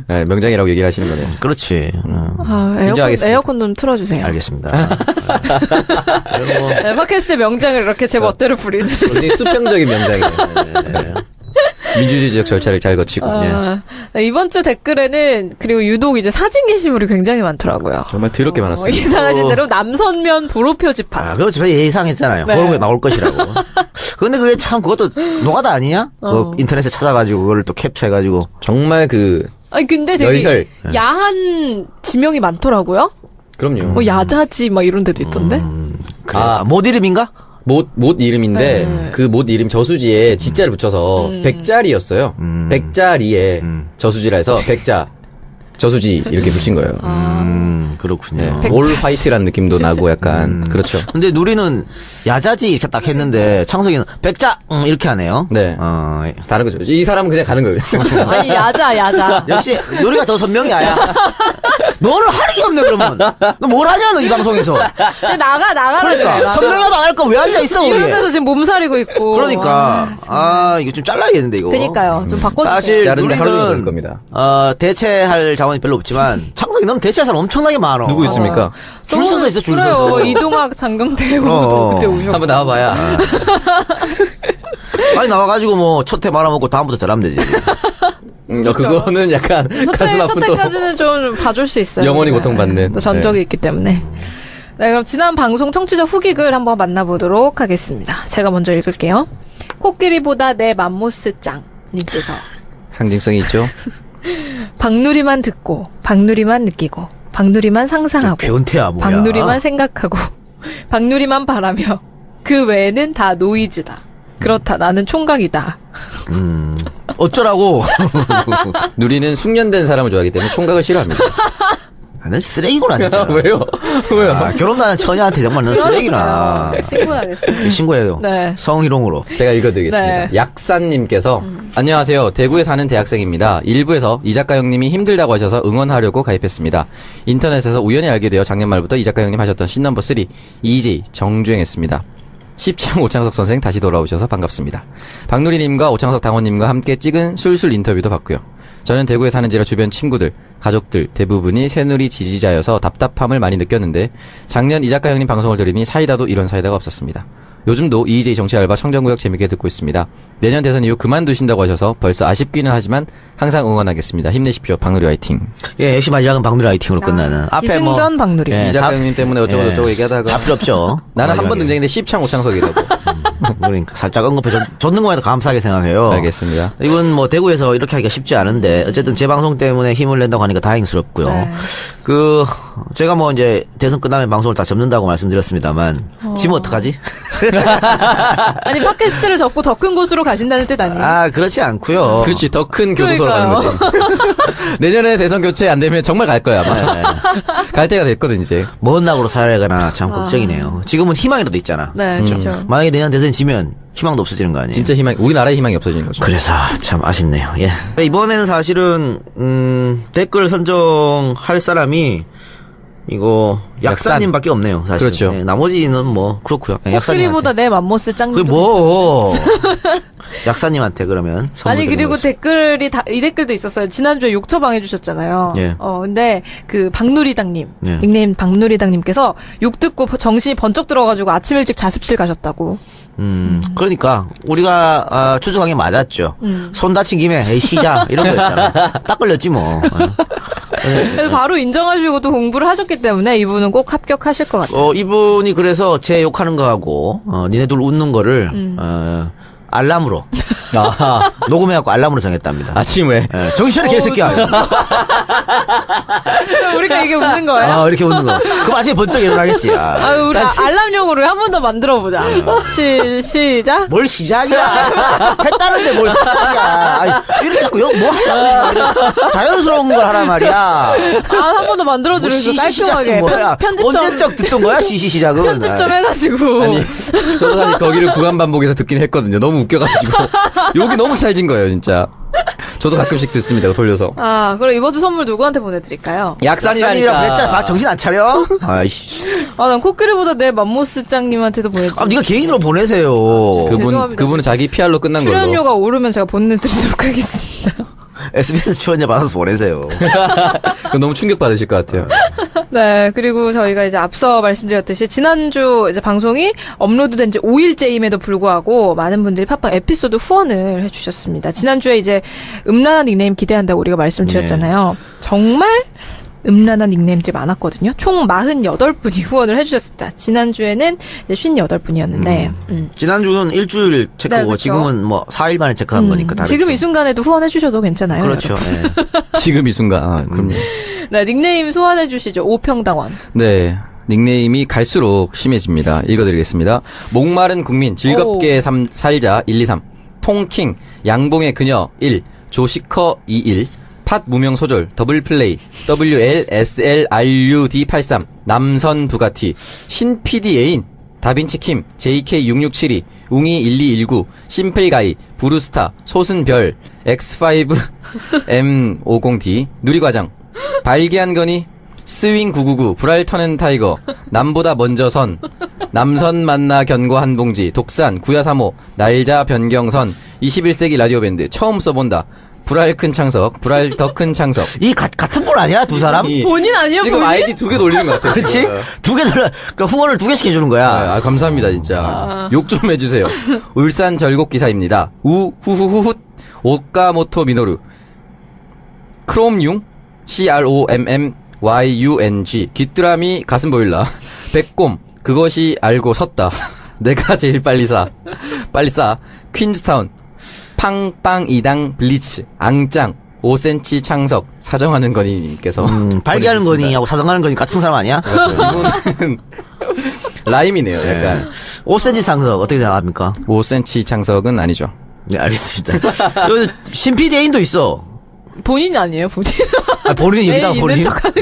네, 명장이라고 얘기를 하시는 거네요. 그렇지. 인정하겠습니다. 에어컨 좀 틀어주세요. 알겠습니다. 그리고 뭐 네, 팟캐스트의 명장을 이렇게 제 멋대로 부리는. 굉장히 수평적인 명장이네요. 민주주의적 절차를 잘 거치고. 네, 이번 주 댓글에는 그리고 유독 이제 사진 게시물이 굉장히 많더라고요. 정말 더럽게 많았어요. 예상하신 대로 남선면 도로 표지판. 그거 제가 예상했잖아요. 네. 그런 게 나올 것이라고. 근데 그게 참 그것도 노가다 아니냐? 그 인터넷에 찾아가지고 그걸 또 캡처해가지고. 정말 아니 근데 되게 열혈. 야한 지명이 많더라고요. 그럼요. 야자지 막 이런 데도 있던데. 그래. 못 이름인가? 못 이름인데 그 못 이름 저수지에 지자를 붙여서 백자리였어요. 백자리에 저수지라 해서 백자 저수지 이렇게 붙인 거예요. 그렇군요. 올 화이트란 느낌도 나고 약간 그렇죠. 근데 누리는 야자지 이렇게 딱 했는데 창석이는 백자 이렇게 하네요. 네. 다른 거죠. 이 사람은 그냥 가는 거예요. 아니 야자. 역시 누리가 더 선명이야. 야. 너는 하는 게 없네 그러면. 너 뭘 하냐 너 이 방송에서. 나가라 그러니까 그래. 선명하도 안 할 거 왜 앉아 있어 이런 거기에. 데서 지금 몸살이고 있고. 그러니까 이거 좀 잘라야겠는데 이거. 그러니까요. 좀 바꿔주세요. 사실 자르는데 하루 종일 누리는 걸릴 겁니다. 대체할 자원이 별로 없지만 창석이 너는 대체할 사람 엄청나게 많아. 누구 있습니까? 줄 서서 있어 줄 그래요. 서서. 이동학 장경태 후보도 그때 오셨고. 한번 나와봐야. 아니 나와가지고 뭐 첫 회 말아먹고 다음부터 잘하면 되지. 그거는 약간 가슴 아픈 또 첫때까지는 좀 봐줄 수 있어요. 영원히 네. 고통받는. 또 전적이 네. 있기 때문에. 네, 그럼 지난 방송 청취자 후기글 한번 만나보도록 하겠습니다. 제가 먼저 읽을게요. 코끼리보다 내 맘모스 짱 님께서 상징성이 있죠. 박누리만 듣고 박누리만 느끼고 박누리만 상상하고 변태야 뭐야. 박누리만 생각하고 박누리만 바라며 그 외에는 다 노이즈다. 그렇다 나는 총각이다. 어쩌라고. 누리는 숙련된 사람을 좋아하기 때문에 총각을 싫어합니다. 난 쓰레기구나 진짜. 왜요? 왜요? 결혼도 안 한 처녀한테 정말 넌 쓰레기나. 신고하겠습니다. 신고해요. 네. 성희롱으로. 제가 읽어드리겠습니다. 네. 약산님께서 안녕하세요. 대구에 사는 대학생입니다. 일부에서 이 작가 형님이 힘들다고 하셔서 응원하려고 가입했습니다. 인터넷에서 우연히 알게 되어 작년 말부터 이 작가 형님 하셨던 신넘버 3 EJ 정주행했습니다. 십창 오창석 선생 다시 돌아오셔서 반갑습니다. 박누리님과 오창석 당원님과 함께 찍은 술술 인터뷰도 봤고요. 저는 대구에 사는지라 주변 친구들, 가족들 대부분이 새누리 지지자여서 답답함을 많이 느꼈는데 작년 이 작가 형님 방송을 들으니 사이다도 이런 사이다가 없었습니다. 요즘도 EJ 정치알바 청정구역 재밌게 듣고 있습니다. 내년 대선 이후 그만두신다고 하셔서 벌써 아쉽기는 하지만 항상 응원하겠습니다. 힘내십시오. 박누리 화이팅. 예, 역시 마지막은 박누리 화이팅으로 끝나는. 앞에 뭐 기승전 박누리. 예, 이 작가 형님 때문에 어쩌고 저쩌고 얘기하다가 다 필요 없죠. 나는 한 번 마지막에. 등장했는데 10창 5창석이라고. 그러니까 살짝 언급해 줬는 것만 해도 감사하게 생각해요. 알겠습니다. 이건 뭐 대구에서 이렇게 하기가 쉽지 않은데 어쨌든 제 방송 때문에 힘을 낸다고 하니까 다행스럽고요. 네. 그 제가 뭐 이제 대선 끝나면 방송을 다 접는다고 말씀드렸습니다만 지면 어떡하지? 아니 팟캐스트를 접고 더 큰 곳으로 가신다는 뜻 아니에요? 아 그렇지 않고요. 그렇지, 더 큰 교도소로 가는 거지. 내년에 대선 교체 안 되면 정말 갈 거야, 아마. 갈 때가 됐거든, 이제. 먼 낙으로 살아가나 참 걱정이네요. 지금은 희망이라도 있잖아. 네, 그렇죠. 만약에 내년 대선 지면 희망도 없어지는 거 아니에요? 진짜 우리나라의 희망이 없어지는 거죠. 그래서 참 아쉽네요. 예. 이번에는 사실은 댓글 선정할 사람이 이거 약사님밖에 없네요. 사실. 그렇죠. 예, 나머지는 뭐 그렇고요. 예, 코끼리보다 내 맘모스 짱. 그게 뭐 약사님한테 그러면 선물 아니 드리는 그리고 거죠. 댓글이 이 댓글도 있었어요. 지난주에 욕 처방 해주셨잖아요. 예. 근데 그 박누리당님 예. 닉네임 박누리당님께서 욕 듣고 정신이 번쩍 들어가지고 아침 일찍 자습실 가셨다고. 그러니까 우리가 추측한 게 맞았죠. 손 다친 김에 에이 시자 이런 거였잖아. 딱 걸렸지 뭐. 그래서 바로 인정하시고 또 공부를 하셨기 때문에 이분은 꼭 합격하실 것 같아요. 이분이 그래서 제 욕하는 거하고 니네들 웃는 거를 알람으로 아, 녹음해갖고 알람으로 정했답니다. 아침에. 예, 정신 차려 개새끼야. 우리가 이게 웃는 거예요? 이렇게 웃는 거. 그럼 아침에 번쩍 일어나겠지. 우리 알람용으로 한 번 더 만들어 보자. 시작. 뭘 시작이야. 했다는데 뭘 시작이야. 아니, 이렇게 자꾸 뭐 하려고 그래. 자연스러운 걸 하란 말이야. 한 번 더 만들어 뭐 주면서 시작은 깔끔하게 뭐야. 편집 좀 언제적 듣던 거야 시시 시작은. 편집 좀 해가지고. 아니, 저도 사실 거기를 구간 반복해서 듣긴 했거든요. 너무 웃겨가지고. 욕이 너무 찰진 거예요, 진짜. 저도 가끔씩 듣습니다, 돌려서. 그럼 이번 주 선물 누구한테 보내드릴까요? 약산이라 그랬잖아. 정신 안 차려? 아이씨. 난 코끼리보다 내 맘모스 짱님한테도 보내드릴게요. 네가 개인으로 보내세요. 죄송합니다. 그분은 자기 PR로 끝난 걸로. 출연료가 오르면 제가 보내드리도록 하겠습니다. SBS 출연료 받아서 보내세요. 그럼 너무 충격받으실 것 같아요. 네, 그리고 저희가 이제 앞서 말씀드렸듯이 지난주 이제 방송이 업로드된 지 5일째임에도 불구하고 많은 분들이 팟빵 에피소드 후원을 해주셨습니다. 지난주에 이제 음란한 닉네임 기대한다고 우리가 말씀드렸잖아요. 정말 음란한 닉네임들이 많았거든요. 총 48분이 후원을 해주셨습니다. 지난주에는 이제 58분이었는데. 지난주는 일주일 체크고 네, 그렇죠. 지금은 뭐 4일 만에 체크한 거니까 다르죠. 지금 이 순간에도 후원해주셔도 괜찮아요. 그렇죠. 예. 지금 이 순간. 그럼요. 네, 닉네임 소환해주시죠. 오평당원. 네. 닉네임이 갈수록 심해집니다. 읽어드리겠습니다. 목마른 국민 즐겁게 살자 123 통킹 양봉의 그녀 1 조시커 21 팟 무명 소절 더블플레이 WLSLRUD83 남선 부가티 신 PD 애인 다빈치 킴 JK6672 웅이 1219 심플가이 부루스타 소순별 X5 M50D 누리과장 발기한 거니 스윙 999 불알 터는 타이거 남보다 먼저 선 남선 만나 견고 한 봉지 독산 9435 날자 변경선 21세기 라디오 밴드 처음 써본다 불알 큰 창석 불알 더 큰 창석 이 같은 분 아니야? 두 사람? 본인 아니에요, 지금 본인? 아이디 2개 돌리는 것 같아요. 그렇지? 두 개 들어, 그러니까 후원을 2개씩 해주는 거야. 감사합니다, 진짜. 욕 좀 해주세요. 울산 절곡 기사입니다. 후후후훗, 오카모토 미노루. 크롬융, CROMMYUNG. 귀뚜라미 가슴 보일라. 백곰, 그것이 알고 섰다. 내가 제일 빨리 싸. 퀸즈타운. 팡빵 이당 블리츠. 앙짱. 5cm 창석 사정하는 거니님께서 발기하는 거니하고 사정하는 거니 같은 사람 아니야? 이분은 라임이네요. 약간 5cm 상석 어떻게 생각합니까? 5cm 창석은 아니죠. 네 알겠습니다. 여기 신PD 애인도 있어. 본인이 아니에요, 본인. 본인이 여기다가 애인 본인 있는 척하는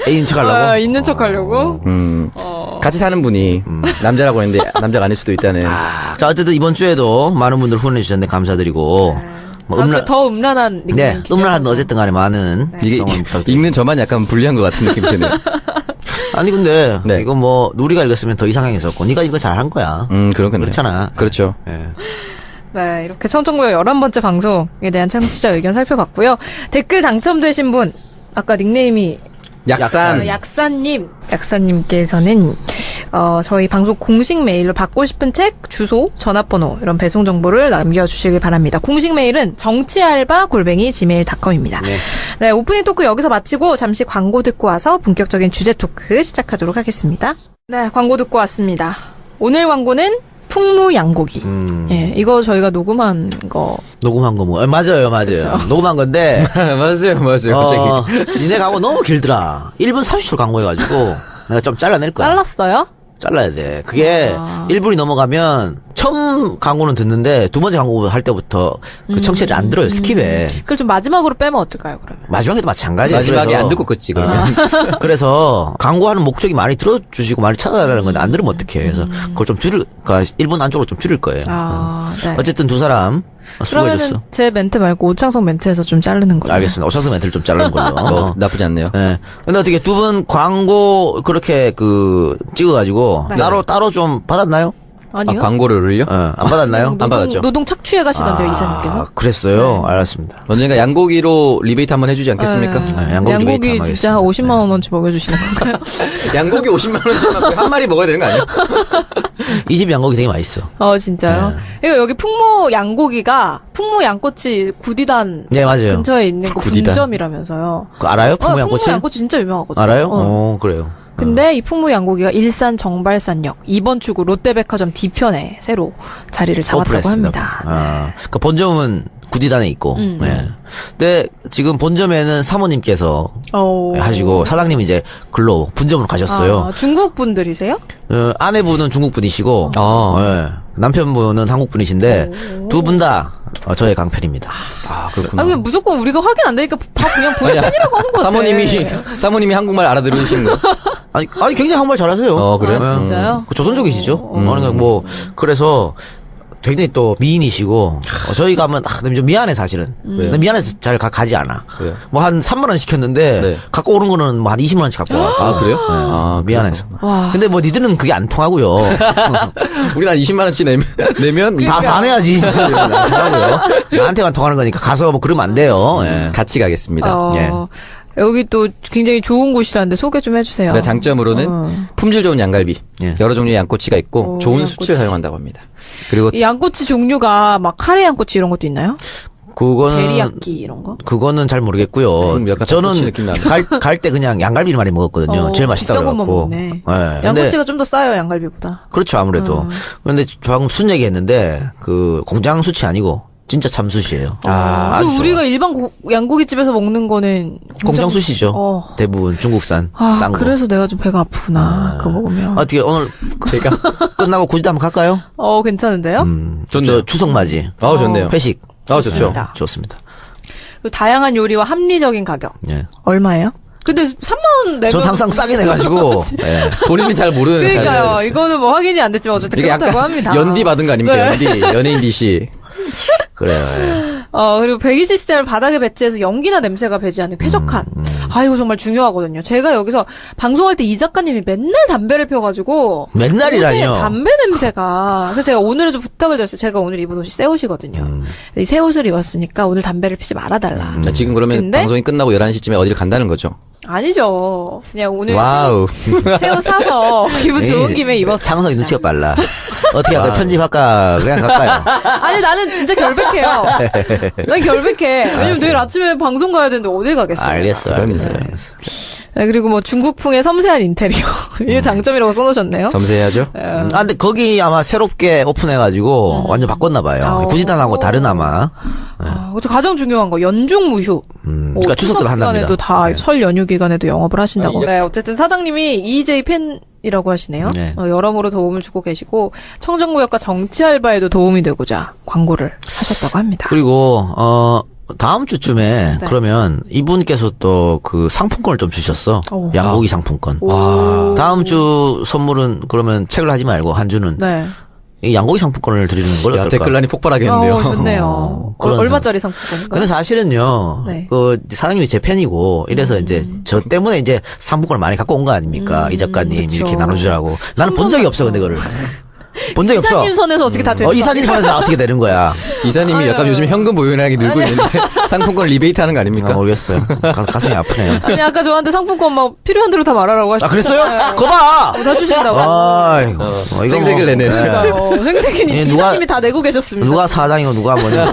애인 척하려고? 있는 척하려고? 같이 사는 분이 남자라고 했는데 남자가 아닐 수도 있다는. 자 어쨌든 이번 주에도 많은 분들 후원해 주셨는데 감사드리고 뭐 다음 주에 더 음란한 닉네임. 네 음란한 어쨌든 간에 많은 이게 성원 부탁드립니다. 읽는 저만 약간 불리한 것 같은 느낌이 드네요. 아니 근데 네. 이거 뭐 누리가 읽었으면 더 이상형이었고 네가 이거 잘한 거야. 그렇겠네요. 그렇잖아. 그렇죠. 예. 네, 이렇게 청정구역 11번째 방송에 대한 청취자 의견 살펴봤고요. 댓글 당첨되신 분, 아까 닉네임이 약사님께서는 저희 방송 공식 메일로 받고 싶은 책, 주소, 전화번호 이런 배송 정보를 남겨주시길 바랍니다. 공식 메일은 정치알바@gmail.com입니다. 네, 오프닝 토크 여기서 마치고 잠시 광고 듣고 와서 본격적인 주제 토크 시작하도록 하겠습니다. 네, 광고 듣고 왔습니다. 오늘 광고는 풍무양고기. 예, 이거 저희가 녹음한 거. 녹음한 거 뭐? 맞아요. 그쵸. 녹음한 건데. 맞아요. 갑자기. 니네 광고 너무 길더라. 1분 30초 광고해가지고 내가 좀 잘라낼 거야. 잘랐어요? 잘라야 돼. 그게 1분이 넘어가면 처음 광고는 듣는데 두 번째 광고 할 때부터 그 청취자들이 안 들어요. 스킵해. 그걸 좀 마지막으로 빼면 어떨까요, 그러면? 마지막에도 마찬가지야. 마지막에 그래서. 안 듣고 끝지 그러면. 그래서 광고하는 목적이 많이 들어주시고 많이 찾아달라는 건데 안 들으면 어떡해. 그래서 그걸 좀 그러니까 1분 안쪽으로 좀 줄일 거예요. 네. 어쨌든 두 사람 그러면은 수고해줬어. 제 멘트 말고 오창석 멘트에서 좀 자르는 걸로. 알겠습니다. 오창석 멘트를 좀 자르는 걸로. 나쁘지 않네요. 네. 근데 어떻게 두 분 광고 그렇게 찍어가지고 네. 따로 좀 받았나요? 아니요. 광고료를요? 안 받았나요? 안 받았죠. 노동 착취해 가시던데요, 이사님께서. 그랬어요. 알았습니다. 언젠가 양고기로 리베이트 한번 해주지 않겠습니까? 네, 양고기 리베이트 한번 진짜 하겠습니다. 50만 원어치 먹여주시는 건가요? 양고기 50만 원씩만 한 마리 먹어야 되는 거 아니에요? 이 집 양고기 되게 맛있어. 진짜요? 이거 여기 풍무 양고기가 풍무 양꼬치 구디단 네, 맞아요. 근처에 있는 그 구디단. 분점이라면서요. 그거 알아요? 풍무 양꼬치? 풍무 양꼬치 진짜 유명하거든요. 알아요? 그래요. 근데 이 풍무 양고기가 일산 정발산역 2번 출구 롯데백화점 뒤편에 새로 자리를 잡았다고 합니다. 그러니까 본점은 구디단에 있고. 네. 근데 지금 본점에는 사모님께서 하시고 사장님 이제 글로 분점으로 가셨어요. 중국 분들이세요? 아내분은 중국 분이시고 네. 남편분은 한국 분이신데 두 분 다 저의 강편입니다. 그렇구나. 그냥 무조건 우리가 확인 안 되니까 다 그냥 본인 편이라고 하는 거 같아. 사모님이 한국말 알아들으시는 거예요? 아니 굉장히 한국말 잘하세요. 그래요? 진짜요? 조선족이시죠. 그러니까 뭐 그래서 굉장히 또 미인이시고 저희가 하면 좀 미안해 사실은. 왜요? 미안해서 잘 가지 않아. 왜요? 뭐 한 3만 원 시켰는데 네. 갖고 오는 거는 뭐 한 20만 원씩 갖고 와. 그래요? 네. 미안해서. 와. 근데 뭐 니들은 그게 안 통하고요. 우리 한 20만 원씩 내면 다 내야지. 통하고요. 나한테만 통하는 거니까 가서 뭐 그러면 안 돼요. 예. 같이 가겠습니다. 예. 여기 또 굉장히 좋은 곳이라는데 소개 좀 해주세요. 그 장점으로는 품질 좋은 양갈비, 예. 여러 종류의 양꼬치가 있고 좋은 양꼬치. 수치를 사용한다고 합니다. 그리고 이 양꼬치 종류가 막 카레 양꼬치 이런 것도 있나요? 그거는 데리야끼 이런 거? 그거는 잘 모르겠고요. 그럼 약간 저는 닭꼬치 느낌 나는데. 갈 때 그냥 양갈비를 많이 먹었거든요. 제일 맛있다고 비싼 것만 그래갖고. 먹네. 예. 근데 양꼬치가 좀 더 싸요, 양갈비보다. 그렇죠 아무래도. 그런데 방금 순 얘기했는데 그 공장 수치 아니고 진짜 참숯이에요. 아주 그리고 우리가 일반 양고기집에서 먹는 거는 공장 숯이죠. 대부분 중국산 싼 거. 그래서 내가 좀 배가 아프구나. 그거 먹으면. 어떻게 오늘 끝나고 굳이 한번 갈까요? 괜찮은데요? 좋네요. 저 추석 맞이. 좋네요. 회식. 좋죠. 좋습니다. 좋습니다. 그 다양한 요리와 합리적인 가격. 예. 얼마예요? 근데 3만 원 내면 전 항상 싸게 내가지고. 예. 본인은 잘 모르는 그러니까요. 사람이었어요. 이거는 뭐 확인이 안 됐지만 어쨌든 이게 그렇다고 약간 합니다. 연디 받은 거 아닙니까? 네. 연디, 연예인 DC. 그래요. 예. 그리고 배기 시스템을 바닥에 배치해서 연기나 냄새가 배지 않는 쾌적한. 이거 정말 중요하거든요. 제가 여기서 방송할 때 이 작가님이 맨날 담배를 펴가지고. 맨날이라뇨. 옷에 담배 냄새가. 그래서 제가 오늘은 좀 부탁을 드렸어요. 제가 오늘 입은 옷이 새 옷이거든요. 이 새 옷을 입었으니까 오늘 담배를 피지 말아달라. 지금 그러면 근데? 방송이 끝나고 11시쯤에 어디를 간다는 거죠? 아니죠. 그냥 오늘 와우. 새 옷 사서 기분 좋은 김에 입었어요. 창석이 눈치가 빨라. 어떻게 할까요? 편집할까? 그냥 갈까요? 아니 나는 진짜 결백해요. 난 결백해. 왜냐면 내일 아침에 방송 가야 되는데 어딜 가겠어. 알겠어. 네, 그리고 뭐 중국풍의 섬세한 인테리어. 이게 장점이라고 써놓으셨네요. 섬세하죠? 근데 거기 아마 새롭게 오픈해가지고 완전 바꿨나봐요. 구지단하고 다른 아마. 그것도 가장 중요한 거 연중 무휴. 그러니까 추석 때도 한답니다. 기간에도 다 네. 설 연휴 기간에도 영업을 하신다고. 네, 어쨌든 사장님이 EJ 팬이라고 하시네요. 네. 여러모로 도움을 주고 계시고 청정구역과 정치 알바에도 도움이 되고자 광고를 하셨다고 합니다. 그리고 다음 주쯤에 네. 그러면 이분께서 또 그 상품권을 좀 주셨어. 오. 양고기 상품권. 다음 주 선물은 그러면 책을 하지 말고 한 주는 네. 이 양고기 상품권을 드리는 걸 야, 어떨까? 댓글란이 폭발하겠는데요. 좋네요. 그런 얼마짜리 상품권인가요? 근데 사실은요, 네. 그 사장님이 제 팬이고 이래서 이제 저 때문에 이제 상품권을 많이 갖고 온 거 아닙니까? 이 작가님 그쵸. 이렇게 나눠주라고. 나는 본 적이 없어 근데 그거를. 본 적이 없어. 이사님 선에서 어떻게 다 되는 거야? 이사님 손에서 어떻게 되는 거야? 이사님이 약간 요즘 현금 보유량이 늘고 있는데 상품권 리베이트 하는 거 아닙니까? 모르겠어요. 가슴이 아프네요. 아니 아까 저한테 상품권 막 필요한 대로 다 말하라고 하시죠. 그랬어요? 거봐! 다 주신다고. 아이고. 이거 생색을 내네. 그러니까 생색은 예, 누가- 이사님이 다 내고 계셨습니다. 누가 사장이고 누가 뭐냐.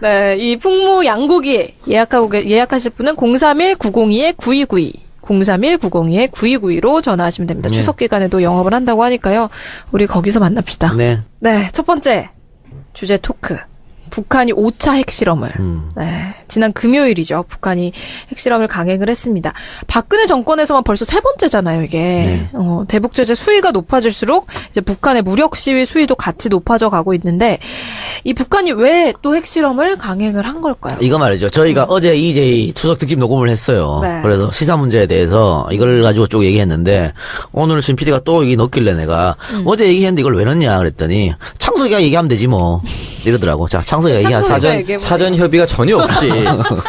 네, 이 풍무 양고기 예약하실 분은 031-902-9292. 031-902-9292로 전화하시면 됩니다. 네. 추석 기간에도 영업을 한다고 하니까요. 우리 거기서 만납시다. 네. 네, 첫 번째 주제 토크. 북한이 5차 핵실험을. 네, 지난 금요일이죠. 북한이 핵실험을 강행을 했습니다. 박근혜 정권에서만 벌써 세 번째잖아요, 이게. 네. 대북 제재 수위가 높아질수록 이제 북한의 무력 시위 수위도 같이 높아져 가고 있는데 이 북한이 왜 또 핵실험을 강행을 한 걸까요? 이거 말이죠. 저희가 어제 EJ 추석 특집 녹음을 했어요. 네. 그래서 시사 문제에 대해서 이걸 가지고 쭉 얘기했는데 오늘 신 PD가 또 이게 넣길래 내가 어제 얘기했는데 이걸 왜 넣냐 그랬더니 창석이가 얘기하면 되지 뭐 이러더라고. 자, 창석이가 얘기하세요. 창석이가 얘기해보세요. 사전 협의가 전혀 없이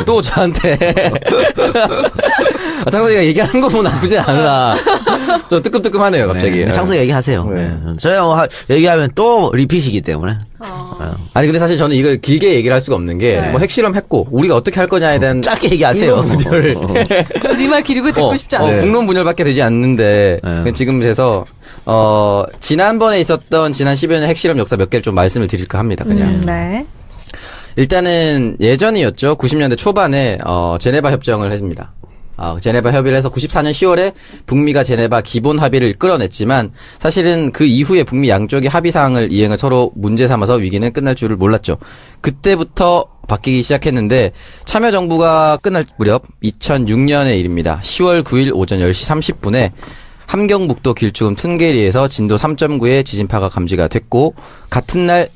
또 저한테 창석이가 얘기하는 거 보면 나쁘지 않으나 좀 뜨끔뜨끔하네요 갑자기. 네, 창석이가 얘기하세요. 네. 네. 저야 얘기하면 또 리핏이기 때문에. 아니 근데 사실 저는 이걸 길게 얘기를 할 수가 없는 게 뭐 핵실험 했고 우리가 어떻게 할 거냐에 대한 짧게 얘기하세요. 분열 네 말 길고 듣고 싶지 않아요. 국론 분열밖에 되지 않는데 네. 지금 돼서 지난번에 있었던 지난 10여 년 핵실험 역사 몇 개를 좀 말씀을 드릴까 합니다. 그냥 네. 일단은 예전이었죠. 90년대 초반에 제네바 협정을 했습니다. 제네바 협의를 해서 94년 10월에 북미가 제네바 기본 합의를 끌어냈지만 사실은 그 이후에 북미 양쪽이 합의 사항을 이행을 서로 문제 삼아서 위기는 끝날 줄을 몰랐죠. 그때부터 바뀌기 시작했는데 참여정부가 끝날 무렵 2006년의 일입니다. 10월 9일 오전 10시 30분에 함경북도 길쭉은 푼게리에서 진도 3.9의 지진파가 감지가 됐고 같은 달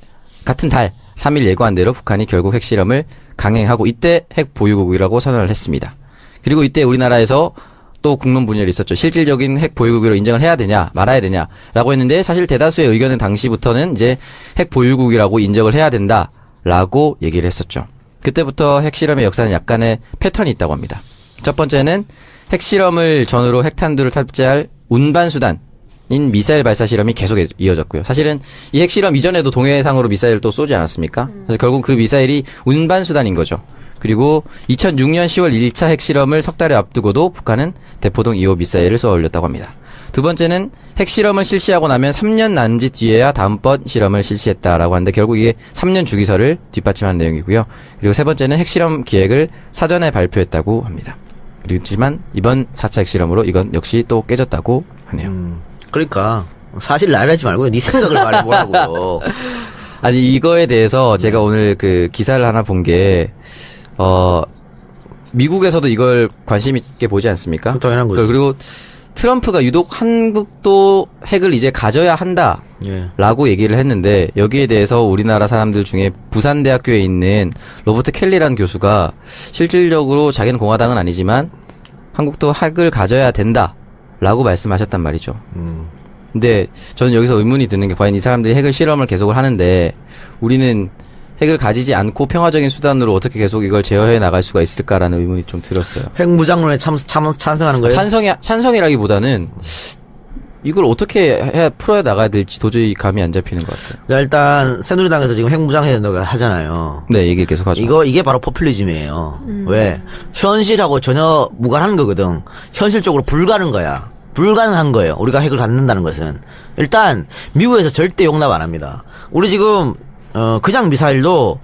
3일 예고한 대로 북한이 결국 핵실험을 강행하고 이때 핵 보유국이라고 선언을 했습니다. 그리고 이때 우리나라에서 또 국론 분열이 있었죠. 실질적인 핵 보유국으로 인정을 해야 되냐 말아야 되냐라고 했는데 사실 대다수의 의견은 당시부터는 이제 핵 보유국이라고 인정을 해야 된다라고 얘기를 했었죠. 그때부터 핵실험의 역사는 약간의 패턴이 있다고 합니다. 첫 번째는 핵실험을 전후로 핵탄두를 탑재할 운반수단인 미사일 발사 실험이 계속 이어졌고요. 사실은 이 핵실험 이전에도 동해상으로 미사일을 또 쏘지 않았습니까? 그래서 결국 그 미사일이 운반수단인 거죠. 그리고 2006년 10월 1차 핵실험을 석 달에 앞두고도 북한은 대포동 2호 미사일을 쏘아 올렸다고 합니다. 두 번째는 핵실험을 실시하고 나면 3년 남짓 뒤에야 다음번 실험을 실시했다라고 하는데 결국 이게 3년 주기설을 뒷받침한 내용이고요. 그리고 세 번째는 핵실험 기획을 사전에 발표했다고 합니다. 그렇지만 이번 4차 핵실험으로 이건 역시 또 깨졌다고 하네요. 그러니까 사실 나열하지 말고 네 생각을 말해보라고요. 아니 이거에 대해서 제가 오늘 그 기사를 하나 본 게 미국에서도 이걸 관심 있게 보지 않습니까? 당연한 거죠. 그리고 트럼프가 유독 한국도 핵을 이제 가져야 한다라고 얘기를 했는데 여기에 대해서 우리나라 사람들 중에 부산대학교에 있는 로버트 켈리라는 교수가 실질적으로 자기는 공화당은 아니지만 한국도 핵을 가져야 된다라고 말씀하셨단 말이죠. 근데 저는 여기서 의문이 드는 게 과연 이 사람들이 핵을 실험을 계속을 하는데 우리는 핵을 가지지 않고 평화적인 수단으로 어떻게 계속 이걸 제어해 나갈 수가 있을까라는 의문이 좀 들었어요. 핵무장론에 찬성하는 거예요? 찬성이라기보다는 이걸 어떻게 풀어야 나가야 될지 도저히 감이 안 잡히는 것 같아요. 그러니까 일단 새누리당에서 지금 핵무장해야 된다고 하잖아요. 네, 얘기를 계속 하죠. 이게 바로 포퓰리즘이에요. 왜? 현실하고 전혀 무관한 거거든. 현실적으로 불가능한 거야. 불가능한 거예요. 우리가 핵을 갖는다는 것은. 일단 미국에서 절대 용납 안 합니다. 우리 지금 그냥 미사일도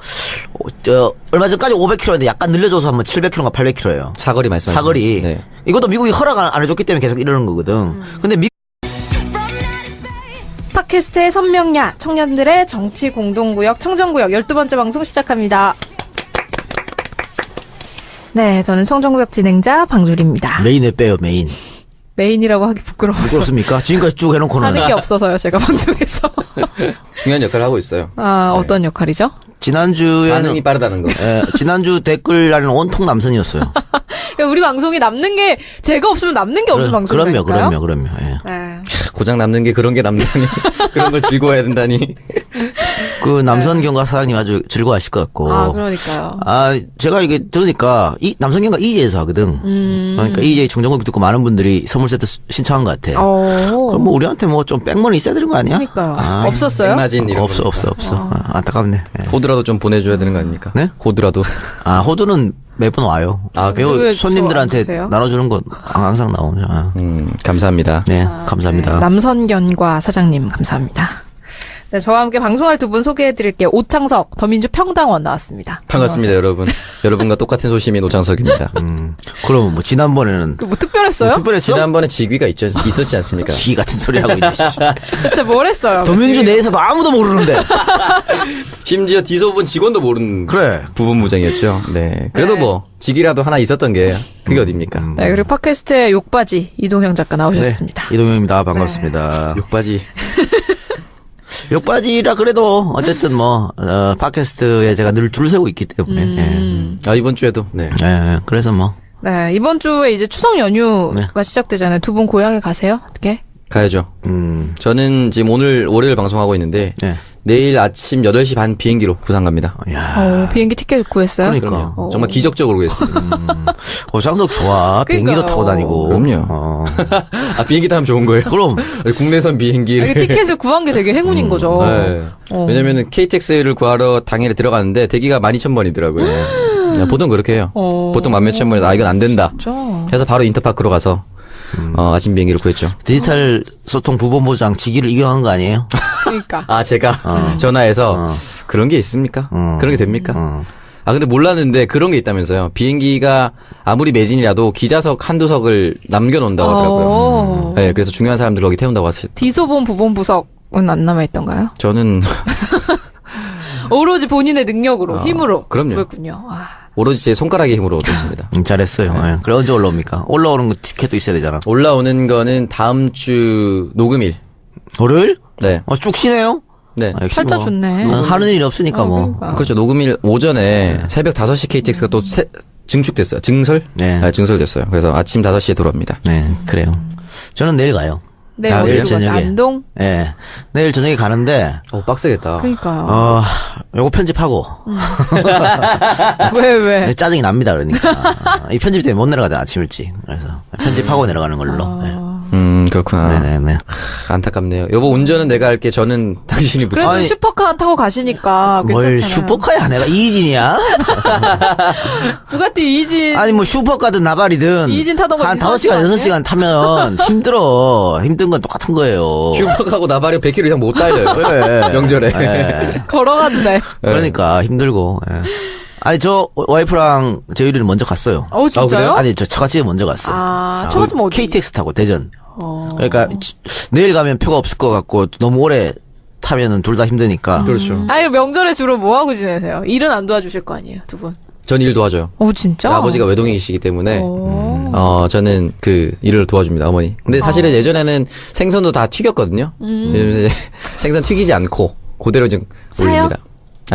얼마 전까지 500km인데 약간 늘려줘서 한번 700km인가 800km예요. 사거리 말씀하시죠. 사거리. 네. 이것도 미국이 허락 안 해줬기 때문에 계속 이러는 거거든. 근데 팟캐스트의 선명야, 청년들의 정치 공동구역, 청정구역 12번째 방송 시작합니다. 네, 저는 청정구역 진행자 방주리입니다. 메인에 빼요, 메인. 메인이라고 하기 부끄러워서. 부끄럽습니까? 지금까지 쭉 해놓고는. 하는 게 없어서요, 제가 방송에서. 중요한 역할을 하고 있어요. 아, 어떤 역할이죠? 지난주에는. 반응이 빠르다는 거. 지난주 댓글 날은 온통 남선이었어요. 그러니까 우리 방송이 남는 게, 제가 없으면 남는 게 없는 방송이니까요. 그럼요. 예. 네. 고장 남는 게 그런 게 남다니. 그런 걸 즐거워해야 된다니. 그 남선경과 사장님 아주 즐거워하실 것 같고. 아, 그러니까요. 아, 제가 이게 들으니까 이 남성경과 EJ에서 하거든. 그러니까 EJ 청정국 듣고 많은 분들이 선물 세트 신청한 것 같아. 그럼 뭐 우리한테 뭐 좀 백머니 있어야 되는 거 아니야? 그러니까요. 아, 없었어요? 백마진 이런 없어. 아, 안타깝네. 예. 호드라도 좀 보내줘야 되는 거 아닙니까? 네? 호드라도. 아, 호두는 매번 와요. 아, 왜 배우 손님들한테 저 안 나눠주는 건 항상 나오죠. 아. 감사합니다. 네, 감사합니다. 남선견과 사장님 감사합니다. 네, 저와 함께 방송할 두 분 소개해드릴게요. 오창석, 더민주 평당원 나왔습니다. 반갑습니다, 여러분. 여러분과 똑같은 소심인 오창석입니다. 그럼 뭐 지난번에는 뭐 특별했어요? 뭐 특별했어? 지난번에 직위가 있었지 않습니까? 지 같은 소리 하고 있네. 씨. 진짜 뭘 했어요? 더민주 내에서도 아무도 모르는데. 심지어 디소본 직원도 모르는 그래. 부분무장이었죠. 네. 그래도 네. 뭐 직이라도 하나 있었던 게 그게 어딥니까? 네, 그리고 팟캐스트의 욕바지 이동형 작가 나오셨습니다. 네, 이동영입니다. 반갑습니다. 욕바지. 욕바지라 그래도 어쨌든 뭐 팟캐스트에 제가 늘 줄 세우고 있기 때문에. 아, 이번 주에도. 네. 예. 예, 그래서 뭐 네, 이번 주에 이제 추석 연휴가 시작되잖아요. 두 분 고향에 가세요? 어떻게? 가야죠. 저는 지금 오늘 월요일 방송하고 있는데 네. 내일 아침 8시 반 비행기로 부산 갑니다. 야. 비행기 티켓 구했어요? 그러니까. 그럼요. 정말 기적적으로 구했습니다. 장석 좋아. 비행기도 그러니까요. 타고 다니고. 그럼요. 아, 비행기 타면 좋은 거예요? 그럼. 국내선 비행기를. 이게 티켓을 구한 게 되게 행운인 거죠. 네. 왜냐면은 KTX를 구하러 당일에 들어갔는데 대기가 12,000번이더라고요. 보통 그렇게 해요. 보통 14,000번에서 아, 이건 안 된다. 진짜. 해서 바로 인터파크로 가서 아침 비행기를 구했죠. 디지털 소통 부본부장 직위를 이용한 거 아니에요? 그러니까. 아, 제가 전화해서 그런 게 있습니까? 그런 게 됩니까? 아, 근데 몰랐는데 그런 게 있다면서요. 비행기가 아무리 매진이라도 기자석 한두 석을 남겨놓는다고 하더라고요. 네, 그래서 중요한 사람들 거기 태운다고 하시. 디소본 부본부석은 안 남아있던가요? 저는 오로지 본인의 능력으로, 힘으로. 그럼요. 그랬군요. 아. 오로지 제 손가락의 힘으로 얻었습니다. 잘했어요. 예. 그래 언제 올라옵니까? 올라오는 거 티켓도 있어야 되잖아. 올라오는 거는 다음 주 녹음일. 월요일? 네. 쭉 쉬네요? 네. 역시 팔자 뭐, 좋네. 하는 일이 없으니까 뭐. 그러니까. 그렇죠. 녹음일 오전에 새벽 5시 KTX가 또 증축됐어요. 증설? 네. 증설됐어요. 그래서 아침 5시에 돌아옵니다. 네, 그래요. 저는 내일 가요. 네, 자, 어디로 내일 가세요? 저녁에. 안동? 예. 내일 저녁에 가는데, 빡세겠다. 그러니까요. 요거 편집하고. 왜? 짜증이 납니다, 그러니까. 이 편집 때문에 못 내려가잖아, 아침 일찍. 그래서 편집하고 내려가는 걸로. 네. 그렇구나. 네네네. 안타깝네요. 여보, 운전은 내가 할게. 저는 당신이 그래도 붙여. 슈퍼카 타고 가시니까 뭘 괜찮잖아요. 슈퍼카야? 내가 이진이야? 부가티 이진. 아니, 뭐 슈퍼카든 나발이든. 이진 타던 거 한 이상한 5시간, 거 아니에요? 6시간 타면 힘들어. 힘든 건 똑같은 거예요. 슈퍼하고 나발이 100km 이상 못 달려요. 그래. 명절에. 예. 걸어갔네. 그러니까 힘들고. 예. 아니, 저 와이프랑 저희를 먼저 갔어요. 진짜요? 그래요? 아니, 저 처갓집에 먼저 갔어요. 처갓집 어디? KTX 타고 대전. 그러니까 내일 가면 표가 없을 것 같고 너무 오래 타면은 둘 다 힘드니까. 그렇죠. 아니, 명절에 주로 뭐 하고 지내세요? 일은 안 도와주실 거 아니에요, 두 분? 전 일 도와줘요. 진짜? 아버지가 외동이시기 때문에 저는 그 일을 도와줍니다, 어머니. 근데 사실은 예전에는 생선도 다 튀겼거든요. 요즘 이제 생선 튀기지 않고 그대로 좀 사요? 올립니다.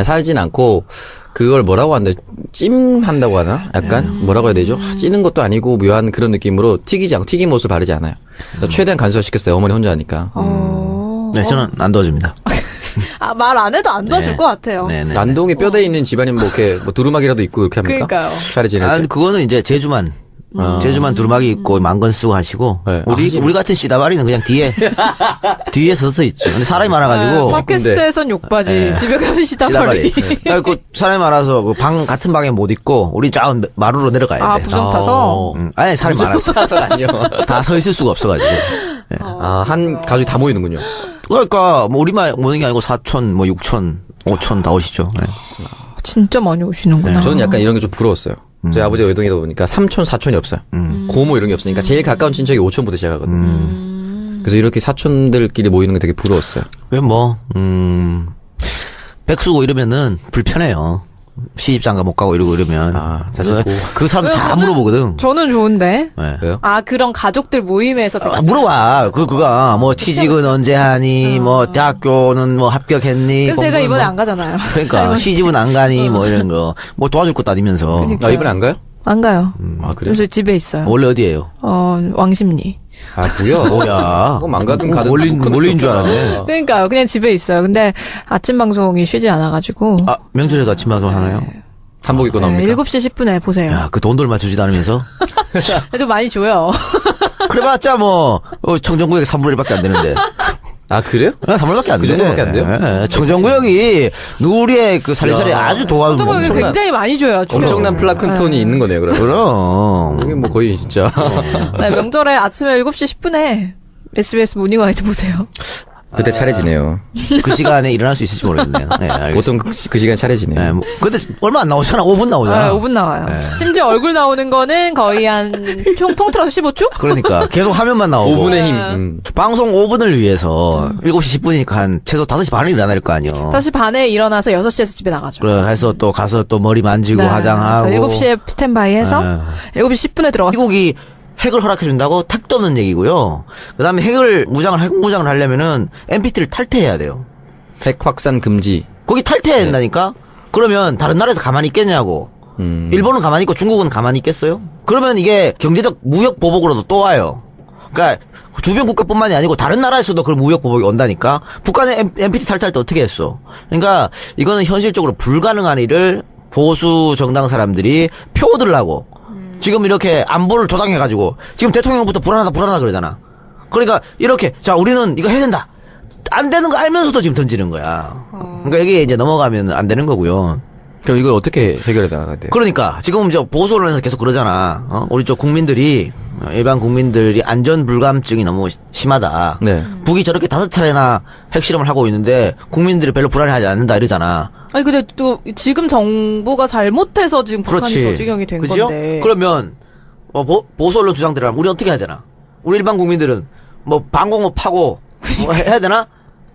살진 않고 그걸 뭐라고 한다? 찜한다고 하나? 약간 뭐라고 해야 되죠? 찌는 것도 아니고 묘한 그런 느낌으로 튀기지 않고 튀김옷을 바르지 않아요. 최대한 간소화시켰어요. 어머니 혼자 하니까. 네, 저는 안 도와줍니다. 말 안 해도 안 도와줄 네. 것 같아요. 네네. 난동에 뼈대 있는 집안이면 뭐 이렇게 뭐 두루마기라도 있고 이렇게 합니까? 그러니까요. 차례 지낼 아, 때. 그거는 이제 제주만. 제주만 두루마기 있고 만건 쓰고 하시고. 네. 우리 같은 씨다바리는 그냥 뒤에 서서 있죠. 근데 사람이 많아가지고. 팟캐스트에선 욕바지, 집에 가면 시다발이. 그 사람이 많아서 그 같은 방에 못 있고 우리 저 마루로 내려가야 돼. 부정 타서? 아니 사람이 많아서 아니요. 다 서 있을 수가 없어가지고. 한 가족이 다 모이는군요. 그러니까 뭐 우리만 모는 게 아니고 4촌, 뭐 6촌, 5촌 다 오시죠. 네. 진짜 많이 오시는구나. 저는 약간 이런 게 좀 부러웠어요. 저희 아버지가 외동이다 보니까 삼촌, 사촌이 없어요. 고모 이런 게 없으니까 제일 가까운 친척이 5촌부터 시작하거든요. 그래서 이렇게 사촌들끼리 모이는 게 되게 부러웠어요. 그게 뭐, 백수고 이러면은 불편해요. 시집장가 못 가고 이러면. 사실 그 사람들 다 물어보거든. 저는 좋은데. 네. 왜요? 그런 가족들 모임에서. 물어봐. 그거가, 뭐, 취직은 언제 하니, 뭐, 대학교는 뭐, 합격했니. 그래서 제가 공부는 이번에 뭐, 안 가잖아요. 그러니까, 시집은 안 가니, 뭐, 이런 거. 뭐, 도와줄 것도 아니면서. 그러니까. 이번에 안 가요? 안 가요. 아, 그래요? 그래서 집에 있어요. 원래 어디예요? 왕십리. 아, 뭐야? 뭐야? 그거 망가든 가든 몰린 줄 알았네. 그러니까요. 그냥 집에 있어요. 근데 아침 방송이 쉬지 않아가지고. 아, 명절에도 아침 방송 하나요? 한복 입고 나옵니까? 7시 10분에 보세요. 야, 그 돈도 얼마 주지도 않으면서. 그래도 많이 줘요. 그래봤자 뭐, 청정구역에 3분의 1밖에 안 되는데. 아, 그래요? 3분밖에 안 돼. 그 정도밖에 안 돼요? 예, 청정구역이 누리의 그 살림살이 야. 아주 도와주고. 보통은 굉장히 많이 줘요. 엄청난 플라크톤이 있는 거네요, 그러면. 그럼. 이게 뭐 거의 진짜. 네, 명절에 아침에 7시 10분에 SBS 모닝와이드 보세요. 그때 차례지네요. 그 시간에 일어날 수 있을지 모르겠네요. 네, 알겠습니다. 보통 그 시간 차례지네요. 네, 뭐, 근데 얼마 안 나오잖아. 5분 나오잖아. 5분 나와요. 네. 심지어 얼굴 나오는 거는 거의 한 통틀어서 15초? 그러니까 계속 화면만 나오고. 5분의 힘. 방송 5분을 위해서 7시 10분이니까 한 최소 5시 반에 일어나야 거 아니에요. 5시 반에 일어나서 6시에서 집에 나가죠. 그래 해서 또 가서 또 머리 만지고 화장하고. 7시에 스탠바이 해서 7시 10분에 들어가서 미국이 핵을 허락해준다고 택도 없는 얘기고요. 그 다음에 핵 무장을 하려면은 NPT를 탈퇴해야 돼요. 핵 확산 금지. 거기 탈퇴해야 된다니까? 그러면 다른 나라에서 가만히 있겠냐고. 일본은 가만히 있고 중국은 가만히 있겠어요? 그러면 이게 경제적 무역 보복으로도 또 와요. 그러니까 주변 국가뿐만이 아니고 다른 나라에서도 그런 무역 보복이 온다니까? 북한의 NPT 탈퇴할 때 어떻게 했어? 그러니까 이거는 현실적으로 불가능한 일을 보수 정당 사람들이 표들라고 지금 이렇게 안보를 조장해가지고 지금 대통령부터 불안하다 그러잖아. 그러니까 이렇게 자 우리는 이거 해야 된다. 안 되는 거 알면서도 지금 던지는 거야. 그러니까 여기에 이제 넘어가면 안 되는 거고요. 그럼 이걸 어떻게 해결해 나가야 돼요? 그러니까 지금 저 보수 언론에서 계속 그러잖아. 우리 저 국민들이 일반 국민들이 안전 불감증이 너무 심하다. 네. 북이 저렇게 5차례나 핵실험을 하고 있는데 국민들이 별로 불안해하지 않는다 이러잖아. 아니 근데 또 지금 정부가 잘못해서 지금 북한이 그렇지. 저지경이 된 그죠? 건데. 그러면 보수 언론 주장대로 하면 우리 어떻게 해야 되나? 우리 일반 국민들은 뭐 방공호 파고 뭐 해야 되나?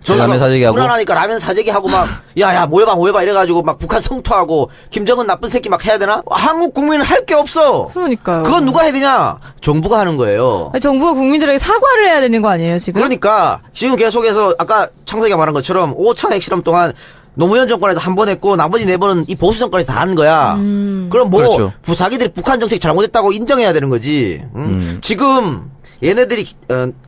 라면 사재기 하고? 불안하니까 라면 사재기 하고 막 야야 모여봐 이래가지고 막 북한 성토하고 김정은 나쁜 새끼 막 해야 되나? 한국 국민은 할 게 없어. 그러니까요. 그건 누가 해야 되냐? 정부가 하는 거예요. 아니, 정부가 국민들에게 사과를 해야 되는 거 아니에요 지금? 그러니까 지금 계속해서 아까 창석이가 말한 것처럼 5차 핵실험 동안 노무현 정권에서 한 번 했고 나머지 4번은 이 보수 정권에서 다 한 거야. 그럼 뭐 그렇죠. 자기들이 북한 정책 잘못했다고 인정해야 되는 거지. 지금 얘네들이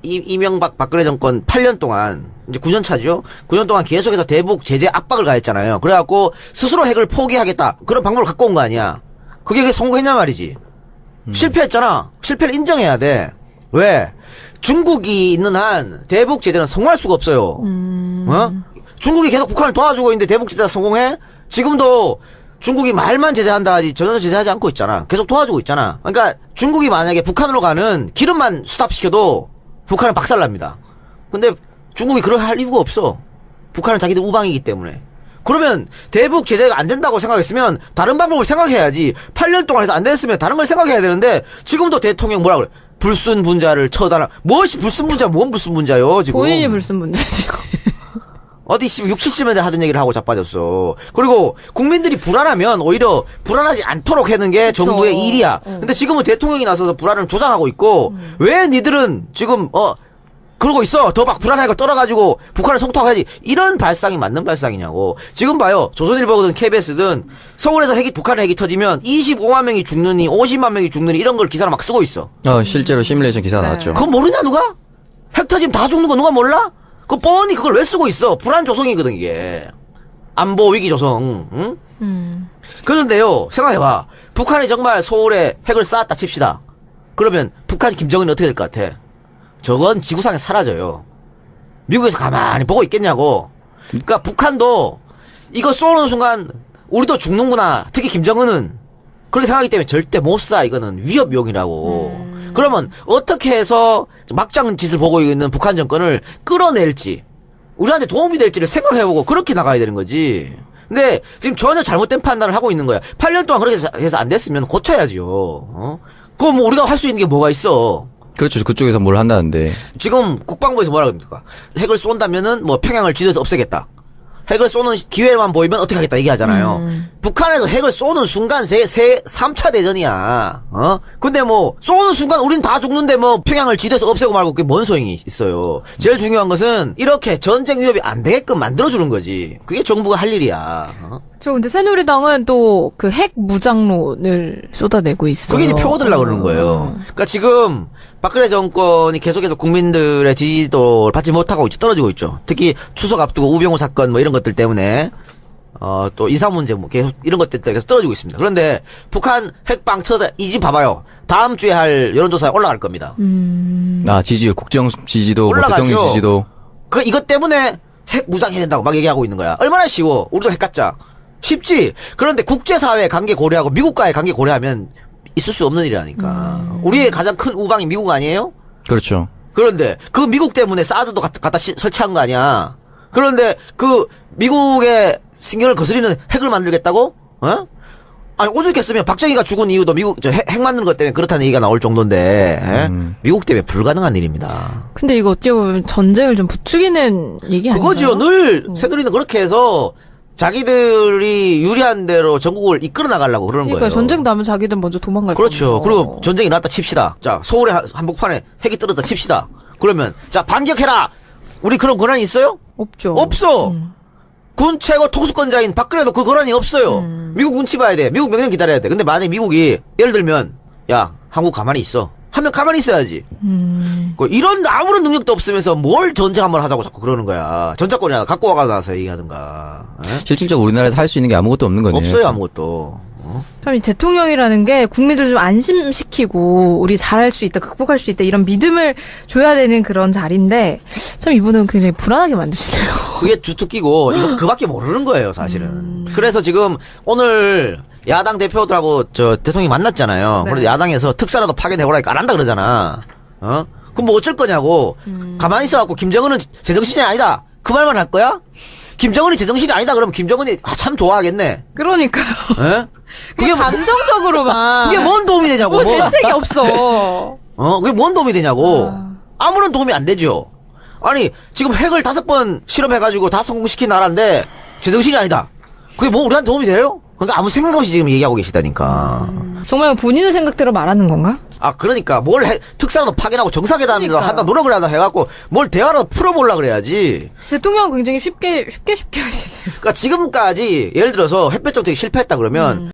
이명박 박근혜 정권 8년 동안 이제 9년 차죠. 9년 동안 계속해서 대북 제재 압박을 가했잖아요. 그래갖고 스스로 핵을 포기하겠다 그런 방법을 갖고 온 거 아니야. 그게 성공했냐 말이지. 실패했잖아. 실패를 인정해야 돼. 왜? 중국이 있는 한 대북 제재는 성공할 수가 없어요. 중국이 계속 북한을 도와주고 있는데 대북 제재가 성공해? 지금도 중국이 말만 제재한다 하지 전혀 제재하지 않고 있잖아. 계속 도와주고 있잖아. 그러니까 중국이 만약에 북한으로 가는 기름만 스탑시켜도 북한은 박살납니다. 근데 중국이 그렇게 할 이유가 없어. 북한은 자기들 우방이기 때문에. 그러면 대북 제재가 안 된다고 생각했으면 다른 방법을 생각해야지. 8년 동안 해서 안 됐으면 다른 걸 생각해야 되는데 지금도 대통령 뭐라 그래? 불순분자를 쳐달라. 무엇이 불순분자? 뭔 불순분자요 지금? 본인이 불순분자지. 어디 6, 70년대 하던 얘기를 하고 자빠졌어. 그리고 국민들이 불안하면 오히려 불안하지 않도록 하는 게 그쵸. 정부의 일이야. 근데 지금은 대통령이 나서서 불안을 조장하고 있고 왜 니들은 지금 그러고 있어. 더 막 불안하게 떨어가지고 북한을 성토하고 해야지. 이런 발상이 맞는 발상이냐고. 지금 봐요. 조선일보든 KBS든 서울에서 북한의 핵이 터지면 25만 명이 죽느니 50만 명이 죽느니 이런 걸 기사로 막 쓰고 있어. 실제로 시뮬레이션 기사 나왔죠. 그거 모르냐 누가? 핵 터지면 다 죽는 거 누가 몰라? 그 뻔히 그걸 왜 쓰고 있어? 불안 조성이거든 이게. 안보 위기 조성. 응? 그런데요. 생각해봐. 북한이 정말 서울에 핵을 쌓았다 칩시다. 그러면 북한 김정은이 어떻게 될 것 같아? 저건 지구상에 사라져요. 미국에서 가만히 보고 있겠냐고. 그러니까 북한도 이거 쏘는 순간 우리도 죽는구나. 특히 김정은은 그렇게 생각하기 때문에 절대 못 쏴. 이거는 위협용이라고. 그러면 어떻게 해서 막장 짓을 보고 있는 북한 정권을 끌어낼지 우리한테 도움이 될지를 생각해보고 그렇게 나가야 되는 거지. 근데 지금 전혀 잘못된 판단을 하고 있는 거야. 8년 동안 그렇게 해서 안 됐으면 고쳐야죠. 그거 뭐 우리가 할 수 있는 게 뭐가 있어. 그렇죠. 그쪽에서 뭘 한다는데. 지금 국방부에서 뭐라 그럽니까? 핵을 쏜다면은 뭐 평양을 쥐어서 없애겠다. 핵을 쏘는 기회만 보이면 어떻게 하겠다 얘기하잖아요. 북한에서 핵을 쏘는 순간 3차 대전이야. 근데 뭐 쏘는 순간 우린 다 죽는데 뭐 평양을 쥐어서 없애고 말고 그게 뭔 소용이 있어요. 제일 중요한 것은 이렇게 전쟁 위협이 안 되게끔 만들어주는 거지. 그게 정부가 할 일이야. 저 근데 새누리당은 또 그 핵 무장론을 쏟아내고 있어요. 그게 이제 표어들라 그러는 거예요. 그러니까 지금 박근혜 정권이 계속해서 국민들의 지지도를 받지 못하고 있죠. 떨어지고 있죠. 특히 추석 앞두고 우병우 사건 뭐 이런 것들 때문에 또 인사 문제 뭐 계속 이런 것들 때문에 계속 떨어지고 있습니다. 그런데 북한 핵방 터져 이 집 봐봐요. 다음 주에 할 여론조사에 올라갈 겁니다. 지지율, 국정 지지도, 뭐 올라가죠. 대통령 지지도. 이것 때문에 핵 무장해야 된다고 막 얘기하고 있는 거야. 얼마나 쉬워. 우리도 핵 갖자. 쉽지. 그런데 국제사회 관계 고려하고 미국과의 관계 고려하면 있을 수 없는 일이라니까. 우리의 가장 큰 우방이 미국 아니에요? 그렇죠. 그런데 그 미국 때문에 사드도 갖다 설치한 거 아니야. 그런데 그 미국의 신경을 거스리는 핵을 만들겠다고? 어? 아니 오죽했으면 박정희가 죽은 이유도 미국 핵 만드는 것 때문에 그렇다는 얘기가 나올 정도인데 미국 때문에 불가능한 일입니다. 근데 이거 어떻게 보면 전쟁을 좀 부추기는 얘기 아닌가요? 그거죠. 늘 새누리는 그렇게 해서 자기들이 유리한 대로 전국을 이끌어 나가려고 그러는 그러니까 거예요. 전쟁 나면 자기들 먼저 도망갈 그렇죠. 거면서. 그리고 전쟁이 났다 칩시다. 자, 서울의 한복판에 핵이 떨어졌다 칩시다. 그러면 자, 반격해라. 우리 그런 권한이 있어요? 없죠. 없어. 군 최고 통수권자인 박근혜도 그 권한이 없어요. 미국 눈치 봐야 돼. 미국 명령 기다려야 돼. 근데 만약에 미국이 예를 들면 야, 한국 가만히 있어. 하면 가만히 있어야지. 이런 아무런 능력도 없으면서 뭘 전쟁 한번 하자고 자꾸 그러는 거야. 전자권이나 갖고 와가서 얘기하든가. 에? 실질적으로 우리나라에서 할 수 있는 게 아무것도 없는 거네요. 없어요 아무것도. 참 이 대통령이라는 게 국민들 좀 안심시키고 우리 잘할 수 있다, 극복할 수 있다 이런 믿음을 줘야 되는 그런 자리인데 참 이분은 굉장히 불안하게 만드시네요. 그게 주특기고 이거 그밖에 모르는 거예요 사실은. 그래서 지금 오늘 야당 대표들하고 저 대통령이 만났잖아요. 네. 그래서 야당에서 특사라도 파견해오라니까 안 한다 그러잖아. 그럼 뭐 어쩔 거냐고. 가만히 있어갖고 김정은은 제정신이 아니다. 그 말만 할 거야? 김정은이 제정신이 아니다 그러면 김정은이 참 좋아하겠네. 그러니까요. 에? 그게 감정적으로만. 그게 뭔 도움이 되냐고. 뭐 대책이 없어. 그게 뭔 도움이 되냐고. 아무런 도움이 안 되죠. 아니 지금 핵을 5번 실험해가지고 다 성공시킨 나라인데 제정신이 아니다. 그게 뭐 우리한테 도움이 돼요? 그러니까 아무 생각 없이 지금 얘기하고 계시다니까. 정말 본인의 생각대로 말하는 건가? 그러니까 특사라도 파견하고 정상회담이라도 그러니까요. 한다 노력을 하다 해갖고 뭘 대화라도 풀어보려고 그래야지. 대통령은 굉장히 쉽게 하시네요. 그러니까 지금까지 예를 들어서 햇볕 정책이 실패했다 그러면